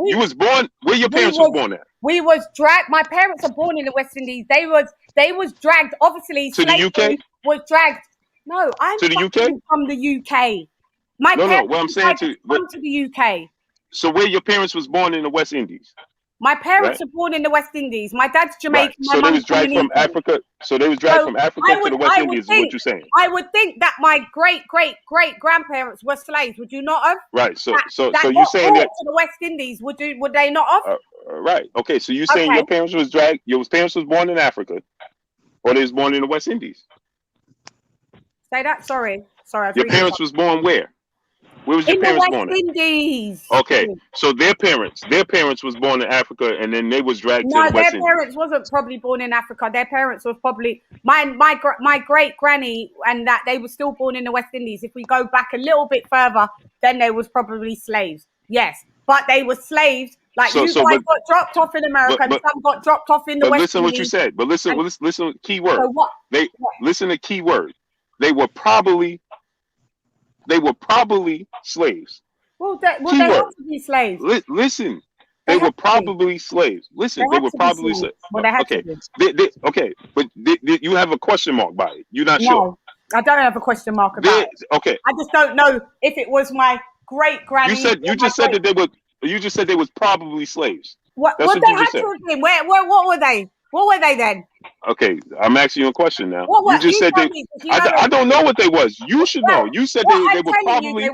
You was born where your parents was born at? We was dragged. My parents are born in the West Indies. They was dragged. Obviously, to the UK was dragged. No, I'm to the UK from the UK. My parents what I'm saying come to the UK. So where your parents was born in the West Indies? My parents are born in the West Indies. My dad's Jamaican. Right. So they was dragged from Africa. So they was dragged from Africa to the West Indies. Is what you're saying? I would think that my great grandparents were slaves. Would you not have? Right. So you're saying that to the West Indies would they not have? Right. Okay. So you're saying your parents was dragged. Your parents was born in Africa, or they was born in the West Indies? Say that. Sorry. Your parents was born where? Where was your parents born? In the West Indies. Okay, so their parents was born in Africa, and then they was dragged to the West Indies. No, their parents wasn't probably born in Africa. Their parents was probably my great granny, and that they were still born in the West Indies. If we go back a little bit further, then they was probably slaves. Yes, but they were slaves. Like got dropped off in America, and some got dropped off in the West Indies. Listen what you said. But listen, key word. So listen to key word. They were probably slaves. Well, they have to be slaves. Listen, they were probably slaves. Listen, they were probably slaves. Well, they had to be. Okay, but you have a question mark by it. You're not sure. No, I don't have a question mark about it. Okay. I just don't know if it was my great granny. You just said they was probably slaves. What they had to have been? What were they? What were they then? Okay, I'm asking you a question now. What you just said they. I don't know what they was. You should know. You said they were probably.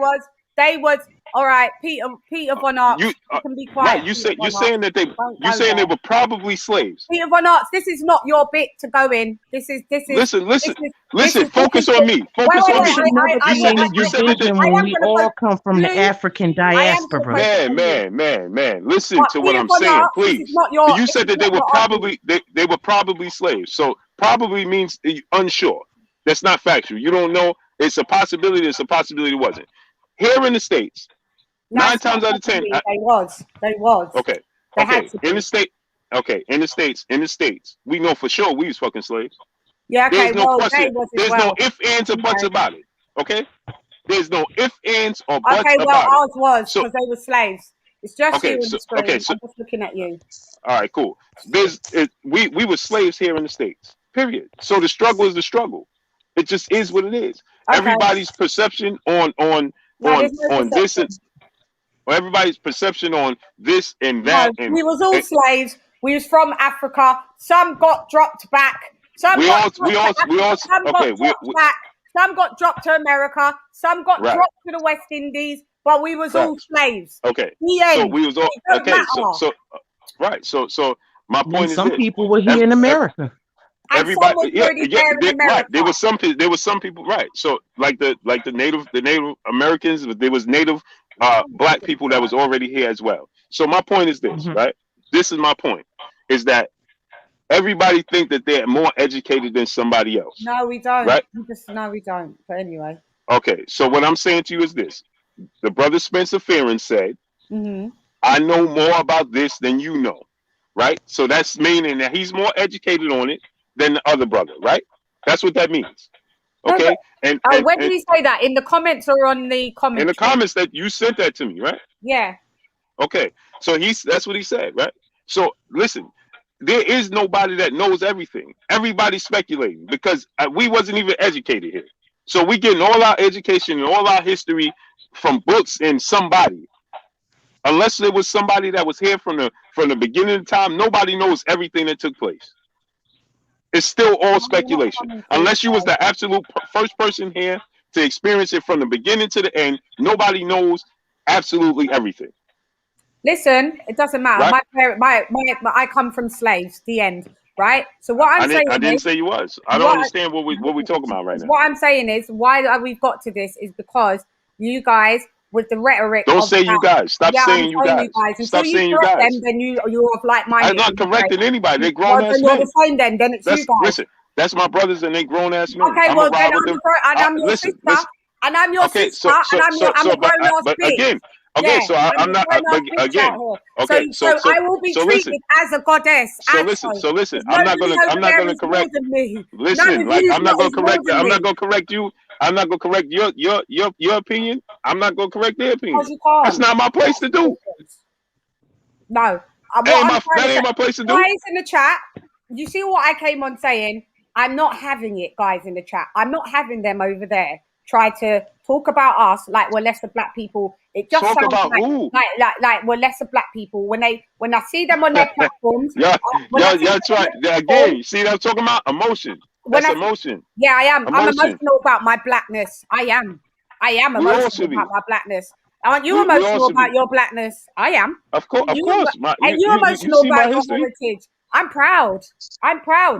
They was all right. Peter Von Arts. You can be quiet. Right. You're saying that they. You're saying they were probably slaves. Peter Von Arts. This is not your bit to go in. This is. Listen. Focus on me. Focus on me. You said that when we all come from the African diaspora. Man. Listen to what I'm saying, please. You said that they were probably slaves. So probably means unsure. That's not factual. You don't know. It's a possibility. It's a possibility. It wasn't. Here in the States, 9 times out of 10, they was. Okay. In the States, we know for sure we was fucking slaves. Yeah. Okay. There's no question. There's no ifs, ands, or buts about it. Okay. There's no ifs, ands, or buts about it. Okay. Well, ours was because they were slaves. It's just you on the screen. I'm just looking at you. All right. Cool. We were slaves here in the States. Period. So the struggle is the struggle. It just is what it is. Okay. Everybody's perception on this and everybody's perception on this and that. No, we was all slaves. We was from Africa. Some got dropped back. Some got dropped back. Some got dropped to America. Some got dropped to the West Indies. But we was all slaves. Okay. So we was all okay. So my point is some people were here in America. Everybody, right. There was some people, right? So, like the Native Americans, there was Native Black people that was already here as well. So my point is this, right? This is my point: is that everybody think that they're more educated than somebody else. No, we don't. Right? No, we don't. But anyway. Okay, so what I'm saying to you is this: the brother Spencer Fearon said, "I know more about this than you know." Right? So that's meaning that he's more educated on it than the other brother, right? That's what that means. Okay. And when did he say that? In the comments or on the comments? In the comments that you sent that to me, right? Yeah. Okay. So that's what he said, right? So listen, there is nobody that knows everything. Everybody's speculating because we wasn't even educated here. So we getting all our education and all our history from books and somebody. Unless there was somebody that was here from the beginning of time, nobody knows everything that took place. It's still all speculation. Unless you was the absolute first person here to experience it from the beginning to the end, nobody knows absolutely everything. Listen, it doesn't matter. Right? My parent, my I come from slaves. The end. Right. So what I'm saying I didn't is, say you was. I don't understand what we talking about right now. What I'm saying is, why we've got to this is because you guys with the rhetoric. Don't say you guys. Stop saying you guys. Until you correct them, then you're of like-minded. I'm not correcting anybody. They're grown ass men. You're the same then. Then it's you guys. Listen, that's my brothers and they grown ass men. Okay, well then I'm your sister, and I'm your sister, and I'm a grown ass bitch. Again. Okay, so I'm not again. Okay, so I will be treated as a goddess. So listen. I'm not gonna correct. Listen, like I'm not gonna correct. I'm not gonna correct you. I'm not gonna correct your opinion. I'm not gonna correct their opinion. That's not my place to do. No, that ain't my place to do. Guys in the chat, you see what I came on saying? I'm not having it, guys in the chat. I'm not having them over there try to talk about us like we're lesser black people. It just talk sounds about who? Like we're lesser black people. When I see them on their platforms, y'all try again. You see what I'm talking about? Emotion. That's emotion. Yeah, I am. I'm emotional about my blackness. I am emotional about my blackness. Aren't you emotional about your blackness? I am. Of course. And you emotional about your heritage. I'm proud.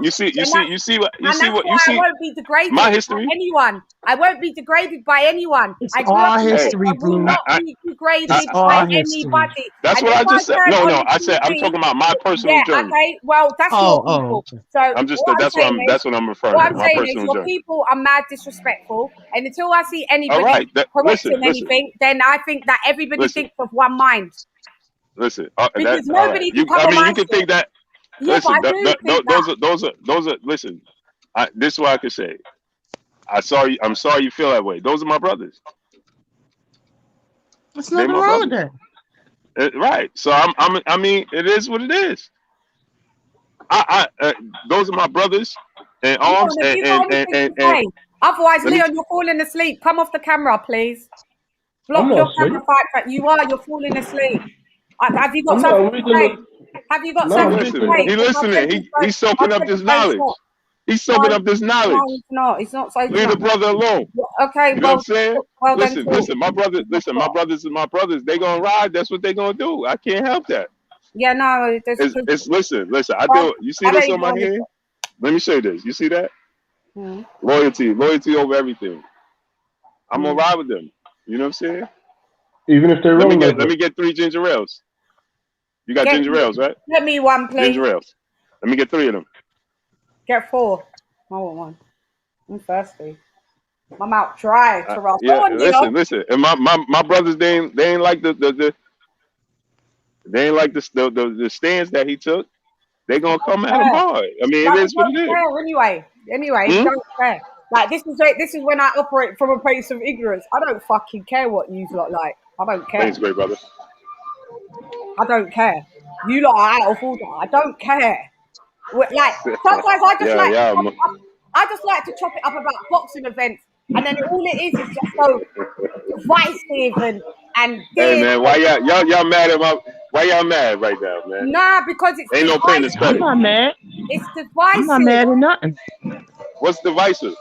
You see what I won't be degraded my history. by anyone. I won't be degraded by anyone. It's our history, Blue. I will not be degraded by anybody. That's what I just said. No. I said I'm talking about my personal journey. Okay. Well, that's your people. So I'm just that's what I'm referring to. What I'm saying is your people are mad disrespectful, and until I see anybody correcting anything, then I think that everybody thinks of one mind. Listen, because nobody you can think that. Yeah, listen, those are. Listen, this is what I can say. I'm sorry you feel that way. Those are my brothers. There's nothing wrong with that. Right. So I mean, it is what it is. Those are my brothers and arms and otherwise, Leon, you're falling asleep. Come off the camera, please. Block your camera. You're falling asleep. Have you got something to say? Have you got something to say? He's listening. He's soaking up this knowledge. He's soaking up this knowledge. No, he's not. He's not soaking up. Leave the brother alone. Okay, you know what I'm saying? Listen, my brothers are my brothers. They gonna ride. That's what they gonna do. I can't help that. Yeah, no. Listen. I do. You see this on my hand? Let me show you this. You see that? Loyalty over everything. I'm gonna ride with them. You know what I'm saying? Even if they're wrong. Let me get 3 ginger ales. You got ginger ales, right? Get me one, please. Ginger ales. Let me get 3 of them. Get 4. I want one. I'm thirsty. My mouth dry. Listen. And my brothers, they ain't like the stance that he took. They gonna come at him hard. I mean, it is what it is. Anyway, don't care. Like this is when I operate from a place of ignorance. I don't fucking care what you lot like. I don't care. Thanks, great brother. I don't care. You lot are out of order. I don't care. Like sometimes I just like to chop it up about boxing events, and then all it is just so divisive and. Hey man, why y'all mad at my? Why y'all mad right now, man? Nah, because it's ain't no pain to I'm not mad. It's divisive. I'm not mad at nothing. What's divisive?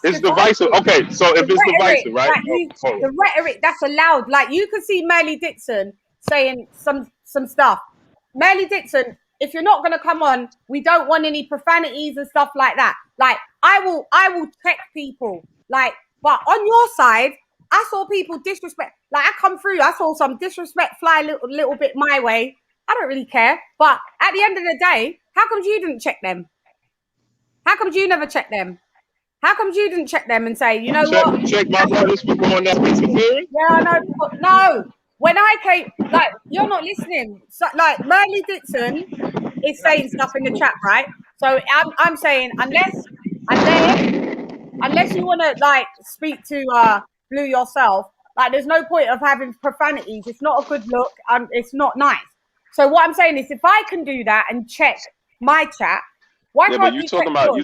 It's divisive. Okay, so if it's divisive, right? Like the rhetoric that's allowed, like you can see Merle Dixon saying some stuff. Merle Dixon, if you're not gonna come on, we don't want any profanities and stuff like that. Like I will check people. Like, but on your side, I saw people disrespect. Like I come through, I saw some disrespect fly a little bit my way. I don't really care. But at the end of the day, how come you didn't check them? How come you never checked them? How come you didn't check them and say, you know what? Check my brothers for going that interfering? Yeah, I know. No. When I came, like, you're not listening. So, like, Merle Dixon is saying stuff in the chat, right? So I'm saying, unless you want to, like, speak to Blue yourself, like, there's no point of having profanities. It's not a good look. It's not nice. So what I'm saying is, if I can do that and check my chat, why can't but you talking about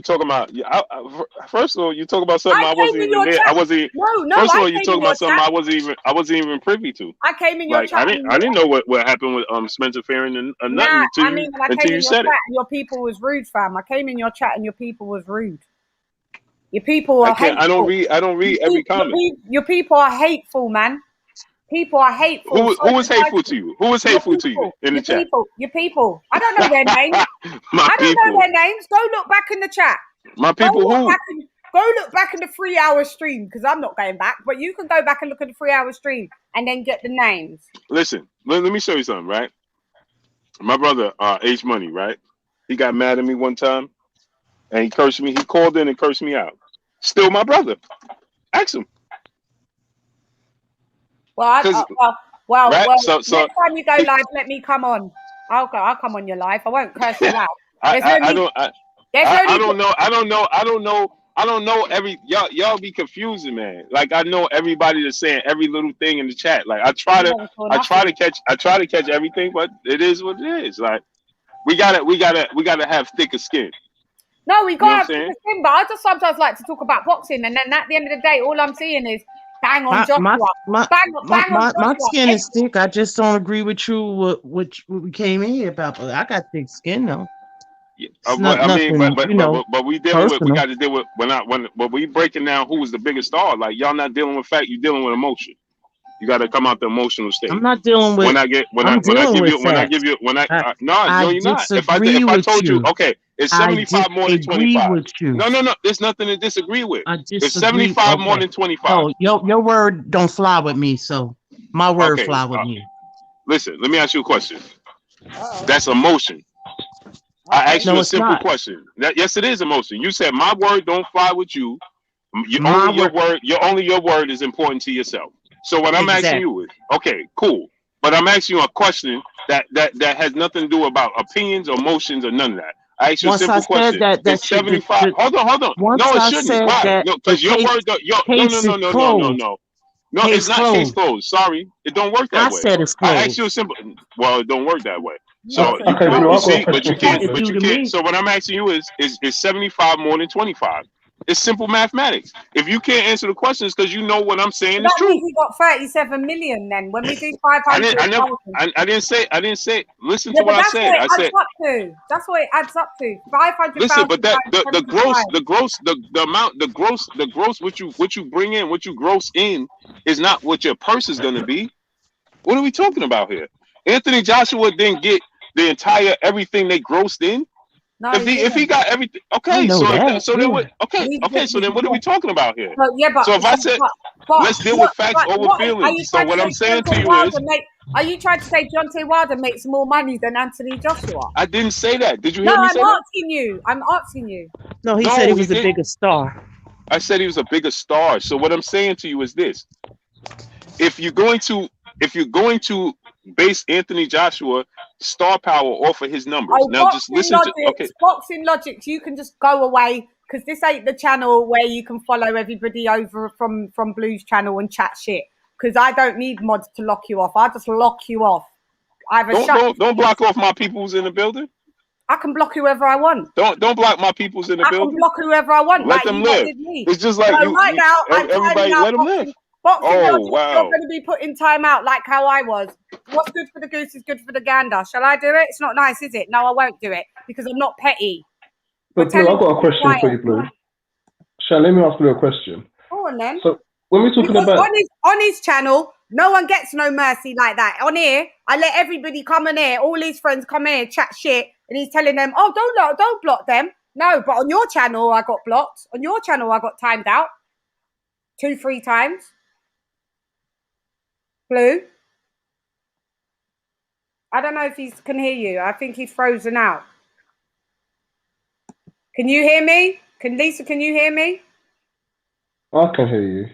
first of all, you talk about something I wasn't even there. I wasn't. No. First of all, you talking about something I wasn't even privy to. I came in your chat. I didn't know what happened with Spencer Fearon and nothing until you said it. Your people was rude, fam. I came in your chat and your people was rude. Your people are hateful. I don't read every comment. Your people are hateful, man. People are hateful. Who was hateful to you? Who was hateful to you in the chat? Your people. I don't know their names. I don't know their names. Go look back in the chat. My people who? Go look back in the 3-hour stream, because I'm not going back, but you can go back and look at the 3-hour stream and then get the names. Listen, let me show you something, right? My brother, H Money, right? He got mad at me one time and he cursed me. He called in and cursed me out. Still my brother. Ask him. Well, right? So next time you go live, let me come on. I'll come on your live. I won't curse you out. I don't know every y'all be confusing, man. Like I know everybody that's saying every little thing in the chat. Like I try to catch everything, but it is what it is. Like we gotta have thicker skin. No, we gotta have thicker skin, but I just sometimes like to talk about boxing, and then at the end of the day, all I'm seeing is bang on Joshua. My skin is thick. I just don't agree with you what we came in here about. But I got thick skin though. Yeah. But we dealing with. We got to deal with when we breaking down who was the biggest star. Like y'all not dealing with fact. You dealing with emotion. You got to come out the emotional state. I'm not dealing with. You're not. If I told you, okay, it's 75 more than 25. No. There's nothing to disagree with. It's 75 more than 25. Oh, your word don't fly with me, so my word fly with me. Listen, let me ask you a question. That's emotion. I asked you a simple question. Yes, it is emotion. You said my word don't fly with you. Only your word is important to yourself. So what I'm asking you is, okay, cool. But I'm asking you a question that has nothing to do about opinions or emotions or none of that. I asked you a simple question. It's 75. Hold on. No, it shouldn't. Why? No, because your word. No. No, it's not case closed. Sorry, it don't work that way. I said it's closed. I asked you a simple. Well, it don't work that way. So but you can't. So what I'm asking you is 75 more than 25? It's simple mathematics. If you can't answer the questions because you know what I'm saying is true. We got 37 million then. When we do 500, I didn't say. Listen to what I said. I said that's what it adds up to. 500. Listen, but that the gross what you bring in, what you gross in is not what your purse is gonna be. What are we talking about here? Anthony Joshua didn't get the entire everything they grossed in. No, if he got everything, okay. So then what are we talking about here? So if I said let's deal with facts over feelings. So what I'm saying to you is, are you trying to say Deontay Wilder makes more money than Anthony Joshua? I didn't say that. Did you hear me say that? I'm asking you. No, he said he was the biggest star. I said he was a bigger star. So what I'm saying to you is this: if you're going to base Anthony Joshua star power off of his numbers. Now just listen to boxing logics, you can just go away because this ain't the channel where you can follow everybody over from Blue's channel and chat shit. Because I don't need mods to lock you off. I'll just lock you off. Don't block off my peoples in the building. I can block whoever I want. Don't block my peoples in the building. I can block whoever I want. Let them live. It's just like everybody let them live. Boxing You're going to be put in timeout like how I was. What's good for the goose is good for the gander. Shall I do it? It's not nice, is it? No, I won't do it because I'm not petty. But Blue, I've got a question for you, Blue. Shall let me ask you a question? Go on then. So when we're talking about on his channel, no one gets no mercy like that. On here, I let everybody come in here. All his friends come here, chat shit, and he's telling them, "Oh, don't block them." No, but on your channel, I got blocked. On your channel, I got timed out 2-3 times. Blue? I don't know if he can hear you. I think he's frozen out. Can you hear me? Lisa, can you hear me? I can hear you.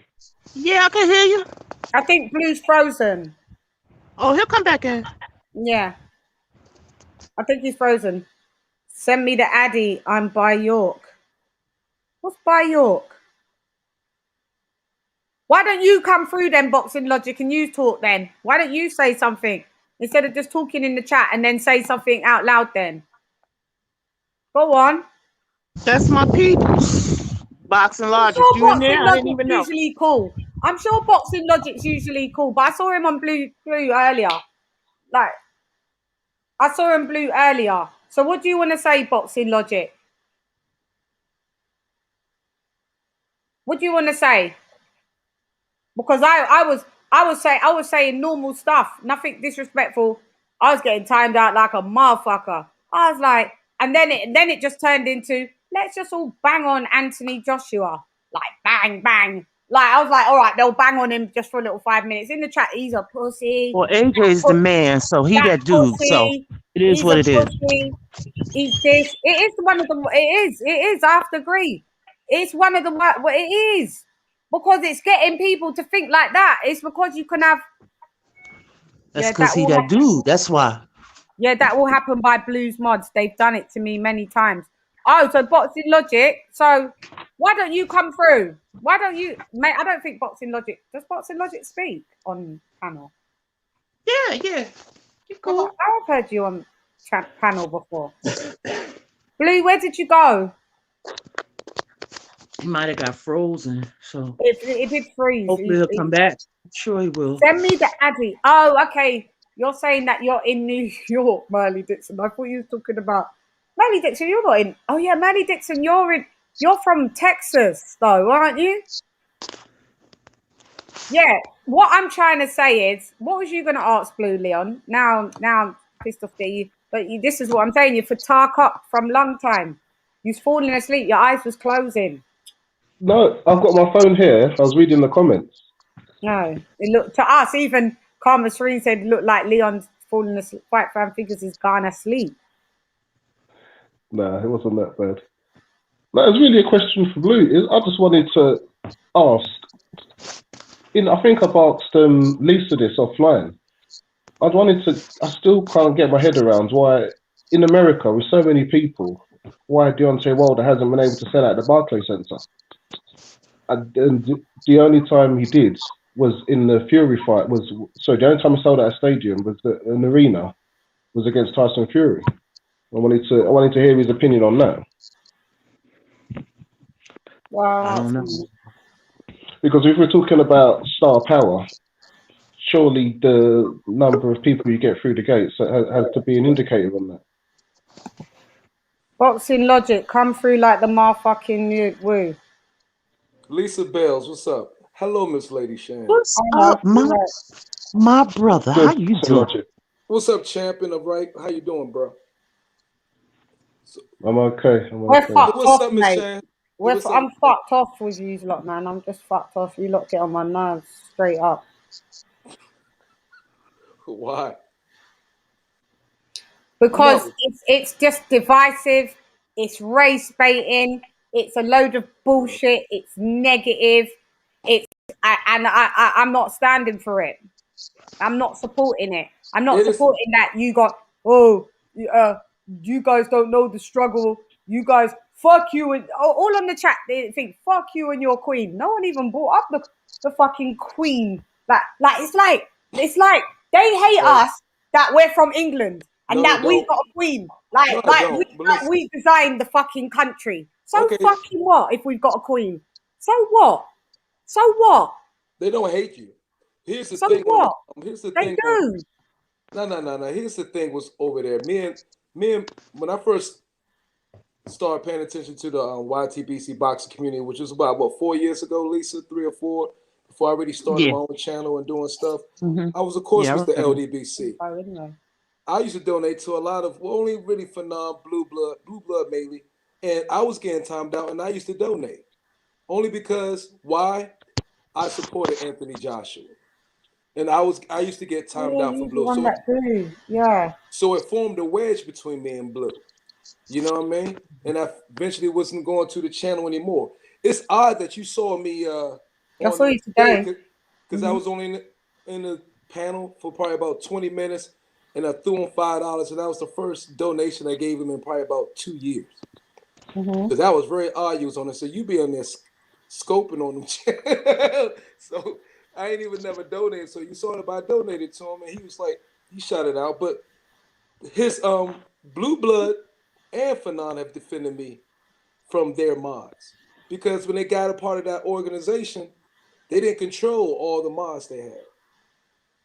Yeah, I can hear you. I think Blue's frozen. Oh, he'll come back in. Yeah. I think he's frozen. Send me the Addy. I'm by York. What's by York? Why don't you come through then, Boxing Logic, and you talk then? Why don't you say something instead of just talking in the chat and then say something out loud then? Go on. That's my people. Boxing Logic. I'm sure Boxing Logic's usually cool. I'm sure Boxing Logic's usually cool, but I saw him on Blue earlier. Like, I saw him Blue earlier. So what do you want to say, Boxing Logic? What do you want to say? Because I I was saying normal stuff, nothing disrespectful. I was getting timed out like a motherfucker. I was like, and then it just turned into, let's just all bang on Anthony Joshua. Like, bang, bang. Like, I was like, all right, they'll bang on him just for a little 5 minutes. In the chat, he's a pussy. Well, AJ's the man, so he that dude. So it is He's what a it is. pussy. He's this. It is one of the. It is. I have to agree. It's one of the. Well, it is because it's getting people to think like that. It's because you can have. That's because he that dude. That's why. Yeah, that will happen by Blues Mods. They've done it to me many times. Oh, so Boxing Logic. So why don't you come through? Why don't you, mate? I don't think Boxing Logic. Does Boxing Logic speak on panel? Yeah. You're cool. I've heard you on panel before. Blue, where did you go? He might have got frozen. So it did freeze. Hopefully he'll come back. I'm sure he will. Send me the Addy. Oh, okay. You're saying that you're in New York, Merle Dixon. I thought you were talking about Merle Dixon. You're not in. Oh yeah, Merle Dixon. You're from Texas, though, aren't you? Yeah. What I'm trying to say is, what was you going to ask, Blue Leon? Now I'm pissed off at you. But this is what I'm saying. You're for Tark up from long time. You're falling asleep. Your eyes was closing. No, I've got my phone here. I was reading the comments. No, it looked to us. Even Karma Serene said it looked like Leon's falling asleep. White Fan Figures is gone asleep. Nah, it wasn't that bad. No, it's really a question for Blue. I just wanted to ask. I think I've asked Lisa this offline. I still can't get my head around why, in America, with so many people, why Deontay Wilder hasn't been able to sell out the Barclays Center. And the only time he did was in the Fury fight. The only time he sold out a stadium was an arena, was against Tyson Fury. I wanted to hear his opinion on that. Wow. I don't know. Because if we're talking about star power, surely the number of people you get through the gates has to be an indicator on that. Boxing Logic, come through like the motherfucking woo. Lisa Bells, what's up? Hello, Miss LadyChann. What's up, my brother? How you doing? What's up, champion of right? How you doing, bro? I'm okay. We're fucked what's off, up, Miss Chann? I'm fucked off with you lot, man. I'm just fucked off. You lot get on my nerves straight up. Why? Because it's just divisive. It's race baiting. It's a load of bullshit. It's negative. I'm not standing for it. I'm not supporting it. I'm not supporting that you got, you guys don't know the struggle. You guys, fuck you. And all on the chat, they think, fuck you and your queen. No one even brought up the fucking queen. It's like they hate us that we're from England and that we got a queen. We designed the fucking country. So fucking what if we've got a queen? So what? So what? They don't hate you. Here's the so thing. What? Here's the they thing. Do. No. Here's the thing. Was over there. Me and when I first started paying attention to the YTBC boxing community, which was about 4 years ago, Lisa, 3 or 4, before I already started my own channel and doing stuff. Mm-hmm. I was, of course, with the LDBC. I used to donate to a lot of only really for blue blood mainly, and I was getting timed out, and I used to donate only because why? I supported Anthony Joshua, and I used to get timed out for Blue. So it formed a wedge between me and Blue. You know what I mean? And I eventually wasn't going to the channel anymore. It's odd that you saw me. I saw you today because I was only in the panel for probably about 20 minutes, and I threw him $5, and that was the first donation I gave him in probably about 2 years. Because that was very odd. You was on it, so you be on there scoping on them. So I ain't even never donated. So you saw it, I donated to him, and he was like, he shot it out. But his Blue Blood and Fearon have defended me from their mods, because when they got a part of that organization, they didn't control all the mods they had.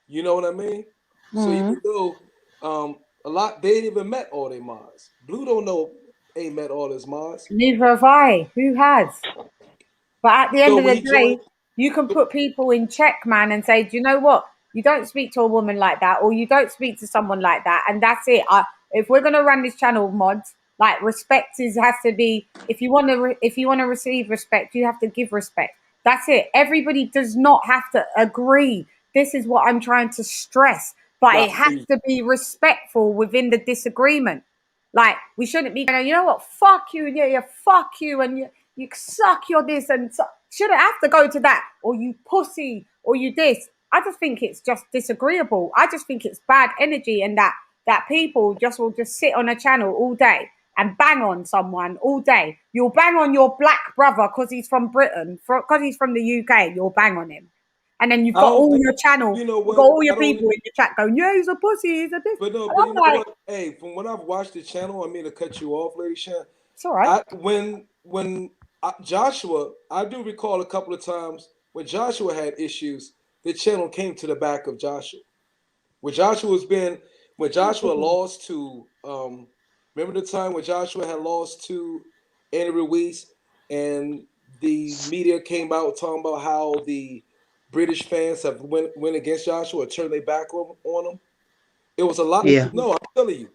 You know what I mean? So even though a lot, they ain't even met all their mods. Blue don't know, ain't met all his mods. Neither have I. Who has? But at the end of the day, You can put people in check, man, and say, do you know what? You don't speak to a woman like that, or you don't speak to someone like that, and that's it. If we're gonna run this channel, mods, like respect has to be. If you want to receive respect, you have to give respect. That's it. Everybody does not have to agree. This is what I'm trying to stress, but it has to be respectful within the disagreement. Like, we shouldn't be going, you know what, fuck you, yeah, fuck you, and you suck, you're this, and so, shouldn't have to go to that, or you pussy, or you this. I just think it's just disagreeable. I just think it's bad energy, and that people will just sit on a channel all day and bang on someone all day. You'll bang on your black brother because he's from Britain, because he's from the UK, you'll bang on him. And then you've got all your channel, you've got all your people in the chat going, yeah, he's a pussy, he's a this. But no, but you know what? Hey, from when I've watched the channel, I mean to cut you off, LadyChann. It's all right. When Joshua, I do recall a couple of times when Joshua had issues, the channel came to the back of Joshua. When Joshua lost to, remember the time when Joshua had lost to Andy Ruiz, and the media came out talking about how the British fans have went against Joshua or turned their back on him. It was a lot. Yeah. No, I'm telling you,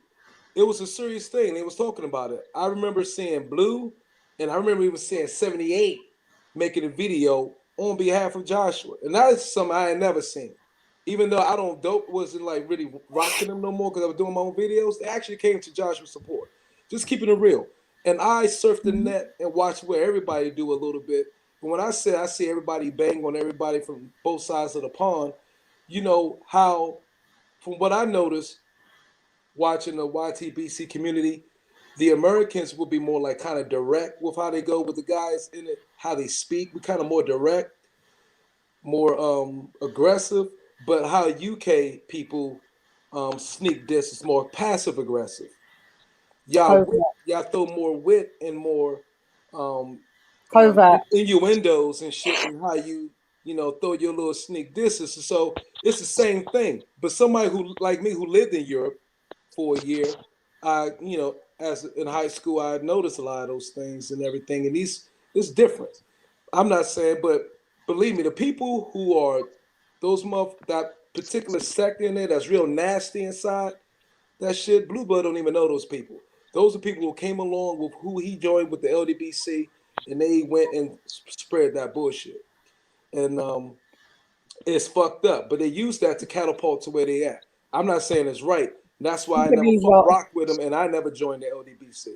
it was a serious thing. They was talking about it. I remember seeing Blue, and I remember even seeing 78 making a video on behalf of Joshua, and that is something I had never seen. Even though wasn't like really rocking them no more because I was doing my own videos, they actually came to Joshua's support. Just keeping it real. And I surfed the net and watched where everybody do a little bit. But when I say I see everybody bang on everybody from both sides of the pond, you know how, from what I noticed watching the YTBC community, the Americans will be more like kind of direct with how they go with the guys in it, how they speak. We're kind of more direct, more aggressive. But how UK people sneak this is more passive aggressive. Y'all throw more wit and more innuendos and shit, and how you throw your little sneak disses. So it's the same thing. But somebody who like me who lived in Europe for a year, as in high school, I noticed a lot of those things and everything. And it's different. I'm not saying, but believe me, the people who are that particular sect in there that's real nasty inside, that shit, Blue Blood don't even know those people. Those are people who came along with who he joined with the LDBC, and they went and spread that bullshit. And it's fucked up, but they use that to catapult to where they at. I'm not saying it's right. That's why I never rock with them, and I never joined the LDBC.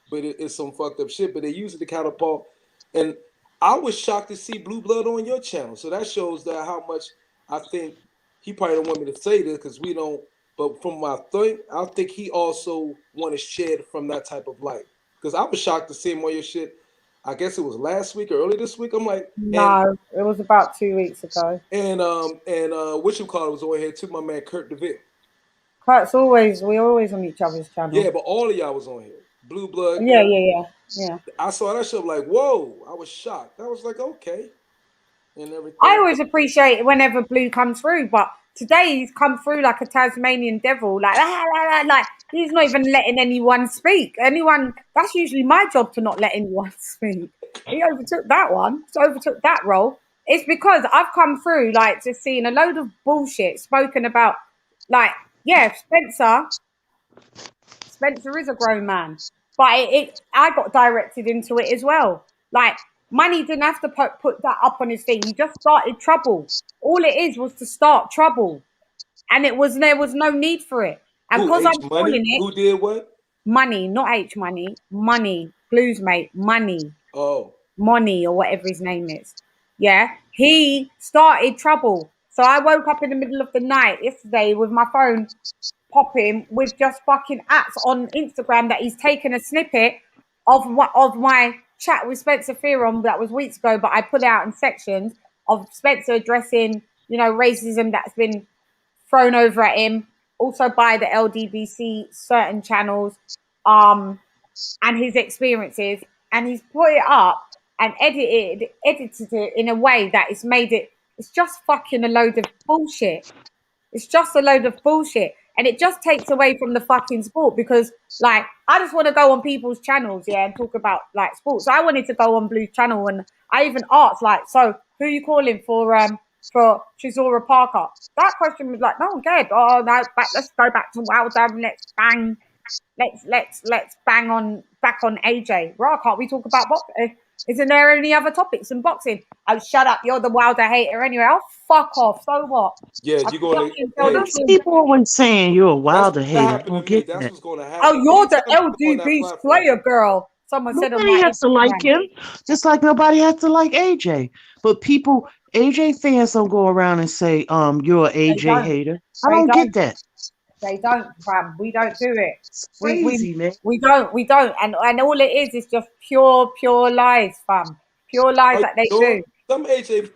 But it's some fucked up shit, but they use it to catapult. And I was shocked to see Blue Blood on your channel. So that shows that how much I think he probably don't want me to say this because we don't. But from my thing, I think he also want to shed from that type of light. Because I was shocked to see him on your shit. I guess it was last week or early this week. I'm like, no, it was about 2 weeks ago. And what you call it was on here too, my man Kurt DeVitt. Kurt's we're always on each other's channel. Yeah, but all of y'all was on here. Blue Blood. Yeah. I saw that show like, whoa! I was shocked. I was like, okay, and everything. I always appreciate it whenever Blue comes through, but today he's come through like a Tasmanian devil, like he's not even letting anyone speak. That's usually my job to not let anyone speak. He overtook that one. So overtook that role. It's because I've come through like just seeing a load of bullshit spoken about. Like, yeah, Spencer is a grown man, but I got directed into it as well. Like, Money didn't have to put that up on his thing. He just started trouble. All it is was to start trouble, and there was no need for it. And because I'm calling it, who did what? Money, not H Money, Money, Blues mate, Money. Oh, Money or whatever his name is. Yeah, he started trouble. So I woke up in the middle of the night yesterday with my phone popping with just fucking apps on Instagram that he's taken a snippet of my chat with Spencer Fearon that was weeks ago, but I put out in sections of Spencer addressing, racism that's been thrown over at him, also by the LDBC, certain channels, and his experiences. And he's put it up and edited it in a way that it's just fucking a load of bullshit. It's just a load of bullshit. And it just takes away from the fucking sport because, like, I just want to go on people's channels, and talk about, like, sports. So I wanted to go on Blue's channel, and I even asked, like, so who are you calling for Chisora Parker? That question was like, no one cared. Oh no, let's go back to Wilder. Let's bang. Let's back on AJ. Right? Can't we talk about boxing? Isn't there any other topics in boxing? Oh, shut up! You're the Wilder hater anyway. Oh, fuck off. So what? Yeah, you're going to. People always saying you're a Wilder hater. Don't get That's that. what's going to happen. Oh, you're the LDBC player girl. Someone said nobody has to like him, just like nobody has to like AJ. But people, AJ fans don't go around and say, you're an AJ hater. I don't get that. They don't, fam. We don't do it. It's crazy, man. We don't. And all it is just pure lies, fam. Pure lies that they do. Some AJ,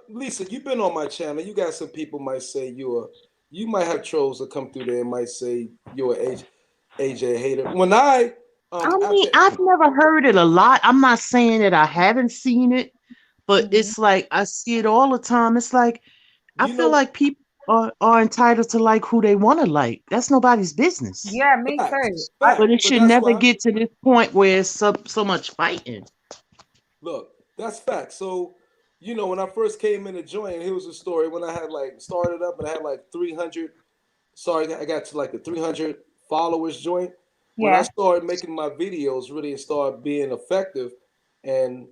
Lisa, you've been on my channel. You got some people might say you might have trolls that come through there and might say you're an AJ hater. When I mean, I've never heard it a lot. I'm not saying that I haven't seen it, but it's like I see it all the time. It's like I feel like people are entitled to like who they want to like. That's nobody's business. Yeah, me too. But it should never get to this point where it's so much fighting. Look, that's fact. So, when I first came in to join, here was a story when I had started up and I had 300. Sorry, I got to the 300 followers joint. When I started making my videos really and started being effective, and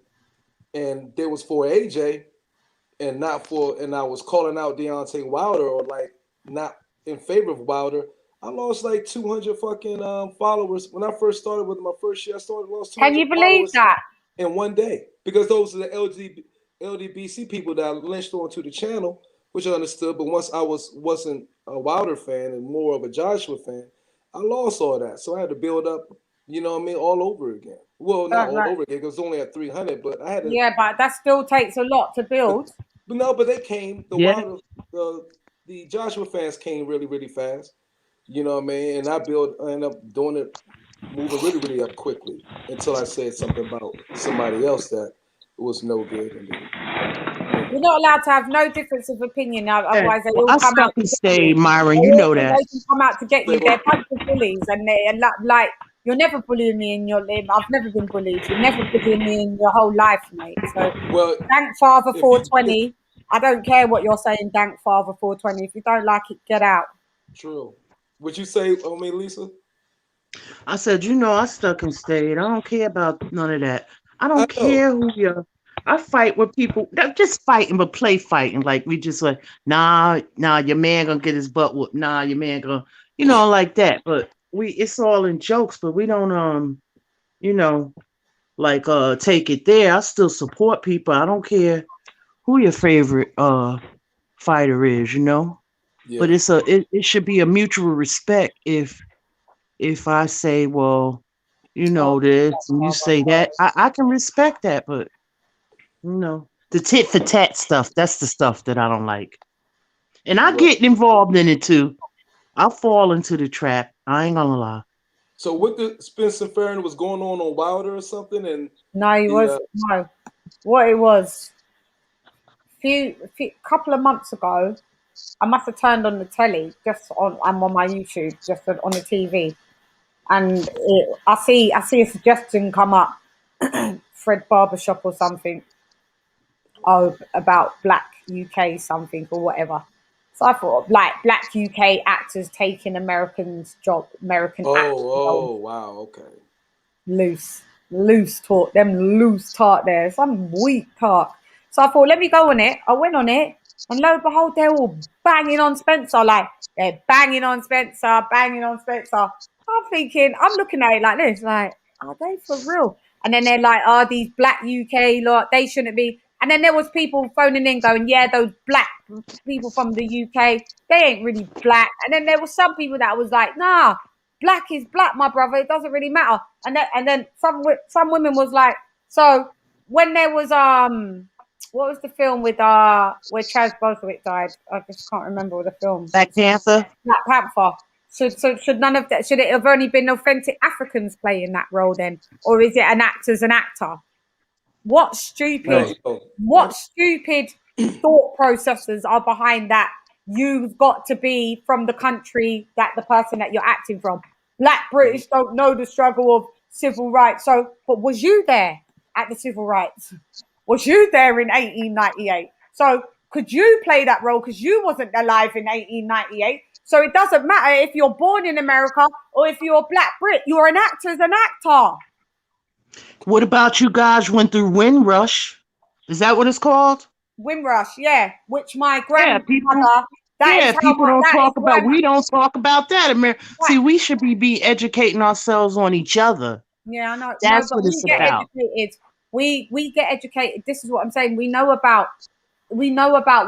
there was for AJ. And I was calling out Deontay Wilder or not in favor of Wilder. I lost 200 fucking followers when I first started with my first year. I lost 200. Can you believe that? In one day, because those are the LDBC people that I lynched onto the channel, which I understood. But once I wasn't a Wilder fan and more of a Joshua fan, I lost all that. So I had to build up, all over again. Well, not all over again because it was only at 300, but I had to. Yeah, but that still takes a lot to build. But they came. Wilder, the Joshua fans came really, really fast. You know what I mean? And I ended up doing it, moving really, really up quickly until I said something about somebody else that was no good. You're not allowed to have no difference of opinion now, otherwise they all come out to stay, Myron. You know that. They can come out to get you. They're a bunch of bullies, and they're you're never bullying me in your life. I've never been bullied. You're never bullying me in your whole life, mate. So, thank Father 420. I don't care what you're saying, thank Father 420. If you don't like it, get out. True. Would you say, Lisa? I said, I stuck and stayed. I don't care about none of that. I don't care who you're. I fight with people. Just fighting, but play fighting. Like, we just nah, your man gonna get his butt whooped. Nah, your man gonna, like that. But it's all in jokes, but we don't take it there. I still support people. I don't care who your favorite fighter is, but it should be a mutual respect. If I say, well, this and you say that, I can respect that, but the tit for tat stuff, that's the stuff that I don't like, and I get involved in it too. I'll fall into the trap. I ain't gonna lie. So what the Spencer Fearon was going on Wilder or something? And no. What it was, few couple of months ago, I must have turned on the telly I'm on my YouTube, just on the TV, and I see a suggestion come up, Fred Barbershop or something, about Black UK something or whatever. So I thought, Black UK actors taking American actors. Oh, wow, okay. Loose talk, them loose talk there, some weak talk. So I thought, let me go on it. I went on it, and lo and behold, they're all banging on Spencer. They're banging on Spencer. I'm thinking, I'm looking at it like this, are they for real? And then they're like, these Black UK lot, they shouldn't be. And then there was people phoning in going, yeah, those Black people from the UK, they ain't really Black. And then there was some people that was like, nah, Black is Black, my brother. It doesn't really matter. And then some women was like, so when there was what was the film with where Chaz Boswick died? I just can't remember the film. Black Panther. Black Panther. Should none of that? Should it have only been authentic Africans playing that role then, or is it an actor's an actor? What stupid thought processes are behind that? You've got to be from the country that the person that you're acting from. Black British don't know the struggle of civil rights. So, but was you there at the civil rights? Was you there in 1898? So could you play that role because you wasn't alive in 1898? So it doesn't matter if you're born in America or if you're a Black Brit. You're an actor's an actor. What about you guys went through Windrush? Is that what it's called? Windrush, yeah. Which my grandmother. People don't talk about. We don't talk about that. Right. See, we should be educating ourselves on each other. Yeah, I know. That's what it's about. Educated. We get educated. This is what I'm saying. We know about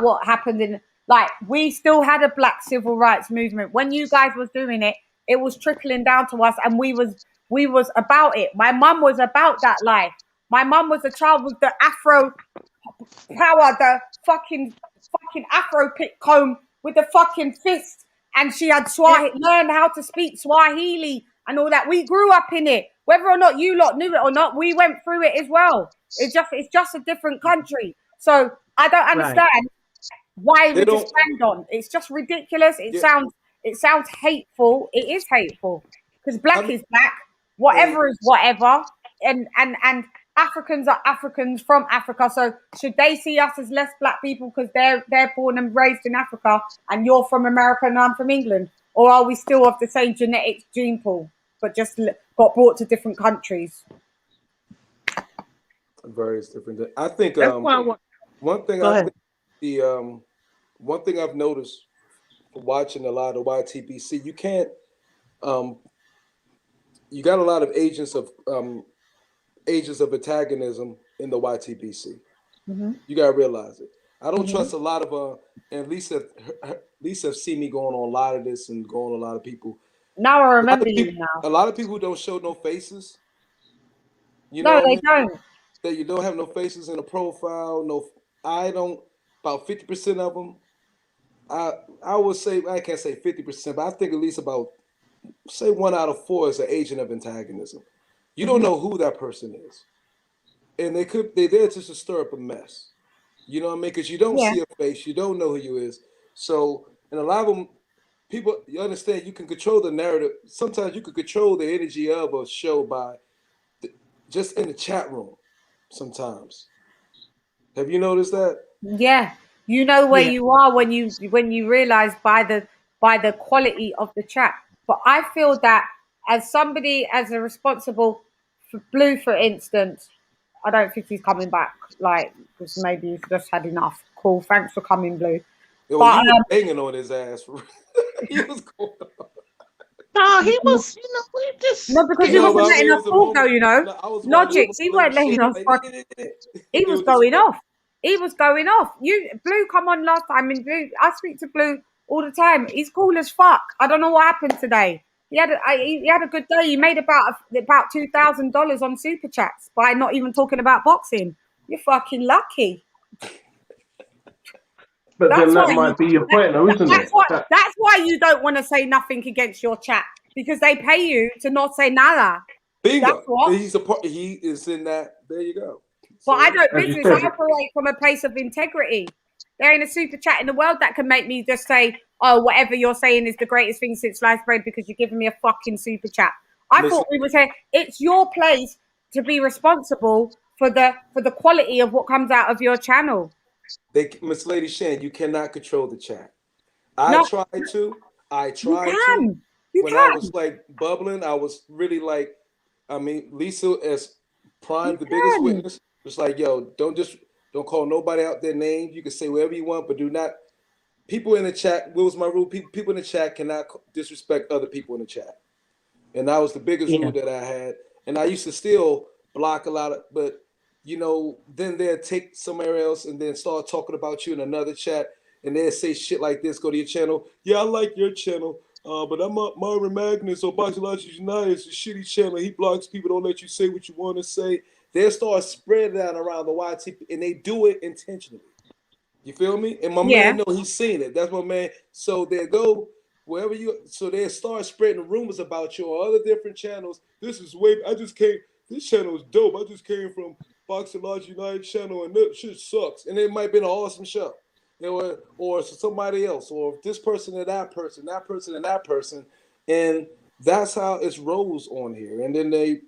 what happened in, like, we still had a Black civil rights movement. When you guys was doing it, it was trickling down to us, and we was about it. My mum was about that life. My mum was a child with the Afro power, the fucking Afro pit comb with the fucking fist, and she had learned how to speak Swahili and all that. We grew up in it. Whether or not you lot knew it or not, we went through it as well. It's just a different country. So I don't understand why we just stand on. It's just ridiculous. It sounds hateful. It is hateful because Black is Black, whatever is whatever, and Africans are Africans from Africa. So should they see us as less Black people because they're born and raised in Africa and you're from America and I'm from England? Or are we still of the same genetic gene pool but just got brought to different countries? Various different. I think one thing I've noticed watching a lot of YTBC, you can't you got a lot of agents of antagonism in the YTBC. Mm-hmm. You gotta realize it. I don't trust a lot of and Lisa have seen me going on a lot of this and going on a lot of people. Now I remember you now. A lot of people don't show no faces. You know, they don't. That you don't have no faces in a profile. No, I don't. About 50% of them. I would say, I can't say 50%, but I think at least about, say 1 out of 4 is an agent of antagonism. You don't know who that person is, and they're there just to stir up a mess. You know what I mean? Because you don't see a face, you don't know who you is. So, and a lot of them, people, you understand, you can control the narrative. Sometimes you can control the energy of a show by just in the chat room. Sometimes, have you noticed that? Yeah, you know where you are when you realize by the quality of the chat. But I feel that as somebody as a responsible for Blue, for instance, I don't think he's coming back. Like, because maybe he's just had enough. Cool, thanks for coming, Blue. Yo, but you were banging on his ass. He was going on. No, he was, we just... No, because he wasn't letting us talk, though, Logics, he weren't letting us talk. He was going off. He was going off. Blue come on last time, and Blue, I speak to Blue all the time. He's cool as fuck. I don't know what happened today. He had a good day. He made about $2,000 on super chats by not even talking about boxing. You're fucking lucky. But then that might be your point, though, isn't it? That's why you don't want to say nothing against your chat, because they pay you to not say nada. Bingo. He is in that. There you go. But I don't business. I operate from a place of integrity. There ain't a super chat in the world that can make me just say, oh, whatever you're saying is the greatest thing since sliced bread because you're giving me a fucking super chat. I thought we were saying it's your place to be responsible for the quality of what comes out of your channel. Miss LadyChann, you cannot control the chat. I tried to. When I was like bubbling, I was really like, I mean, Lisa as prime, the biggest witness, was like, yo, don't call nobody out their names. You can say whatever you want, but do not. People in the chat, what was my rule? People in the chat cannot disrespect other people in the chat. And that was the biggest rule that I had. And I used to still block a lot of, but then they'll take somewhere else and then start talking about you in another chat, and they'll say shit like this, go to your channel. Yeah, I like your channel, but I'm Marvin Magnus or Boxological United. It's a shitty channel. He blocks people, don't let you say what you want to say. They'll start spreading that around the YT, and they do it intentionally. You feel me? And my man know he's seen it. That's my man. So they go wherever so they start spreading rumors about you or other different channels. This channel is dope. I just came from Boxological United channel, and that shit sucks. And it might have been an awesome show. Or somebody else, or this person and that person, that person and that person. And that's how it's rolls on here. And then they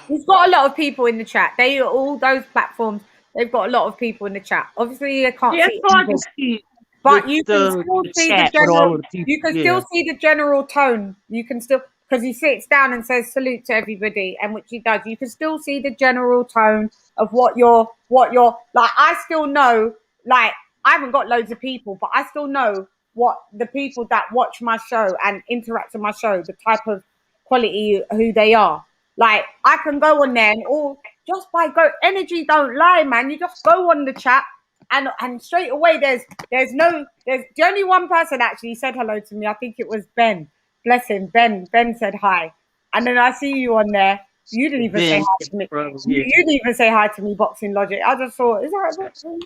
He's got a lot of people in the chat. They all those platforms. They've got a lot of people in the chat. Obviously, you can't see it's hard to anything, see but you can still the see the chat with general. all of the people. You can still see the general tone. You can still, because he sits down and says salute to everybody, and which he does. You can still see the general tone of what you're like. I still know, like, I haven't got loads of people, but I still know what the people that watch my show and interact with my show, the type of quality who they are. Like, I can go on there and all just by energy don't lie, man. You just go on the chat and straight away there's the only one person actually said hello to me. I think it was Ben. Bless him. Ben said hi. And then I see you on there. You didn't even say hi to me. You didn't even say hi to me, Boxing Logic. I just thought, is that Boxing?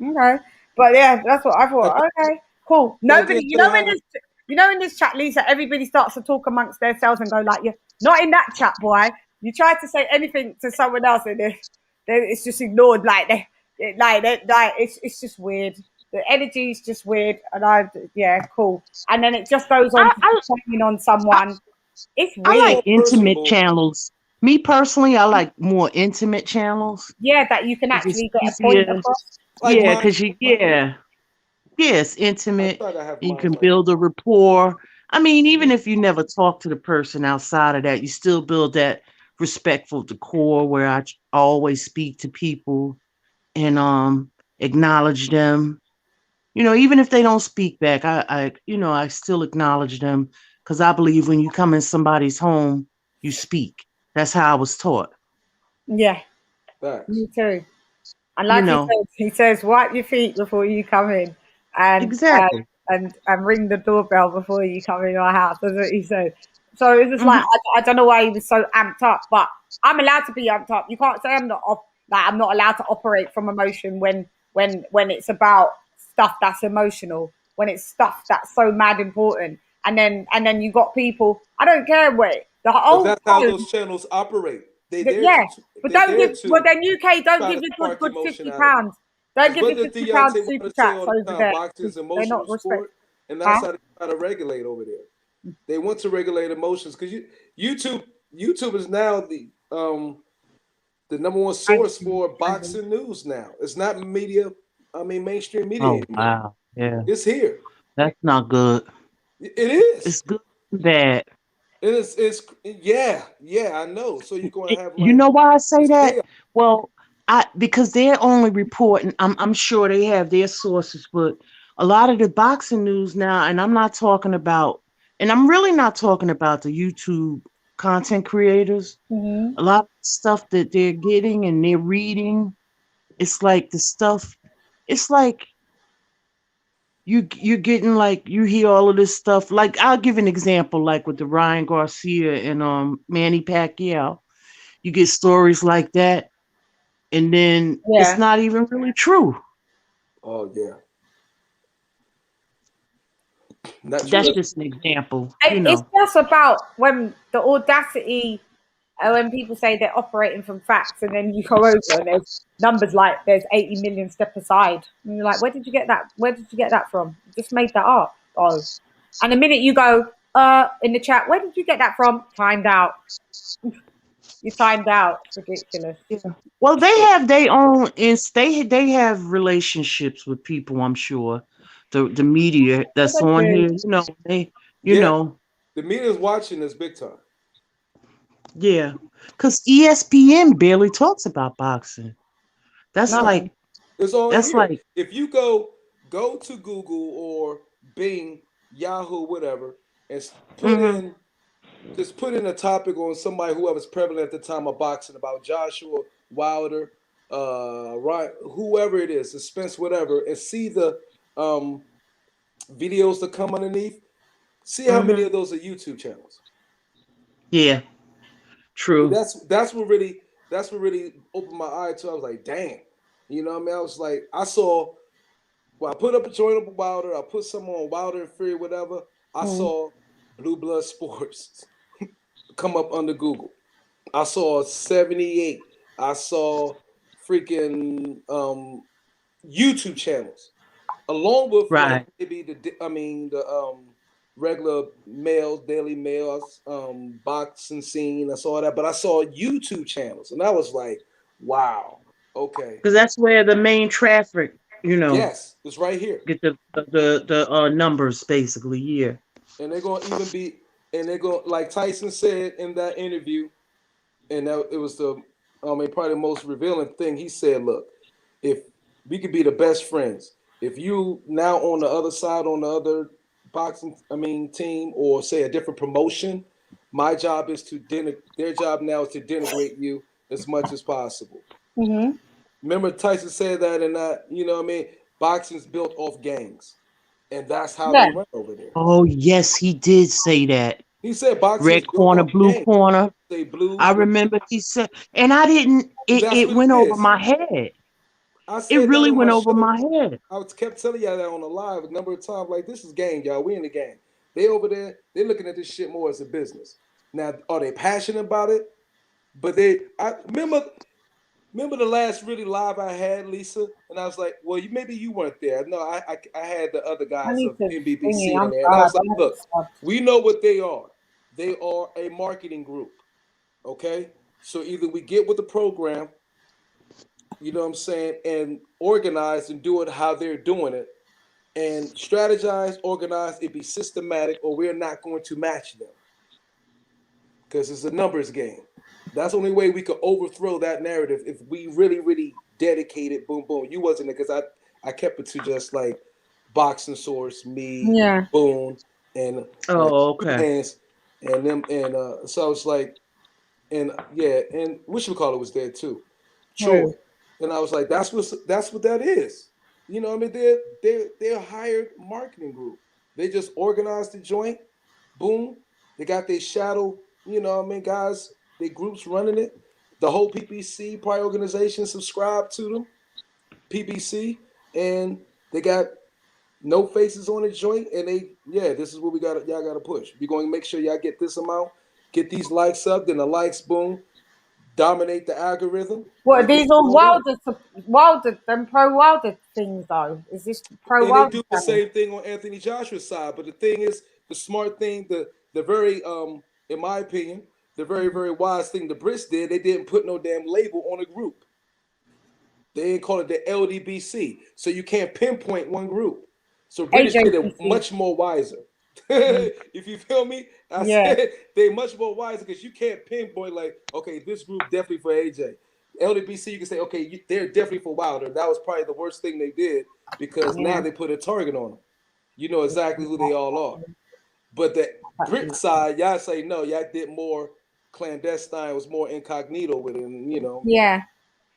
Okay. But yeah, that's what I thought. Okay, cool. Nobody, in this chat, Lisa, everybody starts to talk amongst themselves and go like, "Yeah, not in that chat, boy." You try to say anything to someone else, and it's just ignored. It's just weird. The energy is just weird, and cool. And then it just goes on to on someone. It's weird. I like intimate channels. Me personally, I like more intimate channels. Yeah, that you can actually get a point across. Yeah, because it's intimate. You can build a rapport. I mean, even if you never talk to the person outside of that, you still build that respectful decor where I always speak to people and acknowledge them. You know, even if they don't speak back, I still acknowledge them because I believe when you come in somebody's home, you speak. That's how I was taught. Yeah, me too. And like he says, wipe your feet before you come in, and ring the doorbell before you come in your house. That's what he said. So it's just like I don't know why he was so amped up, but I'm allowed to be amped up. You can't say I'm not I'm not allowed to operate from emotion when it's about stuff that's emotional. When it's stuff that's so mad important, and then you got people. I don't care what that's how those channels operate. But then UK don't give you good £50. Don't give you £50 super chats over there. Boxing is emotional sport, and that's how they try to regulate over there. They want to regulate emotions because YouTube is now the number one source for boxing news now. It's not mainstream media anymore. Wow, yeah, it's here. That's not good. It is. It's good that. It's I know. So you're going to have. You know why I say that? Chaos. Well, because they're only reporting. I'm sure they have their sources, but a lot of the boxing news now, and I'm not talking about, and I'm really not talking about the YouTube content creators. Mm-hmm. A lot of stuff that they're getting and they're reading, it's like the stuff. It's like you're getting like you hear all of this stuff. Like I'll give an example, like with the Ryan Garcia and Manny Pacquiao. You get stories like that, and then it's not even really true. Oh yeah. That's just an example. It's just about when the audacity, when people say they're operating from facts, and then you go over and there's numbers like there's 80 million step aside, and you're like, where did you get that? Where did you get that from? You just made that up. Oh, and the minute you go in the chat, where did you get that from? Timed out. You timed out. It's ridiculous. Yeah. Well, they have their own. They have relationships with people. I'm sure. The media that's on here, know, the media is watching this big time. Yeah, because ESPN barely talks about boxing. That's like it's all here. Like if you go to Google or Bing, Yahoo, whatever, and put in a topic on somebody whoever's prevalent at the time of boxing about Joshua Wilder, whoever it is, suspense, whatever, and see the videos that come underneath. See how many of those are YouTube channels. Yeah, true. That's what really opened my eye to. I was like, damn, you know what I mean? I was like, I put up a joint up Wilder. I put some on Wilder and Fury, whatever. I saw Blue Blood Sports come up under Google. I saw 78. I saw freaking YouTube channels, along with like maybe regular mail, Daily Mail, boxing scene. I saw that, but I saw YouTube channels, and I was like, wow, okay. Because that's where the main traffic, Yes, it's right here. Get the numbers basically, yeah. And they're gonna even be, and they're gonna, like Tyson said in that interview, and that it was probably the most revealing thing. He said, "Look, if we could be the best friends, if you now on the other side, on the other boxing, team, or say a different promotion, my job is to their job now is to denigrate you as much as possible." Mm-hmm. Remember Tyson said that, and that boxing's built off gangs, and that's how they run over there. Oh yes, he did say that. He said boxing red corner, blue gangs. Corner. Say blue. I remember he said, and I didn't. It went over my head. It really went over my head. I kept telling y'all that on the live a number of times. Like, this is gang, y'all. We in the game. They over there. They're looking at this shit more as a business. Now, are they passionate about it? But I remember the last really live I had, Lisa, and I was like, well, maybe you weren't there. No, I had the other guys of LDBC in there, and I was like, look, we know what they are. They are a marketing group. Okay, so either we get with the program, you know what I'm saying, and organize and do it how they're doing it, and strategize, organize, it be systematic, or we're not going to match them because it's a numbers game. That's the only way we could overthrow that narrative if we really, really dedicated. Boom, boom. You wasn't it because I kept it to just like Boxing Source, me, Boone, and hands, and them, and so I was like, and whatchamacallit was there too, Troy, and I was like, that's what that is. You know what I mean? They're a hired marketing group. They just organized the joint. Boom. They got their shadow. You know what I mean, guys. They groups running it. The whole PPC probably organization subscribed to them. PPC, and they got no faces on the joint, and this is what y'all got to push. We're going to make sure y'all get this amount, get these likes up, then the likes, boom, dominate the algorithm. What are these all Wilder and pro Wilder things though? Is this pro Wilder? And they do the same thing on Anthony Joshua's side, but the thing is, the smart thing, the very in my opinion, the very, very wise thing the Brits did, they didn't put no damn label on a group. They didn't call it the LDBC, so you can't pinpoint one group. So British did it much more wiser. If you feel me, I said they're much more wiser because you can't pinpoint like, okay, this group definitely for AJ. LDBC, you can say, okay, they're definitely for Wilder. That was probably the worst thing they did because now they put a target on them. You know exactly who they all are. But the Brit side, y'all say no, y'all did more clandestine, was more incognito with it, and, Yeah.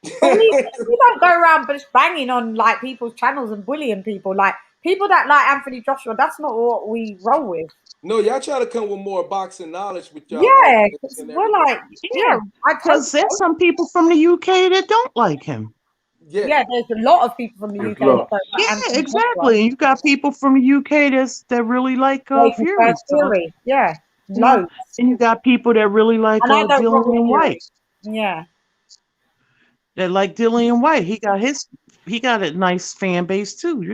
we don't go around just banging on like people's channels and bullying people. Like people that like Anthony Joshua, that's not what we roll with. No, y'all try to come with more boxing knowledge with y'all. Yeah, we're like, because there's some people from the UK that don't like him. Yeah, there's a lot of people from the UK. That don't exactly. You got people from the UK that really like Fury. Yeah, loads. And you got people that really like Dillian White. Yeah. That like Dillian White. He got a nice fan base too,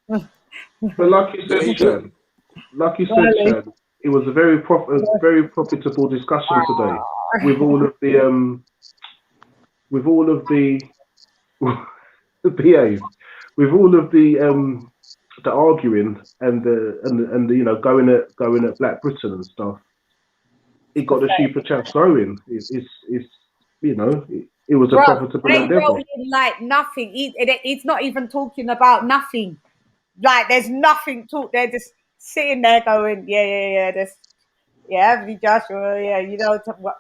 But like you said, Chann, it was a very profitable discussion today with all of the the arguing and the going at Black Britain and stuff. It got the super chats going. It was a profitable endeavor. Like nothing. It's not even talking about nothing. Like there's nothing talk. They're just sitting there going, Anthony Joshua,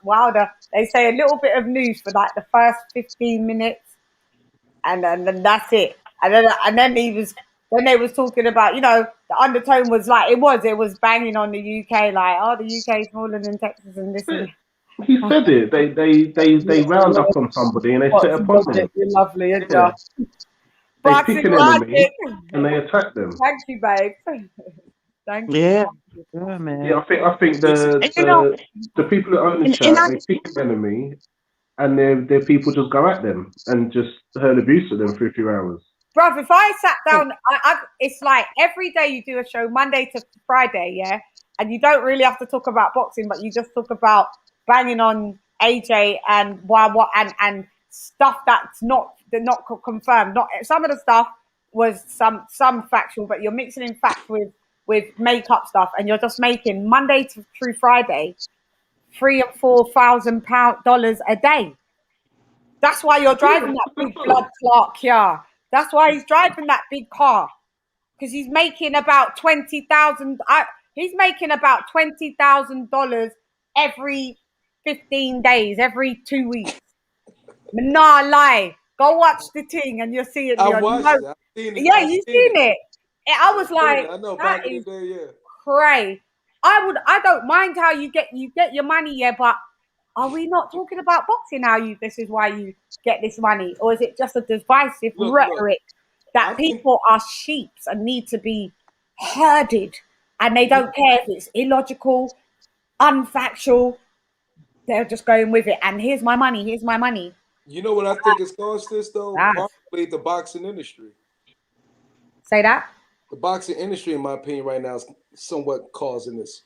Wilder. They say a little bit of news for like the first 15 minutes, and then that's it. And then they was talking about, the undertone was like it was banging on the UK, like, the UK is smaller than Texas and this. And he said it. They round up on somebody and they set upon them. Lovely, isn't it? They pick an enemy and they attack them. Thank you, babe. Thank you. Yeah, man. Yeah, I think the people that own the chat, they pick an enemy, and their people just go at them and just hurl abuse at them for a few hours. Bruv, if I sat down, it's like every day you do a show, Monday to Friday, yeah? And you don't really have to talk about boxing, but you just talk about banging on AJ and and stuff that's not confirmed. Not some of the stuff was some factual, but you're mixing in facts with makeup stuff, and you're just making Monday through Friday $3,000 and $4,000 a day. That's why you're driving that big blood clot car. That's why he's driving that big car, because he's making about $20,000. He's making about $20,000 every 15 days, every 2 weeks. Nah, lie. Go watch the thing, and you'll see it. I watched it. I've seen it. Yeah, you've seen it. I was like, I know back in the day, yeah. Cray. I don't mind how you get your money, yeah, but are we not talking about boxing now? This is why you get this money, or is it just a divisive rhetoric that people are sheep and need to be herded, and they don't care if it's illogical, unfactual? They're just going with it. And here's my money. Here's my money. You know what I think has caused this though? Probably the boxing industry. Say that. The boxing industry, in my opinion, right now is somewhat causing this.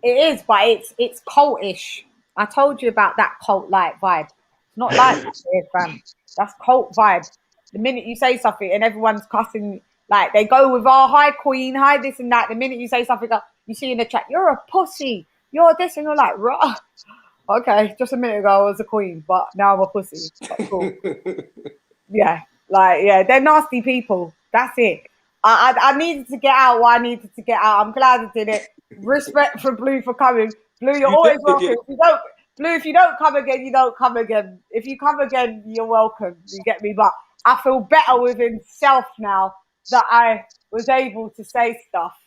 It is, but it's cultish. I told you about that cult-like vibe. It's not like this here, fam. That's cult vibe. The minute you say something and everyone's cussing, like they go with hi queen, hi this and that. The minute you say something, you see in the chat, you're a pussy, you're this, and you're like, rah. Okay, just a minute ago I was a queen, but now I'm a pussy. That's cool. Yeah, they're nasty people. That's it. I needed to get out what I needed to get out. I'm glad I did it. Respect for Blue for coming. Blue, you're always welcome. If you don't come again, you don't come again. If you come again, you're welcome. You get me? But I feel better within self now that I was able to say stuff,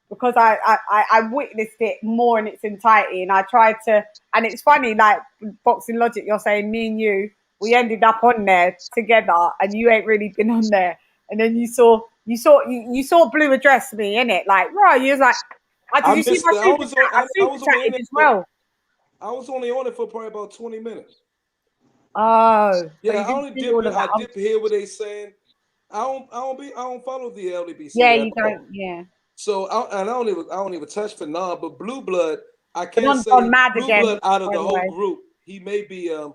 because I witnessed it more in its entirety, and I tried to. And it's funny, like Boxing Logic, you're saying me and you, we ended up on there together, and you ain't really been on there. And then you saw Blue address me, innit? Like, bro, you was like, did you see my super chat? I super chatted as well. I was only on it for probably about 20 minutes. Oh, yeah. I only dip hear what they saying. I don't follow the LDBC. Yeah, you don't. Yeah. So I don't even touch for none. But Blue Blood, I can't say Blue Blood out of the whole group. He may be the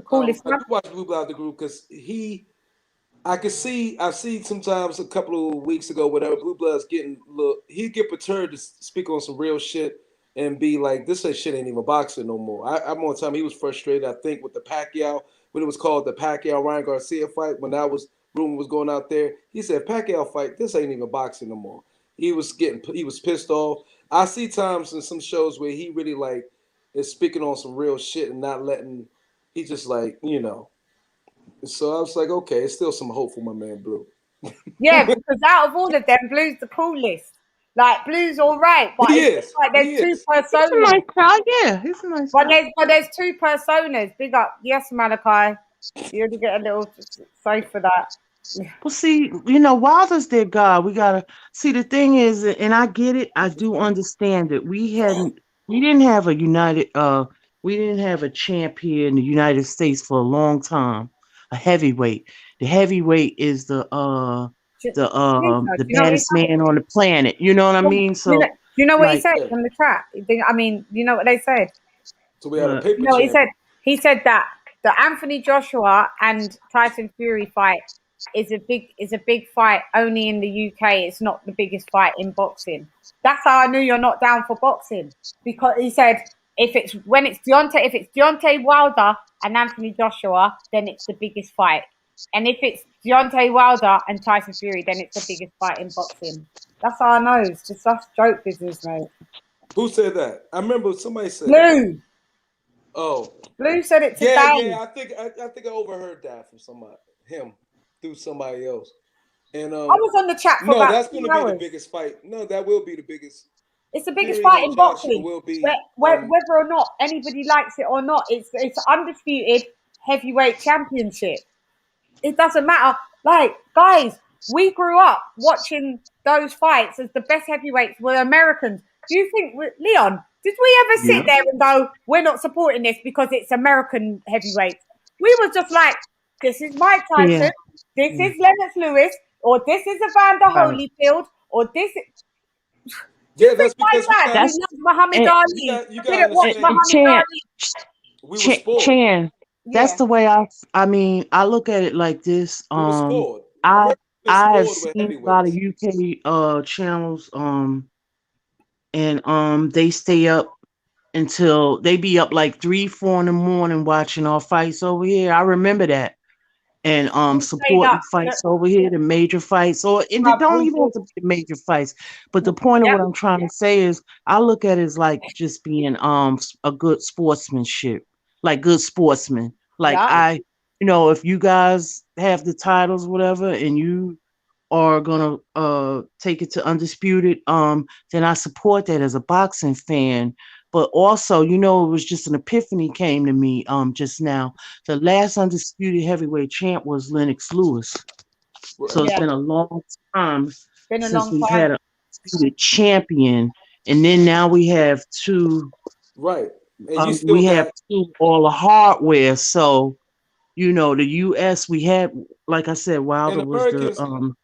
coolest. I do watch Blue Blood out of the group because I see sometimes a couple of weeks ago, whatever, Blue Blood's getting he get perturbed to speak on some real shit and be like, this shit ain't even boxing no more. I'm on time. He was frustrated, I think, with the Pacquiao, when it was called the Pacquiao Ryan Garcia fight, when that was rumor was going out there. He said, Pacquiao fight, this ain't even boxing no more. He was pissed off. I see times in some shows where he really like is speaking on some real shit and not letting, he just like, you know. So I was like, okay, it's still some hope for my man Blue. Yeah, because out of all of them, Blue's the coolest. Like, Blue's all right, but it's like there's two personas. He's a nice guy, yeah. He's a nice guy. But there's two personas. Big up. Yes, Malachi. You already get a little safe for that. Well, see, Wilder's their God. We gotta see. The thing is, and I get it. I do understand it. We didn't have a united. We didn't have a champ here in the United States for a long time. A heavyweight. The heavyweight is the baddest man on the planet. You know what I mean? So you know what he said from the chat? I mean, you know what they said? So we had a paper. No, he said that the Anthony Joshua and Tyson Fury fight is a big fight only in the UK. It's not the biggest fight in boxing. That's how I knew you're not down for boxing, because he said if it's Deontay Wilder and Anthony Joshua, then it's the biggest fight. And if it's Deontay Wilder and Tyson Fury, then it's the biggest fight in boxing. That's how I know. It's just that's joke business, mate. Who said that? I remember somebody said Blue. That. Oh, Blue said it today. Yeah. I think I overheard that from him through somebody else. And I was on the chat for about that's going to be the biggest fight. No, that will be the biggest. It's the biggest fight in boxing. Whether or not anybody likes it or not, it's undisputed heavyweight championship. It doesn't matter. Like, guys, we grew up watching those fights as the best heavyweights were Americans. Do you think, Leon, did we ever sit there and go, we're not supporting this because it's American heavyweights? We were just like, this is Mike Tyson. this is Lennox Lewis, or this is Evander Holyfield, or this is... Yeah, that's because we love Muhammad Ali. You didn't watch Muhammad Ali. We were spoiled. Chann, that's the way I mean, I look at it like this. We were spoiled. I have seen a lot of UK channels, and they stay up until they be up like 3, 4 in the morning watching our fights over here. I remember that. And supporting fights over here, the major fights, and they don't even have to be the major fights. But the point of what I'm trying to say is, I look at it as like just being a good sportsmanship, like good sportsmen. Like if you guys have the titles, whatever, and you are gonna take it to undisputed, then I support that as a boxing fan. But also, it was just an epiphany came to me just now. The last undisputed heavyweight champ was Lennox Lewis. So it's been a long time since we've had an undisputed champion. And then now we have two. Right. And we have two all the hardware. So, the US, we had, like I said, Wilder was the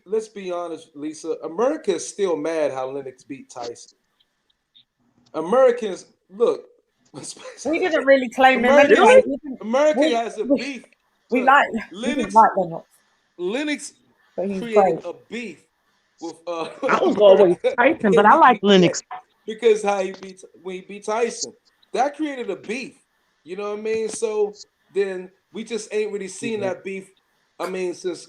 let's be honest, Lisa. America is still mad how Lennox beat Tyson. Americans, look. We didn't really claim him anyway. America has a beef. We like Lennox. Lennox created a beef with. I was always Tyson, but I like Lennox because when he beat Tyson, that created a beef. You know what I mean? So then we just ain't really seen that beef. I mean, since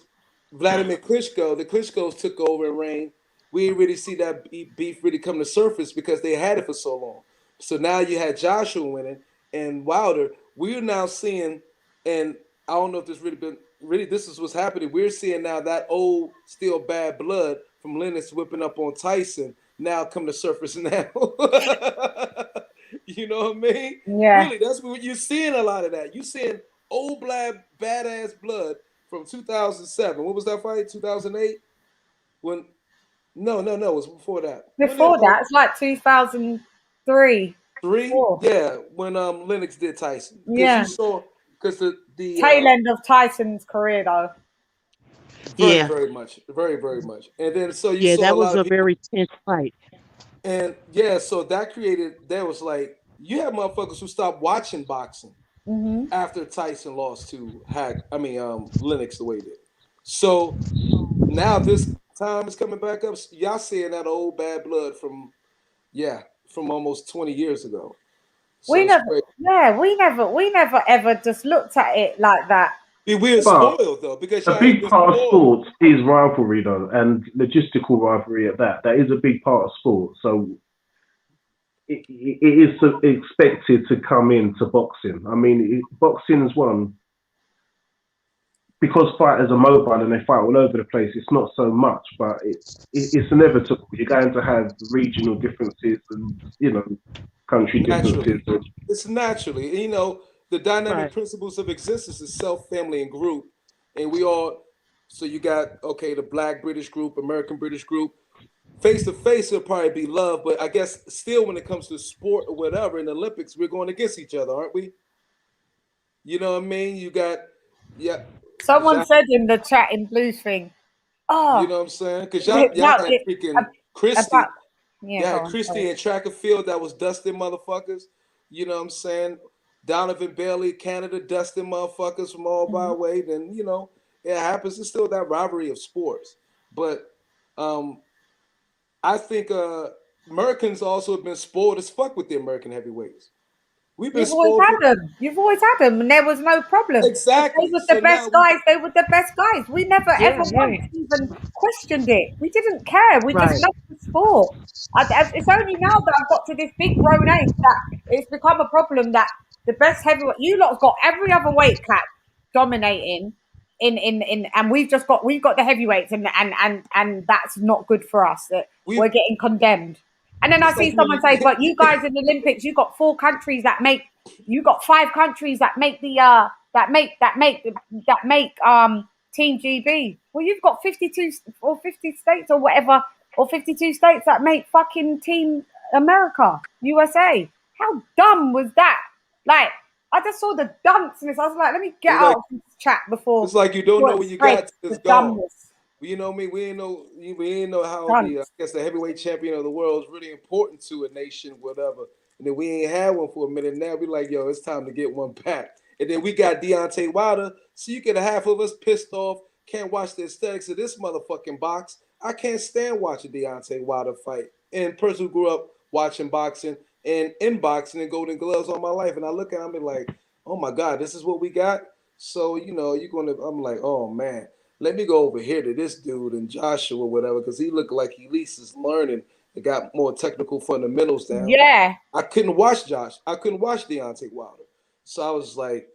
Vladimir Klitschko, the Klitschkos took over and reigned. We didn't really see that beef really come to surface because they had it for so long. So now you had Joshua winning and Wilder. We're now seeing, and I don't know if this this is what's happening. We're seeing now that old, still bad blood from Lennox whipping up on Tyson now come to surface now. You know what I mean? Yeah. Really, that's what you're seeing a lot of that. You're seeing old black badass blood from 2007. What was that fight? 2008? No, it was before that. Before that, it's like 2003. Yeah, when Lennox did Tyson. Yeah. You saw, because the tail end of Tyson's career, though. Very much. And then so you saw that was a very tense fight. And so that was like, you have motherfuckers who stopped watching boxing after Tyson lost to Lennox the way he did. So now this time is coming back up. Y'all seeing that old bad blood from almost 20 years ago. So we never ever just looked at it like that. We're spoiled though, because a big part of sport is rivalry though, and logistical rivalry at that. That is a big part of sport. So it is expected to come into boxing. I mean, boxing is one. Because fighters are mobile and they fight all over the place, it's not so much, but it's inevitable. You're going to have regional differences and, country differences. It's naturally. The dynamic principles of existence is self, family, and group. And we all, so you got, the Black British group, American British group. Face to face, it'll probably be love, but I guess still when it comes to sport or whatever, in the Olympics, we're going against each other, aren't we? You know what I mean? You got, Someone said in the chat in Blues thing, you know what I'm saying? Because y'all had freaking Christie. Christie and track and field that was dusting motherfuckers. You know what I'm saying? Donovan Bailey, Canada, dusting motherfuckers from all by way. Then, it happens. It's still that rivalry of sports. But I think Americans also have been spoiled as fuck with the American heavyweights. You've always had them, and there was no problem. Exactly. They were the best guys. They were the best guys. We never ever once even questioned it. We didn't care. We just loved the sport. It's only now that I've got to this big grown age that it's become a problem that the best heavyweight, you lot's got every other weight class dominating and we've got the heavyweights and that's not good for us. We're getting condemned. And then I see someone say, but you guys in the Olympics, you got 4 countries you got 5 countries that make the Team GB. Well, you've got 52 or 50 states or whatever, or 52 states that make fucking Team America, USA. How dumb was that? Like, I just saw the dunce, and I was like, let me get out of this chat before. It's like you don't know what you got till it's gone. You know what I mean? We ain't know how I guess the heavyweight champion of the world is really important to a nation, whatever. And then we ain't had one for a minute. Now we like, yo, it's time to get one back. And then we got Deontay Wilder. So you get a half of us pissed off, can't watch the aesthetics of this motherfucking box. I can't stand watching Deontay Wilder fight. And person who grew up watching boxing and in boxing and Golden Gloves all my life. And I look at him and like, oh my God, this is what we got. So, you know, I'm like, oh man, let me go over here to this dude and Joshua or whatever, because he looked like he at least is learning. It got more technical fundamentals down. Yeah. I couldn't watch I couldn't watch Deontay Wilder. So I was like,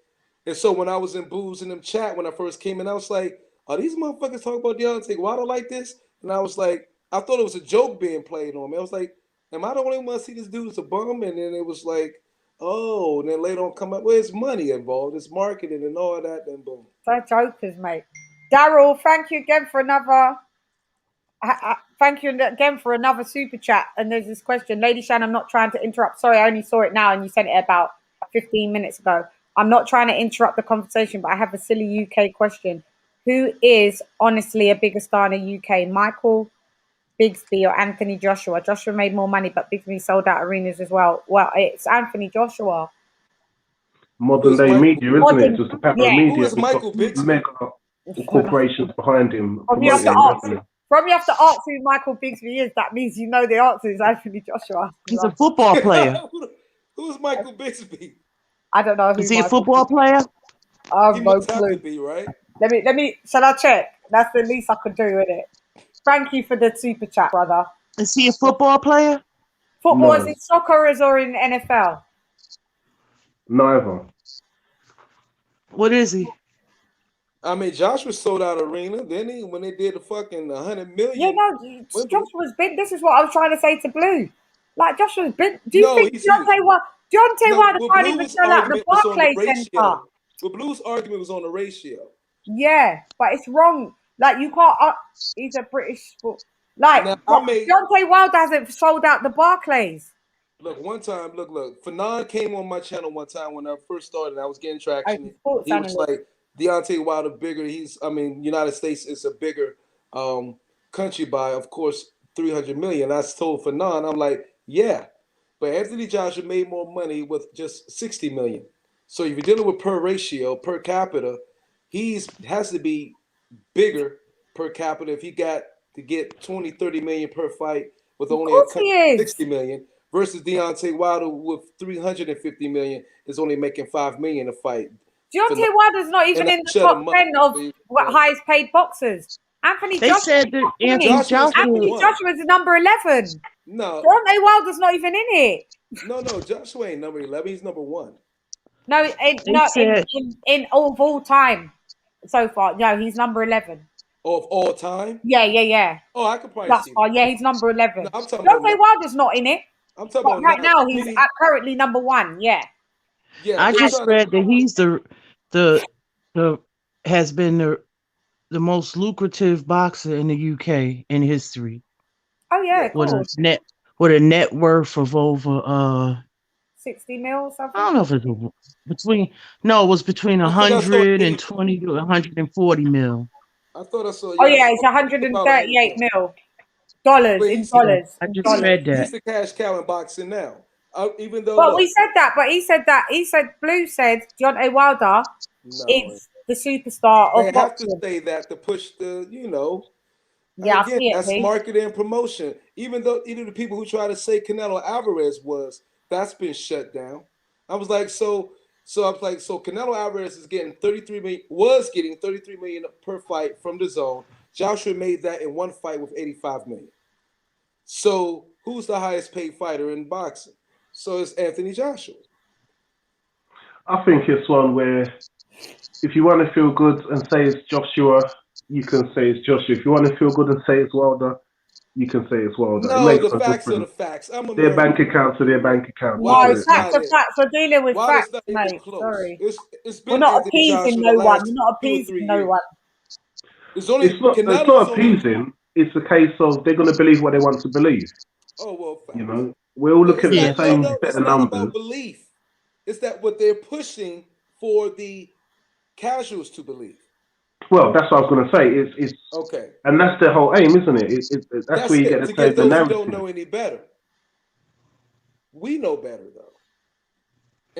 and so when I was in Booze in them chat when I first came in, I was like, are these motherfuckers talking about Deontay Wilder like this? And I was like, I thought it was a joke being played on me. I was like, am I the only one to see this dude as a bum? And then it was like, oh, and then later on come up, well, it's money involved, it's marketing and all that, then boom. They're jokers, mate. Daryl, thank you again for another. Thank you again for another super chat. And there's this question, LadyChann, I'm not trying to interrupt. Sorry, I only saw it now, and you sent it about 15 minutes ago. I'm not trying to interrupt the conversation, but I have a silly UK question. Who is honestly a bigger star in the UK, Michael Bigsby or Anthony Joshua? Joshua made more money, but Bigsby sold out arenas as well. Well, it's Anthony Joshua. Modern day media, isn't it? Just the power of media. Who is Michael Bigsby? Mega corporations behind him. From you have to ask who Michael Bigsby is. That means you know the answer is Anthony Joshua. He's a football player. Who's Michael Bigsby? I don't know. Is he a football player? He must have to be, right? Let me. Shall I check? That's the least I could do with it. Thank you for the super chat, brother. Is he a football player? Football is in soccer or in NFL? Neither. What is he? I mean, Joshua sold out arena, didn't he? When they did the fucking 100 million. Yeah, no, Joshua's big. This is what I was trying to say to Blue. Like, Joshua's big. Do you think Deontay Wilder can't even sell out the Barclays Center? But Blue's argument was on the ratio. Yeah, but it's wrong. Like, you can't. He's a British sport. Like, Deontay Wilder hasn't sold out the Barclays. Look, one time, look, Fearon came on my channel one time when I first started. I was getting traction. He was like, Deontay Wilder bigger. United States is a bigger country by, of course, 300 million. I told Fearon, I'm like, yeah, but Anthony Joshua made more money with just 60 million. So if you're dealing with per capita, has to be bigger per capita if he got to get 20, 30 million per fight with only 60 million versus Deontay Wilder with 350 million is only making 5 million a fight. Deontay Wilder's not even in the top 10 of highest paid boxers. Anthony Joshua is number 11. No. Deontay Wilder's not even in it. No, Joshua ain't number 11. He's number 1. No, in all time so far. No, he's number 11. Of all time? Yeah. Oh, I could probably see that. Yeah, he's number 11. No, Deontay Wilder's not in it. I'm talking about right now. He's currently number 1. Yeah. I just read that he's the has been the most lucrative boxer in the UK in history. Oh yeah, with a net worth of over 60 mil. Something. I don't know if it was it was between 120 to 140 mil. I thought I saw. Oh yeah, it's 138 mil dollars in dollars. I just read that. He's the cash cow in boxing now. Even though, but we said that. But he said Blue said Deontay Wilder is the superstar of boxing. They have to say that to push the, Yeah, again, that's marketing and promotion. Even the people who try to say Canelo Alvarez that's been shut down. I was like, so Canelo Alvarez was getting 33 million per fight from the zone. Joshua made that in one fight with 85 million. So who's the highest paid fighter in boxing? So it's Anthony Joshua. I think it's one where if you want to feel good and say it's Joshua, you can say it's Joshua. If you want to feel good and say it's Wilder, you can say it's Wilder. No, the facts are the facts. Their bank accounts are their bank accounts. No, facts are facts. We're dealing with facts, mate. Sorry. We're not appeasing no one. We're not appeasing no one. It's not appeasing. It's a case of they're going to believe what they want to believe. Oh, well, facts. We're all looking at the same set of numbers. Belief. It's that what they're pushing for the casuals to believe. Well, that's what I was going to say. It's okay, and that's the whole aim, isn't it? That's where you get to get the those narrative. who don't know any better. We know better though,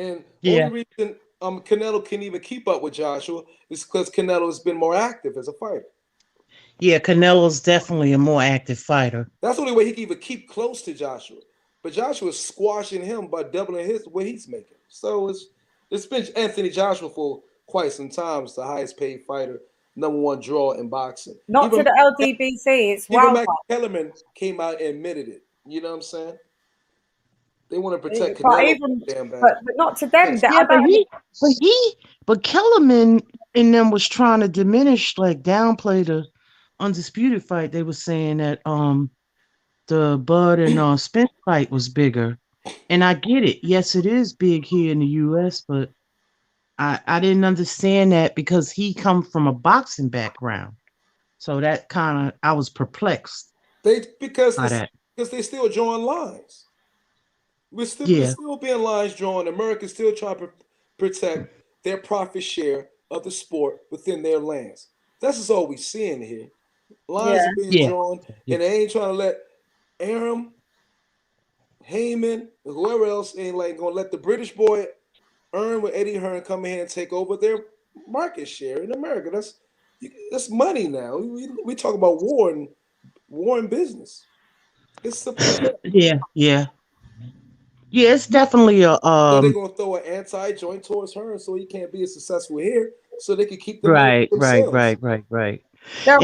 and only reason Canelo can even keep up with Joshua is because Canelo has been more active as a fighter. Yeah, Canelo's definitely a more active fighter. That's the only way he can even keep close to Joshua. But Joshua's squashing him by doubling what he's making. So it's been Anthony Joshua for quite some time. It's the highest paid fighter, #1 draw in boxing. Not even to the LDBC. It's even Wilder. Max Kellerman came out and admitted it. You know what I'm saying? They want to protect But Canelo even, damn bad. but not to them. Yeah, but Kellerman and them was trying to diminish, like downplay the undisputed fight. They were saying that the Bud and Spence fight was bigger, and I get it. Yes, it is big here in the U.S., but I didn't understand that because he come from a boxing background, so that kind of I was perplexed. Because they still drawing lines. We're still being lines drawn. America's still trying to protect their profit share of the sport within their lands. That's just all we're seeing here. Lines are being drawn, and they ain't trying to let Aram, Heyman, and whoever else ain't like gonna let the British boy earn with Eddie Hearn come in and take over their market share in America. That's money now. We talk about war and business. It's simple as that. Yeah, it's definitely a So they're gonna throw an anti-joint towards Hearn so he can't be as successful here, so they can keep the money themselves. Right. And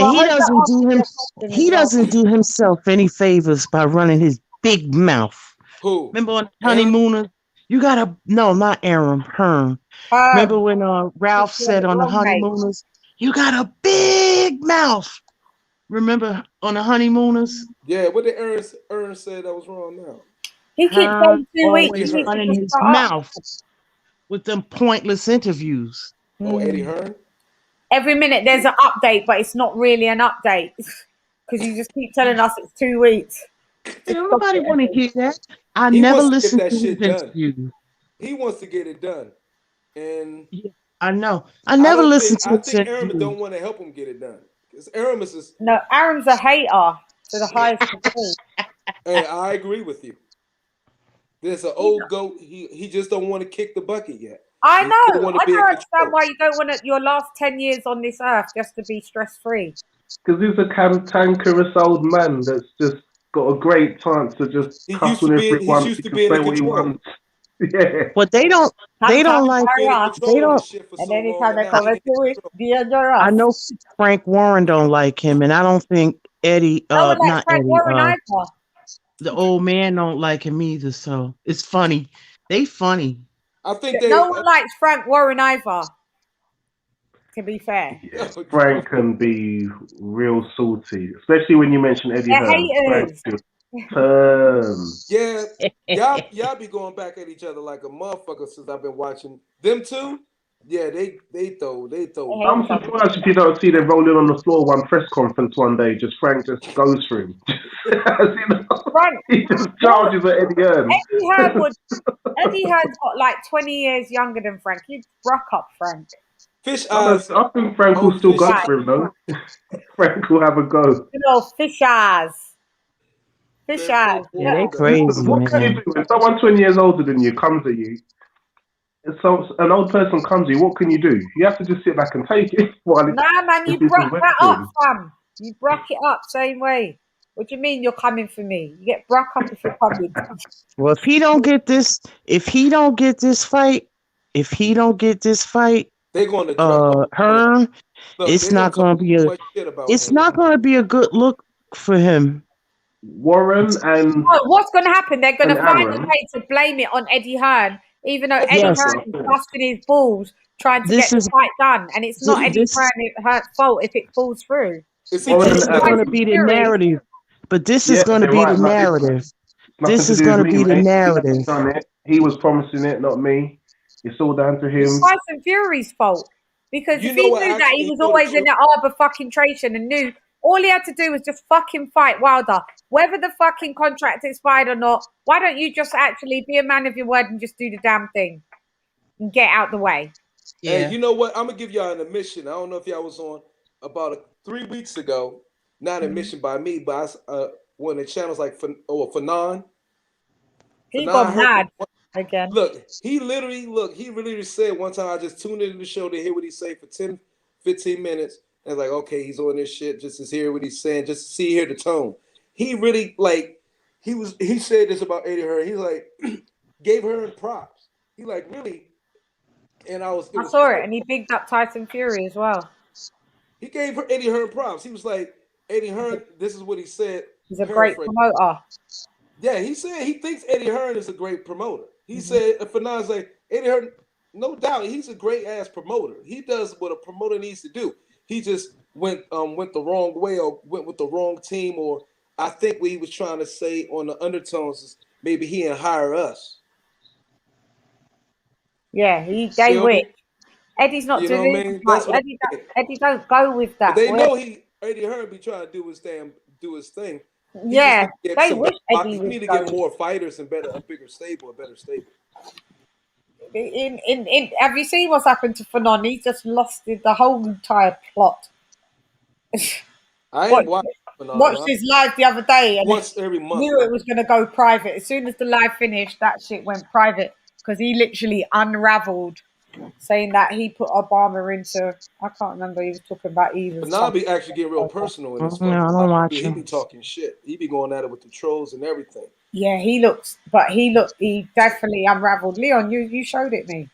he doesn't do himself any favors by running his big mouth. Who? Remember on Honeymooners? You gotta not Aram, Hearn. Remember when Ralph said on the Honeymooners, you got a big mouth. Remember on the Honeymooners? Yeah, what did Ernst say that was wrong now? He keeps saying 2 weeks. Always running his mouth with them pointless interviews. Oh, Eddie Hearn? Every minute there's an update, but it's not really an update because you just keep telling us it's 2 weeks. Nobody want to hear that. I never listened to his interview. He wants to get it done, and I know. I never listened to his interview. Aram don't want to help him get it done because Aram is Aram's a hater to the highest degree. Hey, I agree with you. There's an old goat. He just don't want to kick the bucket yet. I know. I don't understand why you don't want your last 10 years on this earth just to be stress-free. Because he's a cantankerous old man that's just got a great chance to just cuss with everyone. He used to be in control. Yeah. But they don't like. They don't. And anytime they come into it, I know Frank Warren don't like him, and I don't think Eddie. Not Frank Eddie. Warren either. The old man don't like him either. So it's funny. They funny. I think no one likes Frank Warren either. To be fair, Frank can be real salty, especially when you mention Eddie Hearn. Y'all be going back at each other like a motherfucker since I've been watching them two. Yeah, they throw. I'm surprised if you don't see them rolling on the floor one press conference one day. Just Frank just goes for him. He just charges at Eddie Hearn. Eddie Hearn's got like 20 years younger than Frank. You'd rock up Frank. Fish eyes. I think Frank will still go for him though. Frank will have a go. Good old fish eyes. Fish eyes. Yeah, they crazy. What can you do when someone 20 years older than you comes at you? So an old person comes to you, what can you do? You have to just sit back and take it. Nah, man, you bruck that up, fam. You bruck it up same way. What do you mean you're coming for me? You get bruck up if you're coming. Well, if he don't get this fight, they're going to Hearn. It's not going to be a good look for him. Warren and what's going to happen? They're going to find a way to blame it on Eddie Hearn, even though Eddie Hearn is busting his balls trying to get the fight done, and it's not Eddie Hearn's fault if it falls through. This is going to be the narrative, but this is going to be the narrative. This is going to be the narrative. He was promising it, not me. It's all down to him. It's Tyson Fury's fault because if he knew that he was always in the arbitration and knew. All he had to do was just fucking fight Wilder. Whether the fucking contract expired or not, why don't you just actually be a man of your word and just do the damn thing? and get out the way. Yeah. Hey, you know what? I'm gonna give y'all an admission. I don't know if y'all was on about 3 weeks ago. Not an admission by me, but one of the channels like Fearon. He got mad again. Look, he literally said one time, I just tuned into the show to hear what he say for 10, 15 minutes. And like, okay, he's on this shit just to hear what he's saying, just to hear the tone. He really he said this about Eddie Hearn. He's like, gave Hearn props. He like really, and I saw it, and he bigged up Tyson Fury as well. He gave Eddie Hearn props. He was like, Eddie Hearn, this is what he said. He's a great promoter. Yeah, he said he thinks Eddie Hearn is a great promoter. He said, Fernand's like, Eddie Hearn, no doubt, he's a great ass promoter. He does what a promoter needs to do. He just went the wrong way or went with the wrong team, or I think what he was trying to say on the undertones is maybe he didn't hire us. Yeah, they wish. Eddie's not doing it. Eddie don't go with that. But they know Eddie Hearn be trying to do his thing. Yeah, they wish Eddie would need to get more fighters and a better stable. Have you seen what's happened to Fearon? He just lost the whole entire plot. I ain't watched his live the other day, and once every month. Knew it was going to go private. As soon as the live finished, that shit went private because he literally unraveled, saying that he put Obama into. I can't remember. He was talking about either. But now be actually getting real personal in this. I don't watch him. He be talking shit. He be going at it with the trolls and everything. Yeah, he definitely unraveled. Leon, you showed it me.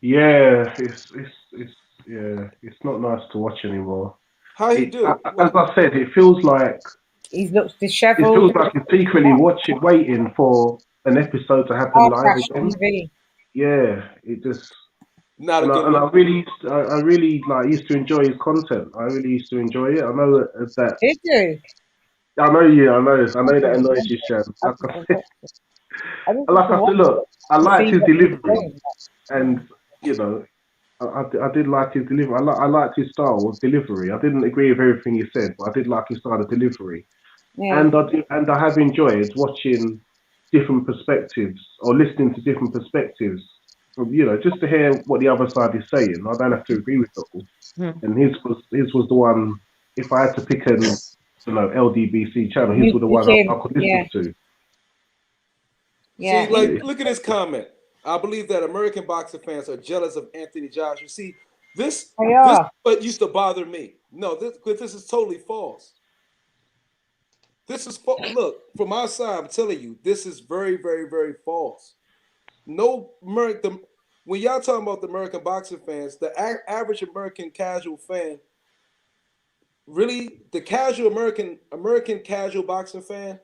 Yeah, it's not nice to watch anymore. How he do? As I said, it feels like he looks disheveled. It feels like he's secretly waiting for an episode to happen live again. TV. Yeah, it just. Not I really used to enjoy his content. I really used to enjoy it. I know that. Did you? I know that annoys you, Chann. Like I said, look, I liked his delivery, and I did like his delivery. I liked his style of delivery. I didn't agree with everything he said, but I did like his style of delivery. Yeah. And I have enjoyed watching different perspectives or listening to different perspectives. Just to hear what the other side is saying. I don't have to agree with it all. And his was the one. If I had to pick an LDBC channel, his was the one I could listen to. Yeah. See, look at this comment. I believe that American boxing fans are jealous of Anthony Joshua. See, this what used to bother me. No, this is totally false. This is look, from my side, I'm telling you, this is very, very, very false. No, when y'all talking about the American boxing fans, the average American casual fan, really, the casual American casual boxing fan,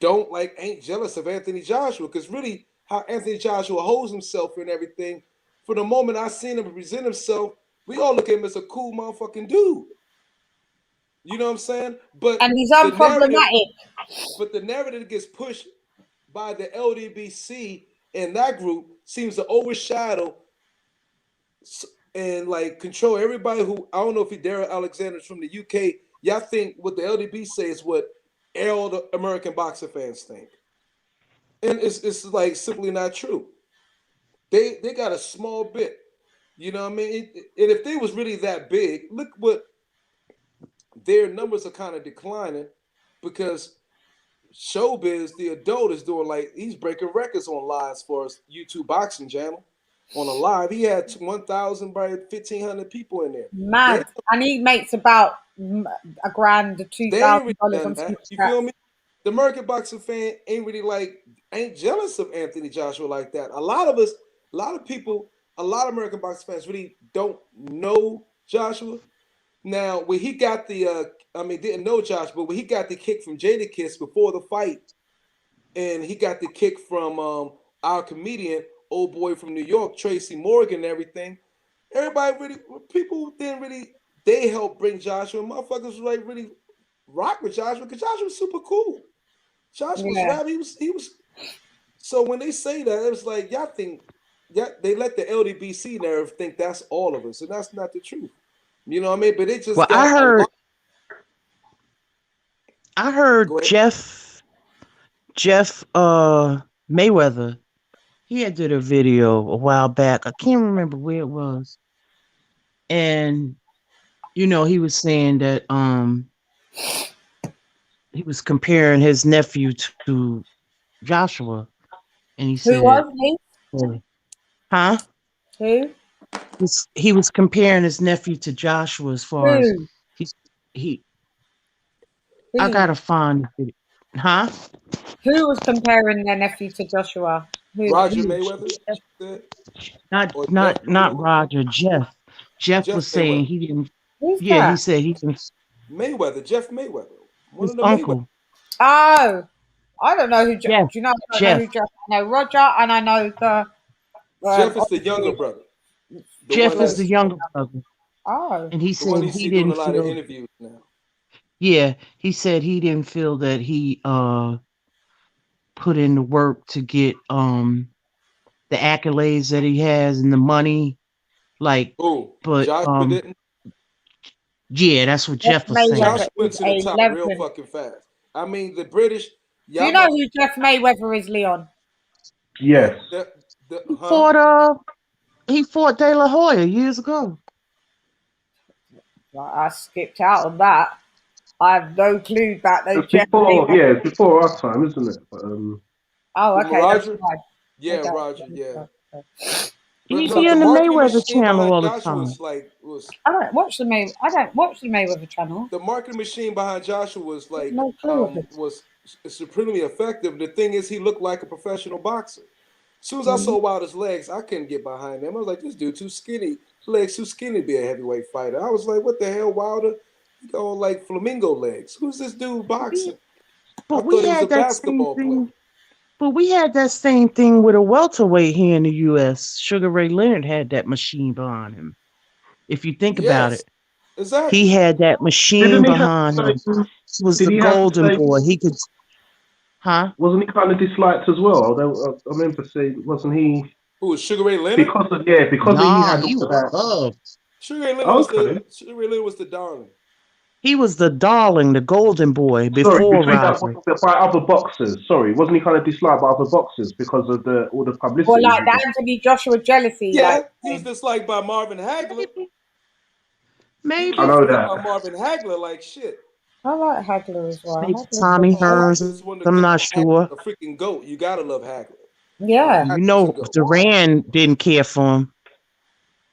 ain't jealous of Anthony Joshua, because really, how Anthony Joshua holds himself and everything, for the moment I seen him present himself, we all look at him as a cool motherfucking dude. You know what I'm saying? And he's unproblematic. But the narrative gets pushed by the LDBC and that group seems to overshadow and control everybody who, I don't know if Daryl Alexander's from the UK. Y'all think what the LDBC say is what all the American boxing fans think. And it's simply not true. They got a small bit. You know what I mean? And if they was really that big, look what their numbers are kind of declining, because Showbiz, the adult, is doing he's breaking records on lives for his YouTube boxing channel. On a live, he had 1,000 by 1,500 people in there. Man, and he makes about $1,000 to $2,000. You feel me? The American boxing fan ain't really ain't jealous of Anthony Joshua like that. A lot of American boxing fans really don't know Joshua. Now, when he got didn't know Josh, but when he got the kick from Jadakiss before the fight, and he got the kick from our comedian, old boy from New York, Tracy Morgan, and everything, they helped bring Joshua. Motherfuckers really rock with Joshua, because Joshua was super cool. Joshua was rap. He was. So when they say that, it was y'all think, they let the LDBC narrative think that's all of us, and that's not the truth. You know what I mean? But it just. Well, I heard Jeff Mayweather. he had did a video a while back. I can't remember where it was. And he was saying that he was comparing his nephew to Joshua, and he said, "Who was he? Huh? Who? He was comparing his nephew to Joshua as far as Who? he. Who? I gotta find it. Huh? Who was comparing their nephew to Joshua? Roger Mayweather? Not Roger. Jeff was saying Mayweather. he didn't. Who's Yeah, that? he said he didn't. Mayweather, Jeff Mayweather, one His of the uncle. Mayweather. Oh, I don't know who. Jeff. Do you know? I don't know who Jeff. I know Roger, and I know the. Jeff is the younger brother. Jeff is the younger brother. Oh, and he said he doing didn't a lot feel. of interviews now. Yeah, he said he didn't feel that he put in the work to get the accolades that he has and the money. Like, but Joshua didn't. Yeah, that's what Jeff was saying. Josh went to the top real fucking fast. I mean, the British. Do you know who Jeff Mayweather is, Leon? Yes. He fought De La Hoya years ago. I skipped out on that. I have no clue about those Jeff Mayweather. Yeah, it's before our time, isn't it? Oh, okay. Roger? That's right. Yeah, Roger. Yeah. He's on the Mayweather channel all the time. I don't watch the Mayweather channel. The marketing machine behind Joshua was like was supremely effective. The thing is, he looked like a professional boxer. As soon as I saw Wilder's legs, I couldn't get behind him. I was like, this dude too skinny. Legs too skinny to be a heavyweight fighter. I was like, what the hell, Wilder? He got like flamingo legs. Who's this dude boxing? But I thought he was a basketball player. But we had that same thing with a welterweight here in the U.S. Sugar Ray Leonard had that machine behind him. If you think about it, exactly. He had that machine behind him. He was the golden boy. He could, Wasn't he kind of disliked as well? I remember saying, wasn't he? Who was Sugar Ray Leonard? Because he had all that. Sugar Ray Leonard was the darling. He was the darling, the golden boy before Roger. By other boxers. Sorry, wasn't he kind of disliked by other boxers because of all the publicity? Well, like the Anthony Joshua jealousy. Yeah, he was disliked by Marvin Hagler. Maybe. I know that. By Marvin Hagler, like shit. I like Hagler as well. Maybe Tommy Hearns. I'm not sure. A freaking goat. You gotta love Hagler. Yeah. Duran didn't care for him.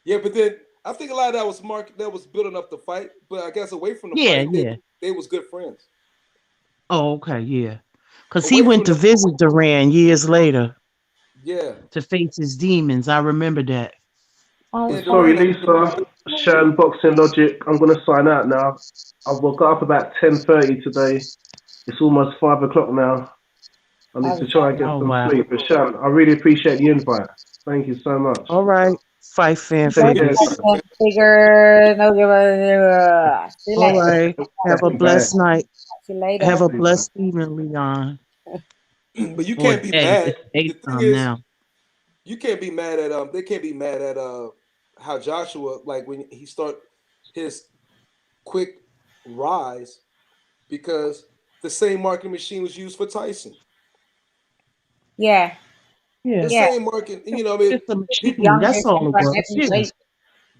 Yeah, but then I think a lot of that was building up the fight, but I guess away from the fight, they was good friends. Oh, okay, yeah. Because he went to visit Duran years later. Yeah. To face his demons. I remember that. Sorry, Lisa. Chann, Boxing Logic. I'm going to sign out now. I woke up about 10:30 today. It's almost 5 o'clock now. I need to try and get some sleep. But Chann, I really appreciate the invite. Thank you so much. All right. Fight fan. All right. Have a blessed night. See you later. Have a blessed evening, Leon. But you can't be mad. The thing is, now. You can't be mad at they can't be mad at how Joshua, like when he started his quick rise, because the same marketing machine was used for Tyson. Yeah. The same market, that's all it was.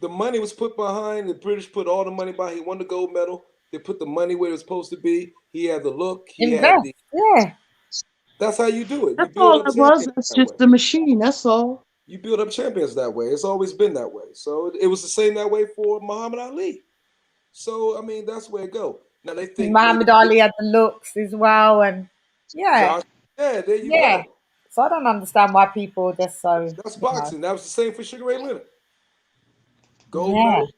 The money was put behind. The British put all the money behind. He won the gold medal. They put the money where it was supposed to be. He had the look. That's how you do it. That's all it was. It's just the machine. That's all. You build up champions that way. It's always been that way. So it was the same that way for Muhammad Ali. So I mean, that's where it go. Now they think Muhammad Ali had the looks as well, and there you go. So I don't understand why people just so. That's boxing. That was the same for Sugar Ray Leonard. Gold medal,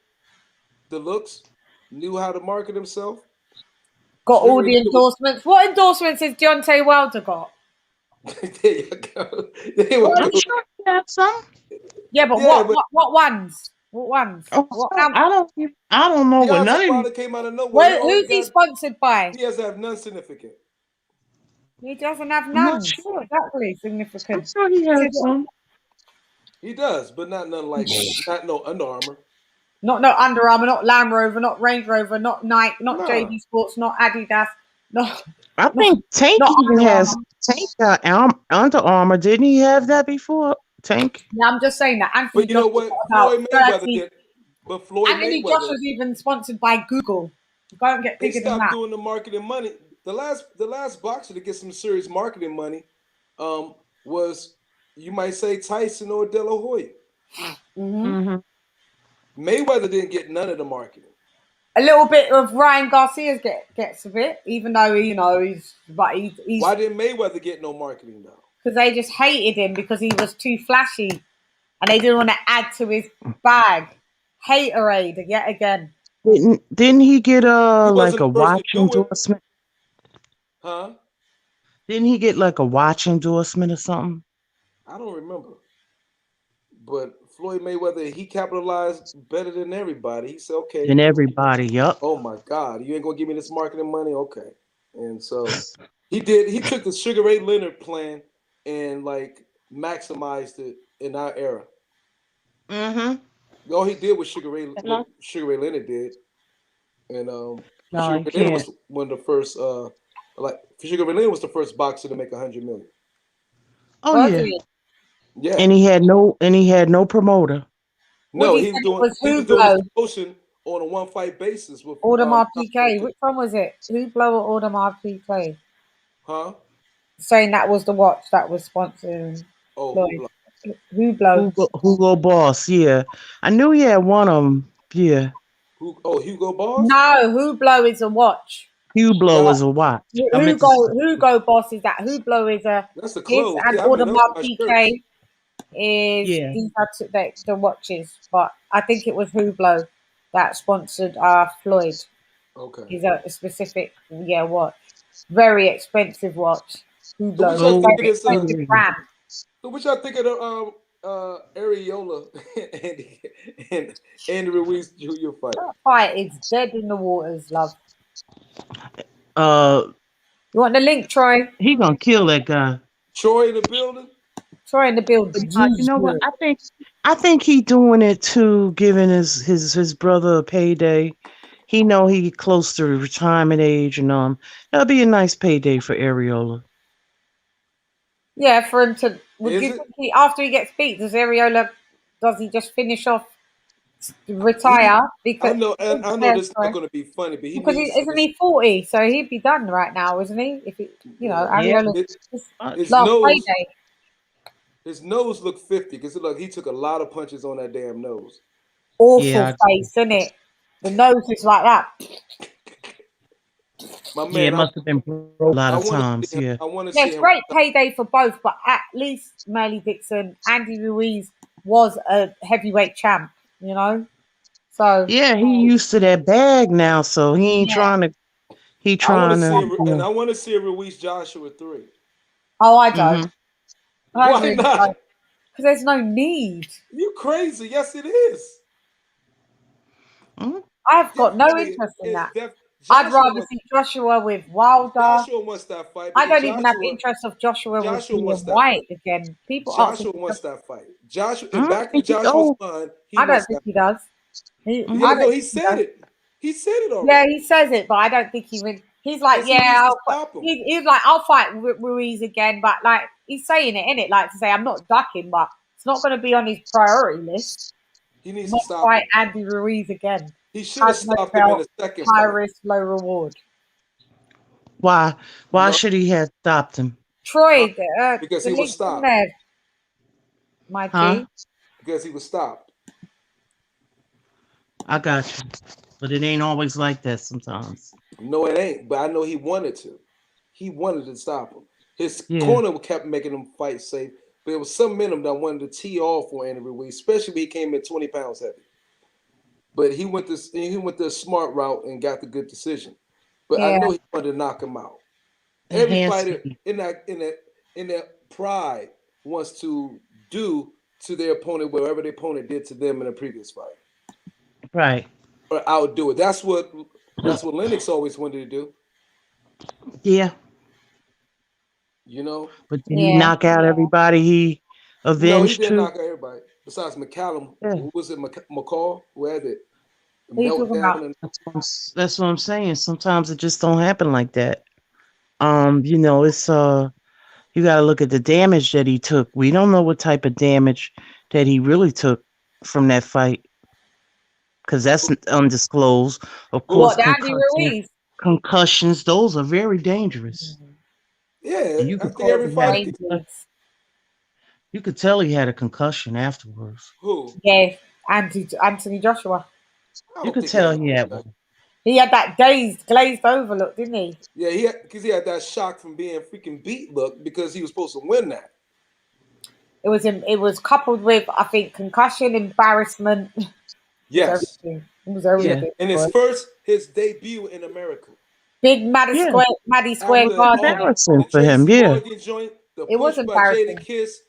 the looks, knew how to market himself. Got all the endorsements. What endorsements has Deontay Wilder got? There you go. I'm sure he had some. Yeah, but what ones? What ones? I don't know what none of them came out of nowhere. Who's he sponsored by? He has to have none significant. He doesn't have none. Sure. Exactly significant. I'm sure he has some. He does, but not none like not no Under Armour. Not Under Armour, not Land Rover, not Range Rover, not Nike, not JD Sports, not Adidas. No, I think Tank not even Under has Armour. Tank got Under Armour. Didn't he have that before? Tank. Yeah, I'm just saying that Anthony But you know Joshua what? got Floyd about Mayweather 30. did. But Floyd Anthony Mayweather, Joshua's even sponsored by Google. You can't get they bigger than stopped that. doing the marketing money. The last boxer to get some serious marketing money was, you might say, Tyson or De La Hoya. Mayweather didn't get none of the marketing. A little bit of Ryan Garcia gets a bit, even though he's he's. Why didn't Mayweather get no marketing though? Because they just hated him because he was too flashy, and they didn't want to add to his bag. Haterade yet again. Didn't he get He like wasn't a the first watch to do it. endorsement? Huh? Didn't he get like a watch endorsement or something? I don't remember. But Floyd Mayweather, he capitalized better than everybody. He said, okay. Than everybody, yup. Oh my God, you ain't gonna give me this marketing money? Okay. And so he took the Sugar Ray Leonard plan and like maximized it in our era. All he did was Sugar Ray Leonard did. And Sugar Ray Leonard was one of the first Sugar Ray Leonard was the first boxer to make 100 million. Oh yeah. Yeah. And he had no promoter. No, he was doing his promotion on a one fight basis with Audemars PK. Which one was it? Hublot or Audemars PK? Huh? Saying that was the watch that was sponsoring. Oh, Hublot. Hugo Boss, yeah. I knew he had one of them. Yeah. Hugo Boss? No, Hublot is a watch. Hublot is a watch. Hugo Boss is that. Hublot is a. That's the clothes. And Audemars PK is these are the watches, but I think it was Hublot that sponsored Floyd. Okay. He's a specific watch, very expensive watch. Hublot, so very expensive brand. So what y'all think of the Areola and Andy Ruiz Jr. fight? That fight is dead in the waters, love. You want the link, Troy? He gonna kill that guy. Troy in the building. Troy in the building. You know what? I think he doing it too, giving his brother a payday. He know he close to retirement age, and that'll be a nice payday for Areola. Yeah, for him to. Would you think after he gets beat, does he just finish off, retire? Because I know this is not going to be funny, but isn't he 40? So he'd be done right now, isn't he? If Areola, his nose looked 50 because he took a lot of punches on that damn nose. Awful face, isn't it? The nose is like that. My man, it must have been a lot of times. I want to see it's great payday for both, but at least Merle Dixon, Andy Ruiz was a heavyweight champ, So yeah, he used to that bag now, so he ain't trying to. He trying to. And I want to see a Ruiz Joshua 3. Oh, I don't. Why not? Because there's no need. You crazy? Yes, it is. I've got no interest in that. I'd rather see Joshua with Wilder. Joshua wants that fight. I don't even have interest of Joshua with White again. Joshua wants that fight. Back when Joshua's fun, I don't think he does. He said it. He said it already. Yeah, he says it, but I don't think he would. He's like, he's like, I'll fight Ruiz again, but like he's saying it, innit? Like to say, I'm not ducking, but it's not going to be on his priority list. He needs to stop. Fight Andy Ruiz again. He should have stopped him in the second high fight. Risk, low reward. Why should he have stopped him? Troy, because he was stopped. My G. Because he was stopped. I got you. But it ain't always like that sometimes. No, it ain't. But I know he wanted to. He wanted to stop him. His corner kept making him fight safe. But there was some in him that wanted to tee off for Andy Ruiz, especially when he came in 20 pounds heavy. But he went the smart route and got the good decision. But I know he wanted to knock him out. Every fighter in that pride wants to do to their opponent whatever their opponent did to them in a previous fight. Right. Or outdo it. That's what Lennox always wanted to do. Yeah. But did he knock out everybody he avenged? No, he didn't knock out everybody. Besides McCallum, who was it? McCall, who had it? That's what I'm saying. Sometimes it just don't happen like that. It's you got to look at the damage that he took. We don't know what type of damage that he really took from that fight because that's undisclosed. Of course, What, Andy Ruiz? concussions, those are very dangerous. Yeah, And you could after every fight. You could tell he had a concussion afterwards. Who? Yeah, Anthony Joshua. You could tell he had one. He had that glazed over look, didn't he? Yeah, because he had that shock from being freaking beat look because he was supposed to win that. It was coupled with, I think, concussion, embarrassment. Yes. It was everything. And his debut in America. Big Maddie Square Garden. Embarrassing for him, yeah. Joint, it was embarrassing. Jada Kiss,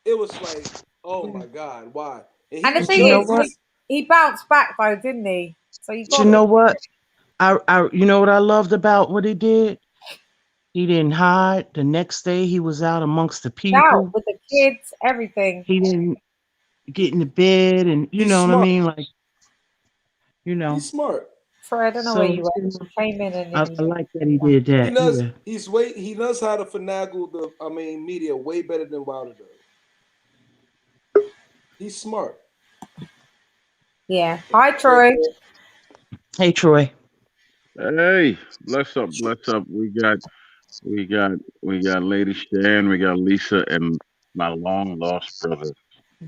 it was like, oh my God, why? And the thing is, he bounced back though, didn't he? So you know what? You know what I loved about what he did? He didn't hide. The next day he was out amongst the people. With the kids, everything. He didn't get in the bed and you know what I mean? Like, he's smart. Troy, I don't know where you went. He came in and I like that he did that. He knows how to finagle the media way better than Wilder does. He's smart. Yeah. Hi, Troy. Hey, Troy. Hey, bless up. We got LadyChann, we got Lisa, and my long lost brother,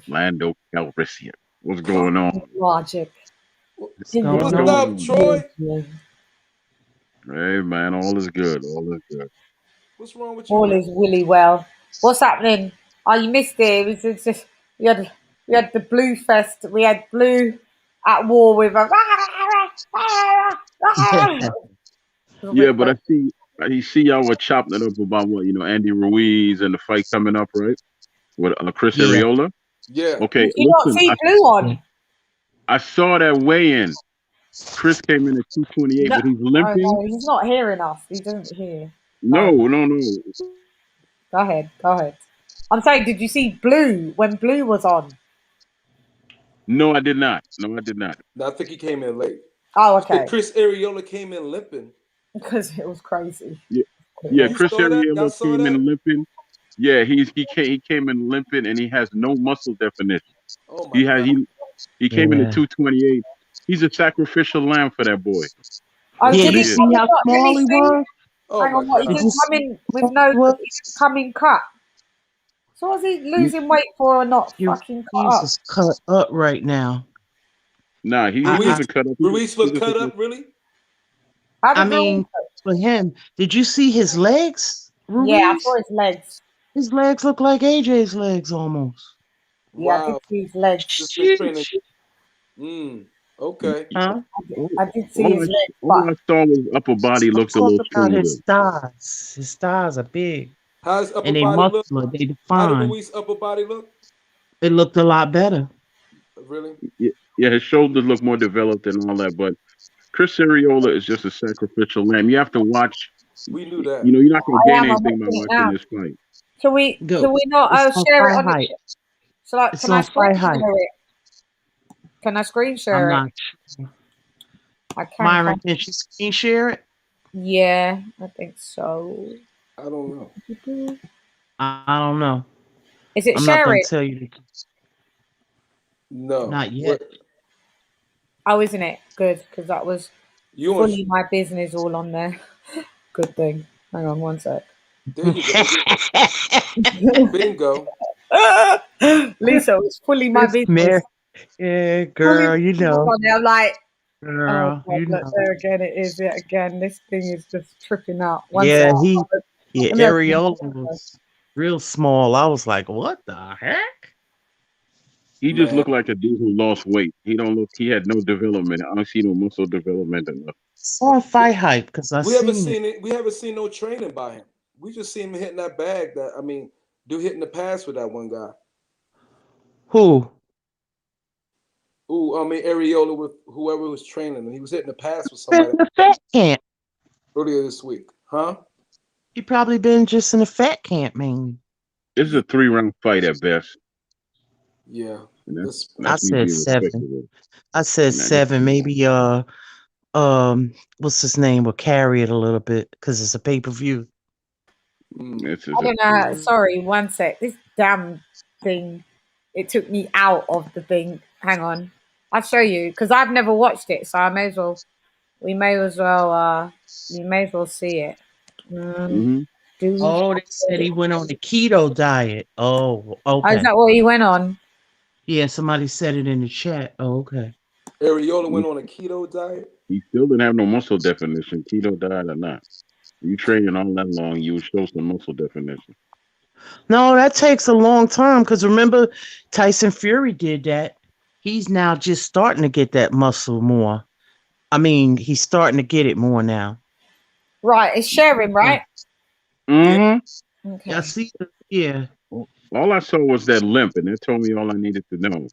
Lando Calrissian. What's going on? Logic. What's up, Troy? Hey man, all is good. What's wrong with you? All is really well. What's happening? Oh, you missed it. It was just we had the Blue Fest. We had Blue at war with a yeah, but I see y'all were chopping it up about what Andy Ruiz and the fight coming up, right? With Chris Arreola. Yeah. Okay. Did you not see Blue on? I saw that weigh-in. Chris came in at 228, but he's limping. Oh, no, he's not hearing us. He doesn't hear. No. Go ahead. I'm saying, did you see Blue when Blue was on? No, I did not. No, I think he came in late. Oh, okay. Chris Arreola came in limping. Because it was crazy. Yeah, Chris Arreola came in limping. Yeah, he came in limping and he has no muscle definition. Oh my God. He came in at 228. He's a sacrificial lamb for that boy. Oh, yeah, you see how small he was? Oh my God. He just come in with coming cut. So was he losing weight for or not? Fucking cut up. He's cut up right now. Nah, he wasn't cut up. Ruiz looked cut up, really? I mean, for him, did you see his legs? Ruiz? Yeah, I saw his legs. His legs look like AJ's legs almost. Yeah, wow. I did see his legs. Okay. Huh? I did see his legs. All I saw was upper body looked a little stronger. His thighs. His thighs are big. How's upper and they body muscular. Look? They defined. How did Ruiz's upper body look? It looked a lot better. Really? Yeah, his shoulders look more developed and all that, but Chris Arreola is just a sacrificial lamb. You have to watch. We knew that. You're not going to gain anything by watching this fight. Can we not share it on the? So like, can I screen share it? Can I screen share it? I'm not sure. I can't. Myron, can she screen share it? Yeah, I think so. I don't know. I don't know. Is it I'm share not gonna it? tell you. No, not yet. Oh, isn't it good? Because that was fully my business all on there. Good thing. Hang on one sec. There you go. Bingo. Lisa, it was fully my business. Yeah, girl, you know. I'm like, girl, oh, you know. There again, it is it again. This thing is just tripping out. Areola was real small. I was like, what the heck? He just looked like a dude who lost weight. He had no development. I don't see no muscle development enough. It's on fight hype because we haven't seen it. We haven't seen no training by him. We just seen him hitting that bag. Hitting the pass with that one guy. Who? Arreola with whoever was training him. He was hitting the pass with somebody. In the fat camp earlier this week, huh? He probably been just in a fat camp, mainly. This is a 3-round fight at best. Yeah. I said 7. I said 7. Maybe what's his name will carry it a little bit because it's a pay-per-view. I don't know. Sorry, one sec. This damn thing, it took me out of the thing. Hang on. I'll show you because I've never watched it, so we may as well see it. Oh, they said he went on the keto diet. Oh, okay. Is that what he went on? Yeah, somebody said it in the chat. Oh, okay. Areola went on a keto diet. He still didn't have no muscle definition, keto diet or not. You training all that long, you would show some muscle definition. No, that takes a long time because remember, Tyson Fury did that. He's now just starting to get that muscle more. I mean, he's starting to get it more now. Right, it's sharing, right? Mm-hmm. Okay. I see. Yeah. All I saw was that limp, and that told me all I needed to know.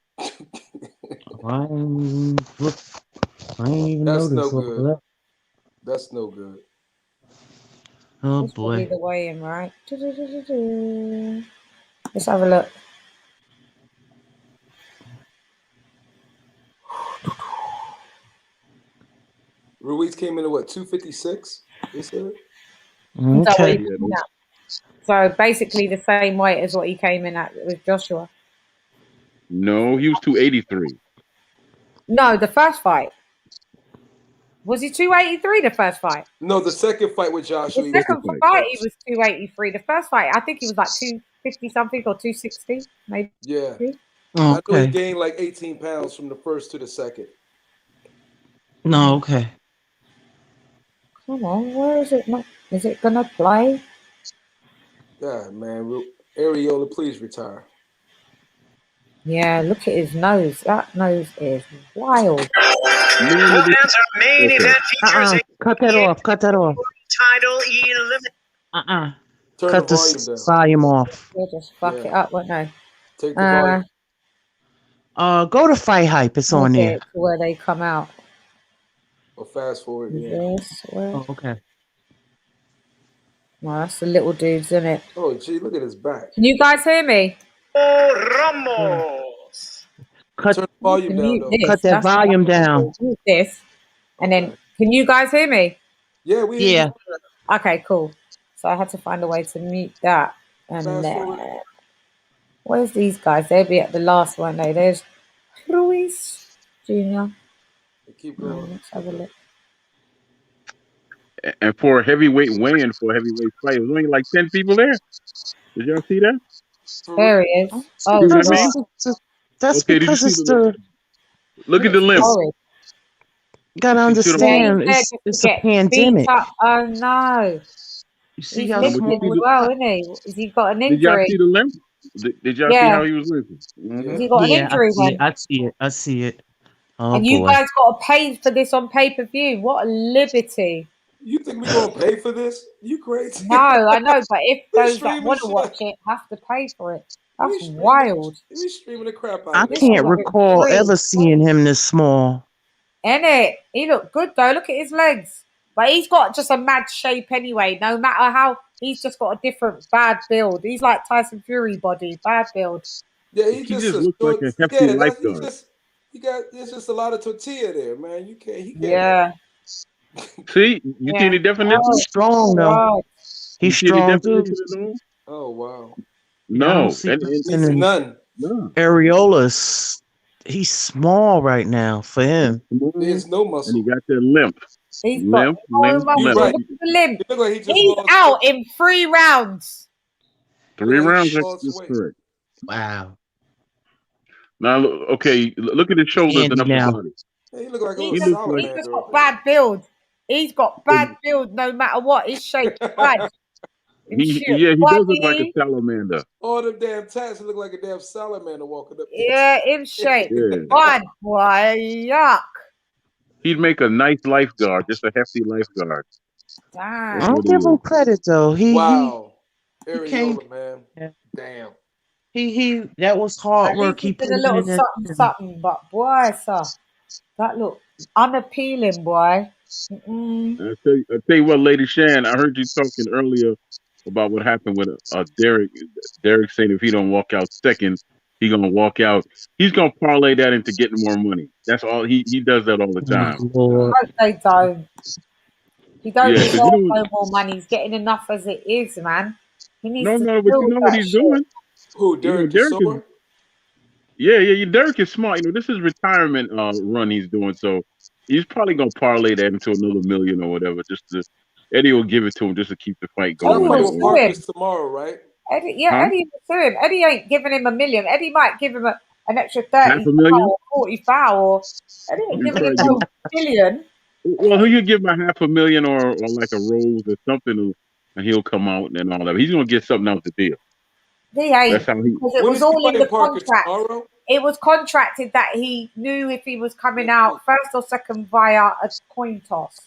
I ain't even noticed. No good. That's no good. Oh this boy. Be the way in, right? Let's have a look. Ruiz came in at what, 256? They said. Okay. So basically the same weight as what he came in at with Joshua. No, he was 283. No, the first fight. Was he 283 the first fight? No, the second fight with Joshua. The second fight he was 283. The first fight, I think he was like 250 something or 260, maybe. Yeah. Okay. I know he gained like 18 pounds from the first to the second. No, okay. Come on, where is it? Is it gonna play? Yeah, man. Areola, please retire. Yeah, look at his nose. That nose is wild. Well, that's our main event features. Cut that off. Cut that off. Title eliminate. Turn Cut the volume off. They'll just fuck it up, won't they? Take the volume. Go to Fight Hype. It's on there. Where they come out. Or fast forward. Oh, okay. Well, that's the little dudes, isn't it? Oh, gee, look at his back. Can you guys hear me? Ramos. Turn the volume down. Cut that volume down. This, and then can you guys hear me? Yeah, we hear you. Okay, cool. So I had to find a way to mute that. And then, where's these guys? They'll be at the last one. No, there's Ruiz Jr. Keep going. Let's have a look. And for a heavyweight weigh-in for a heavyweight fight, it was only like 10 people there. Did y'all see that? There he is. Oh, that's okay, because it's the. Look at the limp. Gotta understand, it's a pandemic. Oh no! You see how small as well, isn't he? Has he got an injury? Did y'all see the limp? Did y'all see how he was limping? Has he got an injury? I see it. Oh, and you guys got to pay for this on pay-per-view. What a liberty! You think we're gonna pay for this? You crazy? No, I know, but if those that want to watch it have to pay for it, that's wild. We streaming the crap out I of it. can't recall ever seeing him this small. Ain't it? He looked good though. Look at his legs. But he's got just a mad shape anyway. No matter how, he's just got a different bad build. He's like Tyson Fury body, bad build. Yeah, he just looks like a hefty lifeguard. There's just a lot of tortilla there, man. He can't. Yeah. See, you see the definition? He's strong though. He's strong too. Oh wow. No, none. Areolas, he's small right now for him. There's no muscle. And he got that limp. He's limp. Look at the limp. He's out in 3 rounds. 3 rounds. That's correct. Wow. Now, okay, look at his shoulders and upper body. He look like he's just got bad build. He's got bad build no matter what. His shape's bad. He does look like a salamander. All them damn tats look like a damn salamander walking up there. Yeah, in shape. Bad boy, yuck. He'd make a nice lifeguard, just a hefty lifeguard. Damn. I'll give him credit though. Wow. Areola, man. Yeah. Damn. He that was hard work. He did a little something, but boy, sir, that looked unappealing, boy. I tell you what, LadyChann, I heard you talking earlier about what happened with Derek. Derek saying if he don't walk out second, he gonna walk out. He's gonna parlay that into getting more money. That's all he does that all the time. They don't. He don't deserve no more money. He's getting enough as it is, man. He needs to but you know what he's doing. Who? Derek Derek is. Chisora? Yeah. Derek is smart. This is retirement run he's doing, so he's probably gonna parlay that into another million or whatever. Eddie will give it to him just to keep the fight So going. that fight with Parker's tomorrow, right? Eddie, Eddie will sue him. Eddie ain't giving him $1 million. Eddie might give him an extra 30 or 40 foul. Eddie ain't giving him $1 million. Well, he'll give him $500,000 or like a rose or something, and he'll come out and all that. He's gonna get something out the deal. He ain't. That's how he. Because it was all in the contract. It was contracted that he knew if he was coming out first or second via a coin toss.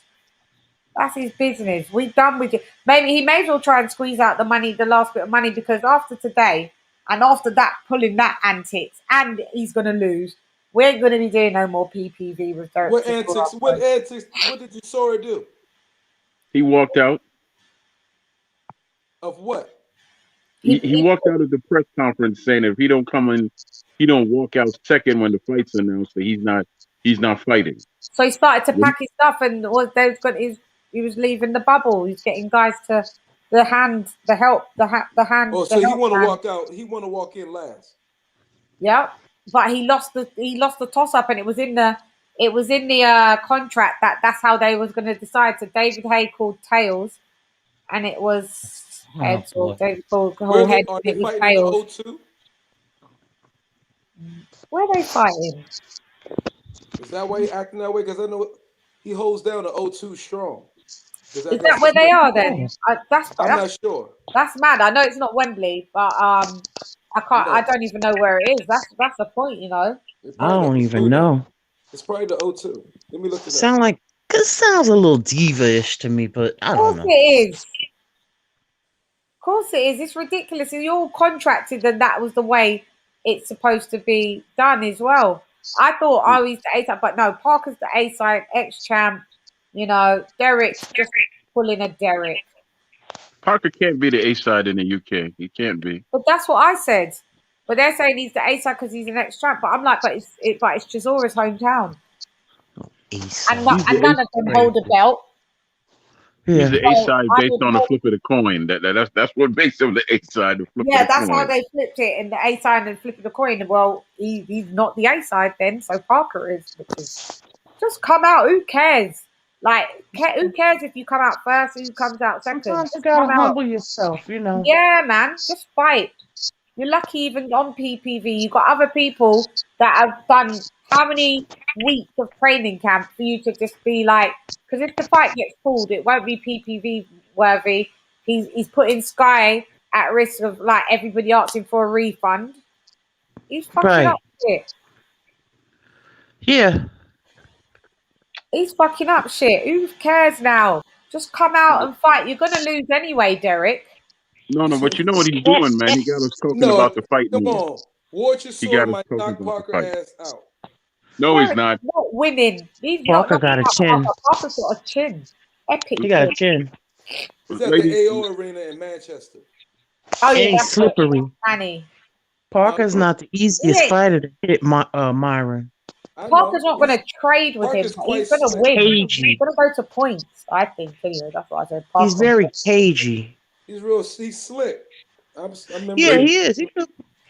That's his business. We're done with it. Maybe he may as well try and squeeze out the money, the last bit of money, because after today and after that, pulling that antics, and he's going to lose. We ain't going to be doing no more PPV with Derek. What antics? What antics? What did Chisora do? He walked out. Of what? He walked out of the press conference saying if he don't come in, he don't walk out second when the fight's announced, that he's not fighting. So he started to pack his stuff and he was leaving the bubble. He's getting guys to the hand. Oh, so he want to walk out. He want to walk in last. Yeah, but he lost the toss up, and it was in the contract that's how they was going to decide. So David Hay called tails, and it was heads. Or David called heads. Are they fighting in the O2? Where are they fighting? Is that why he acting that way? Because I know he holds down the O2 strong. Is that where they are then? I'm not sure. That's mad. I know it's not Wembley, but I can't. I don't even know where it is. That's the point, I don't even know. It's probably the O2. Let me look it up. Sounds a little diva-ish to me, but I don't know. Of course it is. Of course it is. It's ridiculous. You're all contracted, and that was the way it's supposed to be done as well. I thought, he's the A-side, but no, Parker's the A-side, ex-champ. Derek's just pulling a Derek. Parker can't be the A-side in the UK. He can't be. But that's what I said. But they're saying he's the A-side because he's an ex-champ. But I'm like, but it's Chisora's hometown. And none of them hold a belt. He's the A-side based on the flip of the coin. That's what makes him the A-side. That's how they flipped it, and the A-side and flip of the coin. Well, he's not the A-side then, so Parker is. Just come out. Who cares? Like, who cares if you come out first? Who comes out second? Sometimes you gotta humble yourself, Yeah, man. Just fight. You're lucky even on PPV. You've got other people that have done how many weeks of training camp for you to just be like, because if the fight gets pulled, it won't be PPV worthy. He's putting Sky at risk of like everybody asking for a refund. He's fucking up shit. Yeah. He's fucking up shit. Who cares now? Just come out and fight. You're gonna lose anyway, Derek. No, but you know what he's doing, man. He got us talking about the fight. Come on. Watch your sword might knock Parker ass out. No, he's not. Not winning. Parker got a chin. Parker's got a chin. Epic. He got a chin. It's at the AO Arena in Manchester. Oh, yeah, ain't slippery. Funny. Parker's not the easiest fighter to hit Myron. Parker's not going to trade with him. He's going to win. Cagey. He's going to go to points, I think. Anyway, that's what I said. Parker. He's very cagey. He's slick. I remember he is. He's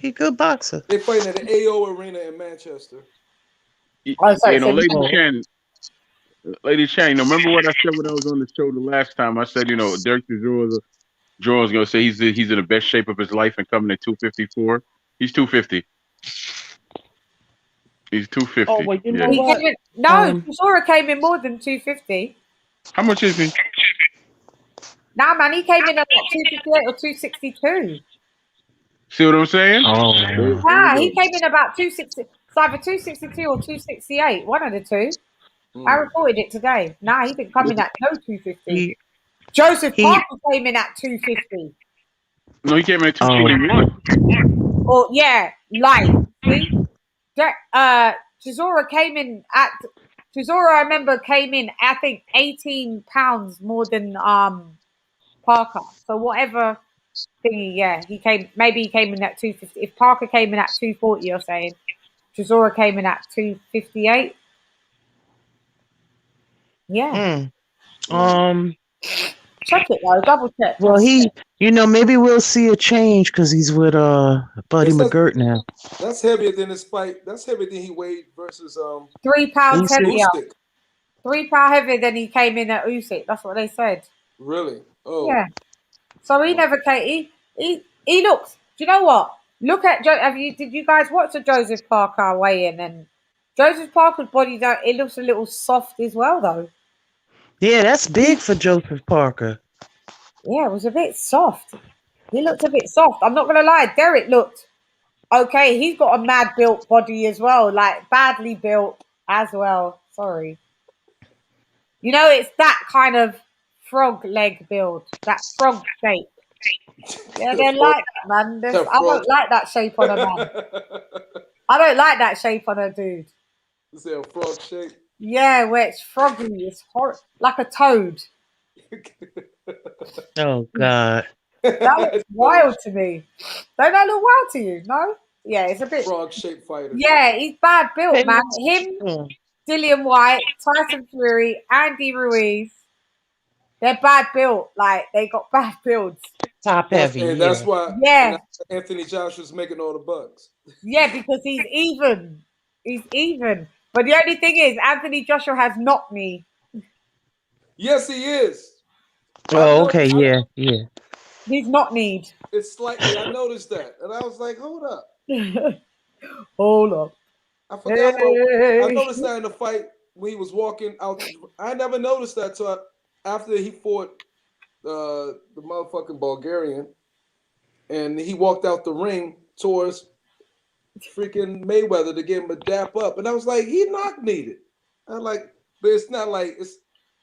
a good boxer. They're fighting at the AO Arena in Manchester. LadyChann, remember what I said when I was on the show the last time? I said, Derek Chisora is going to say he's in the best shape of his life and coming at 254. He's 250. He's 250. Oh, well, you know what? Chisora came in more than 250. How much is he? Nah, man, he came in at 258 or 262. See what I'm saying? Oh, he came in about 260. It's either 262 or 268. One of the two. I reported it today. Nah, he didn't come in at no 250. Joseph Parker came in at 250. No, he came in at 241. Oh, yeah, light. See? Chisora came in at... Chisora, I remember, came in, I think, 18 pounds more than Parker. So whatever thingy, he came in at 250. If Parker came in at 240, you're saying Chisora came in at 258. Yeah. Check it though, double check. Well, he You know, maybe we'll see a change because he's with Buddy McGirt now. That's heavier than his fight. That's heavier than he weighed versus 3 pounds heavier. Usyk. 3 pounds heavier than he came in at Usyk. That's what they said. Really? Oh. Yeah. So he never came. He looks. Do you know what? Look at did you guys watch the Joseph Parker weigh-in? And Joseph Parker's body, it looks a little soft as well, though. Yeah, that's big for Joseph Parker. Yeah, it was a bit soft. He looked a bit soft. I'm not gonna lie. Derek looked okay. He's got a mad built body as well, like badly built as well. Sorry. You know, it's that kind of frog leg build, that frog shape. Yeah, they're like that, man. I don't like that shape on a man. I don't like that shape on a dude. Is there a frog shape? Yeah, where it's froggy. It's like a toad. Oh, God. That looks wild to me. Don't that look wild to you? No? Yeah, it's a bit... Frog-shaped fighter. Yeah, he's bad built, man. Him, Dillian White, Tyson Fury, Andy Ruiz, they're bad built. Like, they got bad builds. Top heavy. And that's why Anthony Joshua's making all the bucks. Yeah, because he's even. He's even. But the only thing is, Anthony Joshua has knocked me. Yes, he is. Oh, okay. Yeah. He's not need. It's slightly. I noticed that. And I was like, hold up. Hold up. I forgot. I noticed that in the fight when he was walking out. I never noticed that till after he fought the motherfucking Bulgarian, and he walked out the ring towards freaking Mayweather to get him a dap up, and I was like, he knock-kneed it. I'm like, but it's not like it's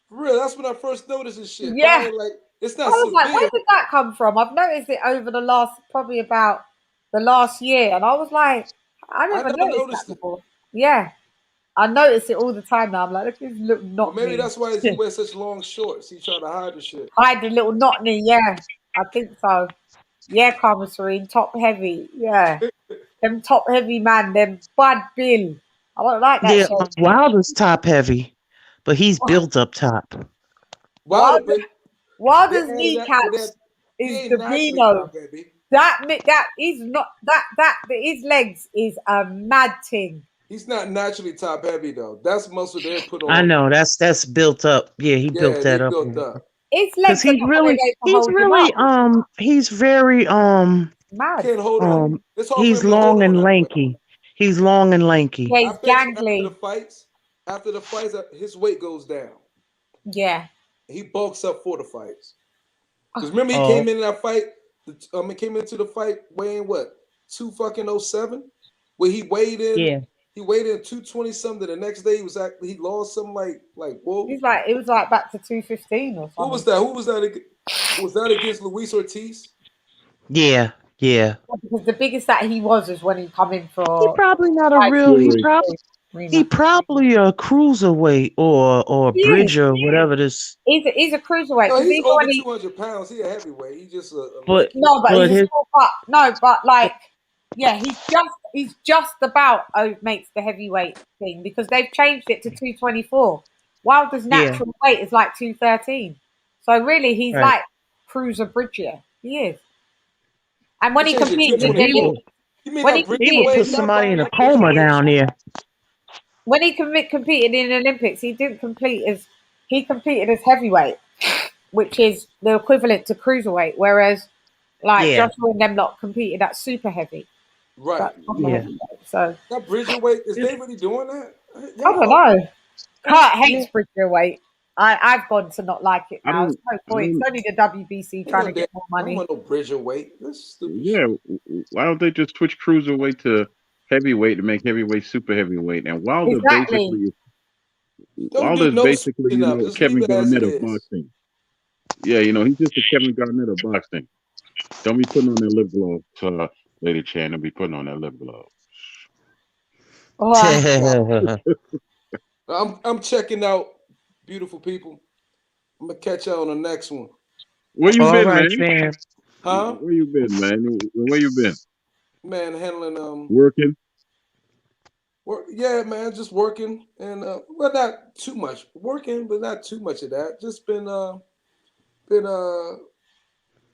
for real. That's when I first noticed this shit. Yeah, like it's not. I was like, where did that come from? I've noticed it over probably about the last year, and I was like, I never noticed that before. Yeah. I notice it all the time now. I'm like, look at his little knot knee. Maybe that's why he wears such long shorts. He trying to hide the shit. Hide the little knot knee, yeah. I think so. Yeah, Karma Serene, top heavy. Yeah. Them top heavy man, them Bud Bill. I don't like that shit. Wilder's top heavy, but he's built up top. Wilder's kneecaps is the Beano. That is not that his legs is a mad thing. He's not naturally top heavy though. That's muscle they put on. I know that's built up. Yeah, he built that up. His legs he's very mad. Can't hold on. He's long and lanky. He's long and lanky. Yeah, he's gangly. After the fights, his weight goes down. Yeah. He bulks up for the fights. Because remember, he came in that fight. He came into the fight weighing what 207, where he weighed in. Yeah. He weighed in 220 something. The next day he lost something like whoa. He's like it was like back to 215 or something. Who was that? Was that against Luis Ortiz? Yeah. Because the biggest that he was when he come in for. He probably not a real. He probably a cruiserweight or bridge or whatever this. He's a cruiserweight. No, he's over 200 pounds. He's a heavyweight. He's just he's just about makes the heavyweight thing because they've changed it to 224. Wilder's natural weight is like 213. So really, he's like cruiser bridger. He is. And when he competed in the he would put somebody in a coma down there. When he competed in the Olympics, he competed as heavyweight, which is the equivalent to cruiserweight, whereas Joshua and them lot competed at super heavy. Right. So that bridgerweight, is they really doing that? I don't know. Kurt hates bridgerweight. I've gone to not like it now. It's no point. It's only the WBC trying to get more money. I don't want no bridgerweight. That's stupid. Yeah. Why don't they just switch cruiserweight to heavyweight to make heavyweight super heavyweight? And Wilder's basically Kevin Garnett of boxing. Yeah, he's just a Kevin Garnett of boxing. Don't be putting on that lip gloss, Lady Chann. Don't be putting on that lip gloss. I'm checking out, beautiful people. I'm gonna catch y'all on the next one. Where you been, man? Huh? Where you been, man? Where you been? Man, handling working. Yeah, man, just working and well, not too much working, but not too much of that. Just been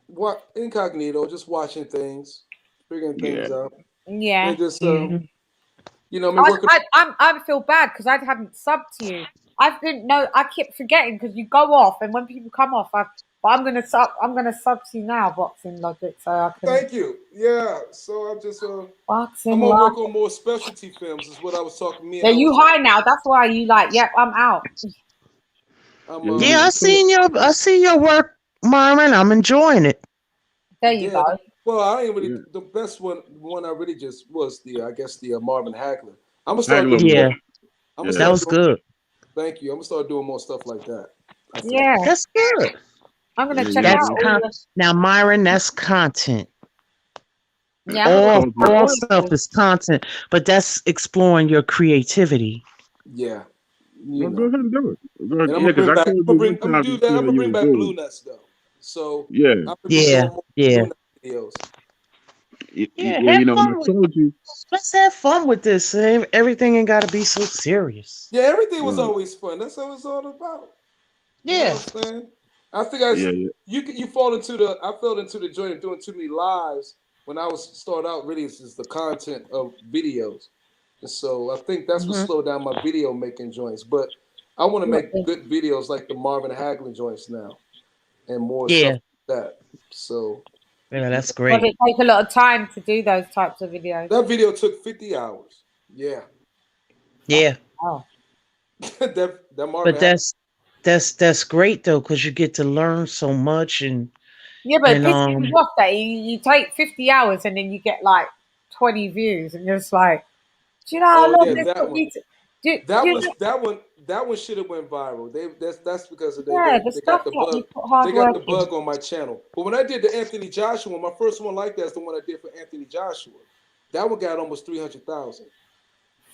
what incognito, just watching things, figuring things out. Yeah. And just you know, me working. I feel bad because I hadn't subbed to you. I didn't know. I kept forgetting because you go off, and when people come off, but I'm gonna sub. I'm gonna sub to you now, Boxing Logic. So I can. Thank you. Yeah. So I'm just Boxing I'm gonna work Logic. on more specialty films. Is what I was talking. Yeah, you high now. That's why you like. Yep, I'm out. Yeah, I seen your work, Marvin. I'm enjoying it. There you go. Well, I ain't really the best one I really just was I guess the Marvin Hagler. I'm gonna start doing that was good. Thank you. I'm gonna start doing more stuff like that. Yeah, that's good. I'm gonna check out. Now, Myron, that's content. Yeah, all stuff is content, but that's exploring your creativity. Yeah. Well, go ahead and do it. And I'm gonna do that. I'm gonna bring back Blue Nuts though. So yeah, videos. You know, I told you. Let's have fun with this. Everything ain't got to be so serious. Yeah, everything was always fun. That's what it's all about. Yeah. You know what I'm saying? I think you fall into I fell into the joint of doing too many lives when I was start out really is the content of videos. And so I think that's what slowed down my video making joints. But I want to make good videos like the Marvin Hagler joints now and more stuff like that. So yeah, that's great. Does it take a lot of time to do those types of videos? That video took 50 hours. Yeah. Yeah. Oh. that Marvin but that's great though, because you get to learn so much and yeah, but it pisses me off that you take 50 hours and then you get like 20 views and you're just like, do you know how long this took me to that one should have went viral. That's because of they got the bug. They got the bug on my channel. But when I did the Anthony Joshua, my first one like that's the one I did for Anthony Joshua. That one got almost 300,000.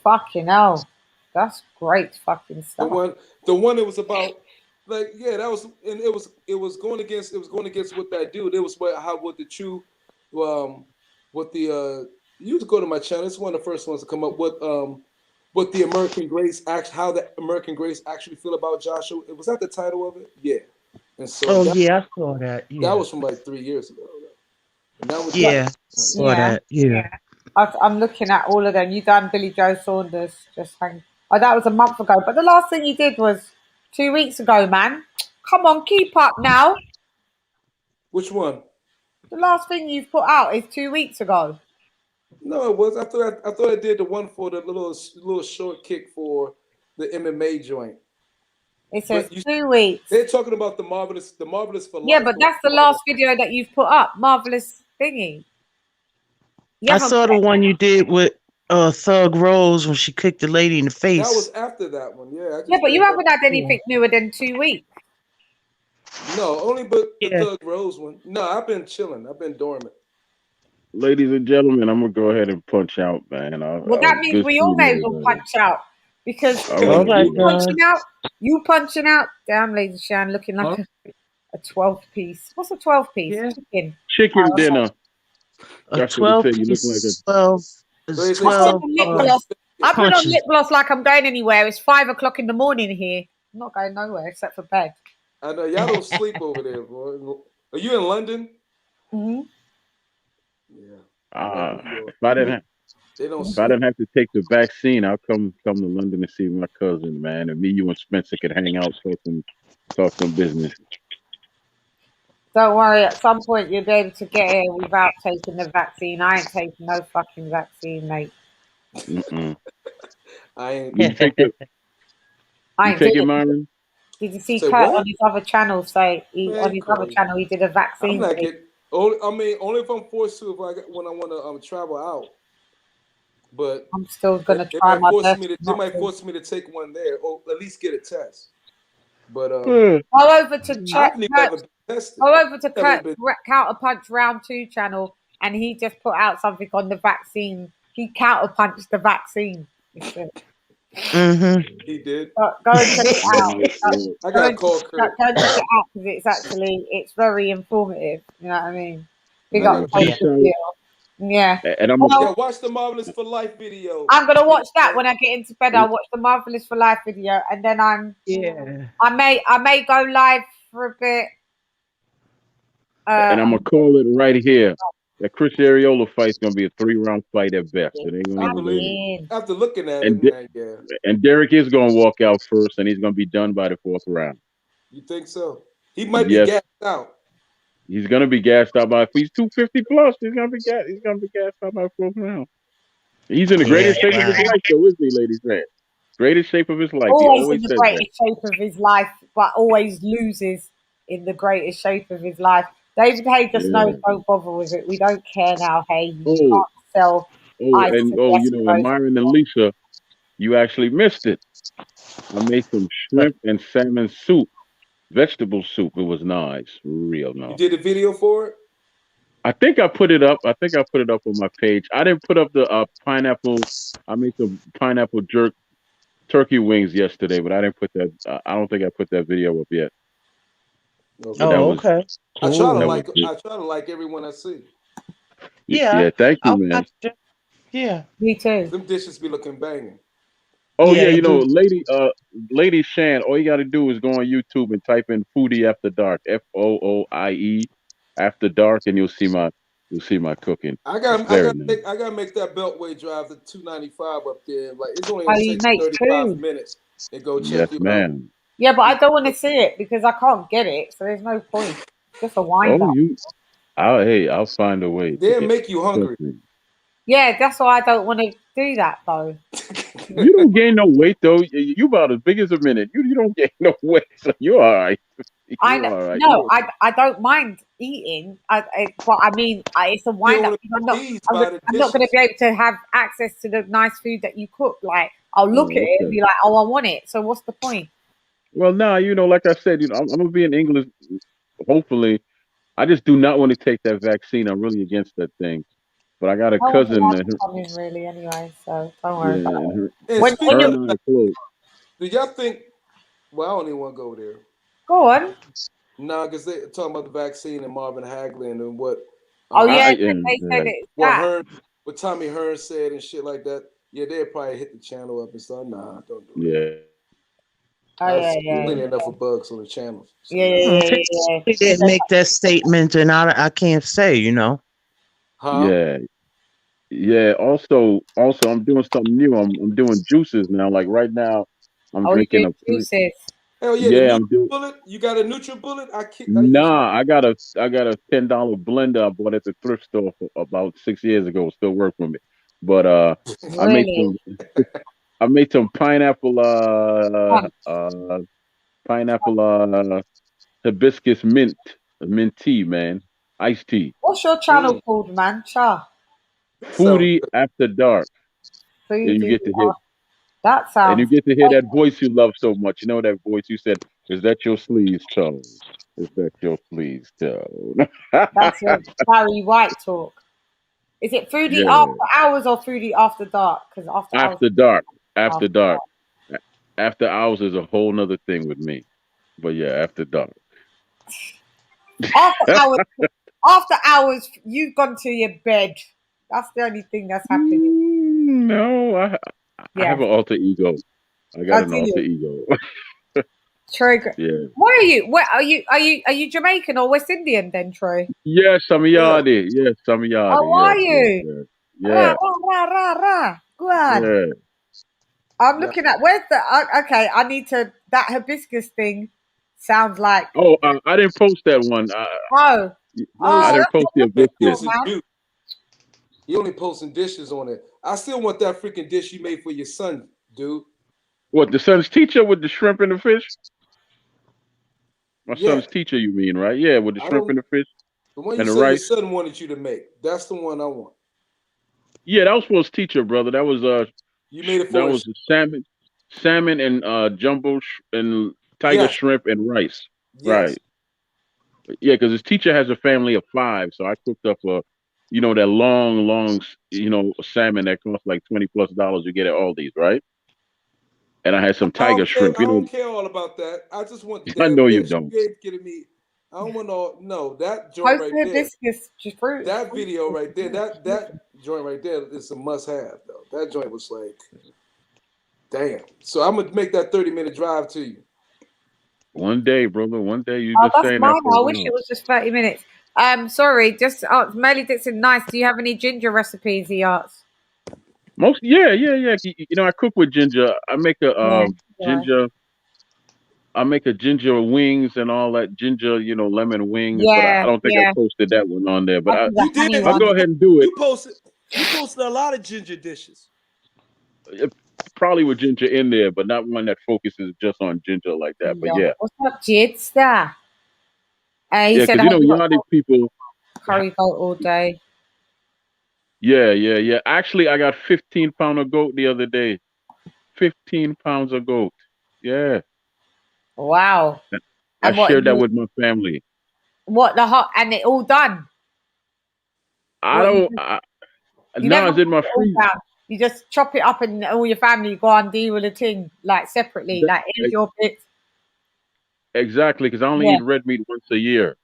Fucking hell, that's great fucking stuff. The one that was about that was, and it was going against what that dude. It was what the true you to go to my channel. It's one of the first ones to come up with what the American Grace how the American Grace actually feel about Joshua. Was that the title of it? Yeah. And so I saw that. Yeah. That was from like 3 years ago. And that was saw that. Yeah. I'm looking at all of them. You done Billy Joe Saunders. Just hang. Oh, that was a month ago. But the last thing you did was 2 weeks ago, man. Come on, keep up now. Which one? The last thing you've put out is 2 weeks ago. No, it was. I thought I did the one for the little short kick for the MMA joint. It says 2 weeks. They're talking about the marvelous for life. Yeah, but that's the last video that you've put up. Marvelous thingy. I saw the one you did with Thug Rose when she kicked the lady in the face. That was after that one. Yeah. Yeah, but you haven't had anything newer than 2 weeks. No, only but the Thug Rose one. No, I've been chilling. I've been dormant. Ladies and gentlemen, I'm gonna go ahead and punch out, man. That means we all may as well punch out because you punching out. Damn, LadyChann, looking like a 12-piece. What's a 12-piece? Yeah. Chicken dinner. A 12-piece. 12. I've been on lip gloss like I'm going anywhere. It's 5 o'clock in the morning here. I'm not going nowhere except for bed. I know y'all don't sleep over there, boy. Are you in London? Mm-hmm. Yeah. If I didn't have to take the vaccine, I'll come to London to see my cousin, man. And me, you, and Spencer could hang out, talk some business. Don't worry. At some point, you'll be able to get here without taking the vaccine. I ain't taking no fucking vaccine, mate. I ain't. You take it, Myron? Did you see Kurt on his other channel say other channel he did a vaccine? Only if I'm forced to when I want to travel out. But I'm still gonna try my best. They might force me to take one there, or at least get a test. But go over to check. Go over to Kurt Counterpunch Round 2 channel, and he just put out something on the vaccine. He counterpunched the vaccine. Mm-hmm. He did. Go and check it out. I gotta call Kurt. Go and check it out because it's very informative. You know what I mean? Big up. Yeah. And watch the Marvelous for Life video. I'm gonna watch that when I get into bed. I'll watch the Marvelous for Life video, and then I may go live for a bit. And I'm gonna call it right here. That Chris Arreola fight's gonna be a 3-round fight at best. It ain't gonna I even believe it. After looking at and it, man, yeah. And Derek is gonna walk out first, and he's gonna be done by the 4th round. You think so? He might be gassed out. He's gonna be gassed out by if he's 250 plus. He's gonna be gassed out by the 4th round. He's in the greatest shape of his life, though, isn't he, ladies? Greatest shape of his life. Always in the greatest shape of his life, but always loses in the greatest shape of his life. David Hay just knows, don't bother with it. We don't care now, Hay. You can't sell ice and Myron and Lisa, you actually missed it. I made some shrimp and salmon soup, vegetable soup. It was nice, real nice. You did a video for it? I think I put it up. I think I put it up on my page. I didn't put up the pineapple. I made some pineapple jerk turkey wings yesterday, but I didn't put that. I don't think I put that video up yet. Okay. I try to like everyone I see. Yeah. Thank you, man. Yeah. Me too. Them dishes be looking banging. Oh yeah, LadyChann. All you got to do is go on YouTube and type in "Foodie After Dark," FOOIE After Dark, and you'll see my cooking. I gotta make that Beltway drive to 295 up there. Like it's only gonna take 35 minutes and go check you out. Yeah, but I don't want to see it because I can't get it, so there's no point. Just a wind up. I'll find a way. They'll make you hungry. Yeah, that's why I don't want to do that though. You don't gain no weight though. You about as big as a minute. You don't gain no weight, so you're all right. I know. Right. No, I don't mind eating. But I mean, it's a wind up. I'm not going to be able to have access to the nice food that you cook. Like I'll look at it and be like, oh, I want it. So what's the point? Well, like I said, I'm gonna be in England. Hopefully, I just do not want to take that vaccine. I'm really against that thing. But I got a cousin. Really, anyway. So don't worry about it. Do y'all think? Well, I don't even want to go there. Go on. No, because they're talking about the vaccine and Marvin Hagland and what. They said it. What Tommy Hearn said and shit like that. Yeah, they'd probably hit the channel up and stuff. Nah, don't do that. Plenty enough of bugs on the channels. So. Yeah. He didn't make that statement, and I can't say, Huh? Yeah. Also, I'm doing something new. I'm doing juices now. Like right now, I'm drinking juices. Hell yeah! I'm doing. Bullet? You got a NutriBullet? I got a $10 blender I bought at the thrift store about 6 years ago. Still work for me, but I made some pineapple hibiscus mint tea, man. Iced tea. What's your channel called, man? Foodie After Dark. Foodie. And you get to hear that sounds. And you get to hear that voice you love so much. You know that voice you said, "Is that your sleeves tone? Is that your sleeves tone?" That's your Barry White talk. Is it Foodie After Hours or Foodie After Dark? Because After Dark. After Hours is a whole nother thing with me. But yeah, After Dark. After hours, you've gone to your bed. That's the only thing that's happening. No, I have an alter ego. I got an alter ego. Troy, yeah. What are you? What are you Jamaican or West Indian then, Troy? Yeah, some of y'all did. Yeah, some of y'all did. How are you? Yeah. Go on. Yeah. I'm looking at where's the okay. I need to that hibiscus thing. Sounds like. Oh, I didn't post that one. I didn't post the hibiscus. You only posting dishes on it. I still want that freaking dish you made for your son, dude. What, the son's teacher with the shrimp and the fish? My son's teacher, you mean, right? Yeah, with the shrimp and the fish. The one you said your son wanted you to make. That's the one I want. Yeah, that was for his teacher, brother. That was you made it for that was salmon and jumbo and tiger shrimp and rice. Yes. Right. Yeah, because his teacher has a family of 5, so I cooked up that long, salmon that costs like $20+ you get at Aldi's, right? And I had some tiger shrimp. I don't care all about that. I just want the I know you don't. Me. I don't want that joint right there. Hibiscus fruit. That video right there, that joint right there is a must-have though. That joint was like, damn. So I'm gonna make that 30-minute drive to you. One day, brother. One day you just saying that. I wish it was just 30 minutes. Sorry, just Melly Dixon. Nice. Do you have any ginger recipes? He asks. Yeah. You know, I cook with ginger. I make a ginger. I make a ginger wings and all that ginger, you know, lemon wings. But I don't think I posted that one on there. But you did. I'll go ahead and do it. You posted a lot of ginger dishes. Probably with ginger in there, but not one that focuses just on ginger like that. But yeah. What's up, Jidster? Yeah, because you know, Yardie people curry goat all day. Yeah. Actually, I got 15 pounds of goat the other day. 15 pounds of goat. Yeah. Wow. I shared that with my family. What the hot and it all done? No, it's in my freezer. You just chop it up and all your family go and deal with the thing like separately. Like here's your bits. Exactly, because I only eat red meat once a year.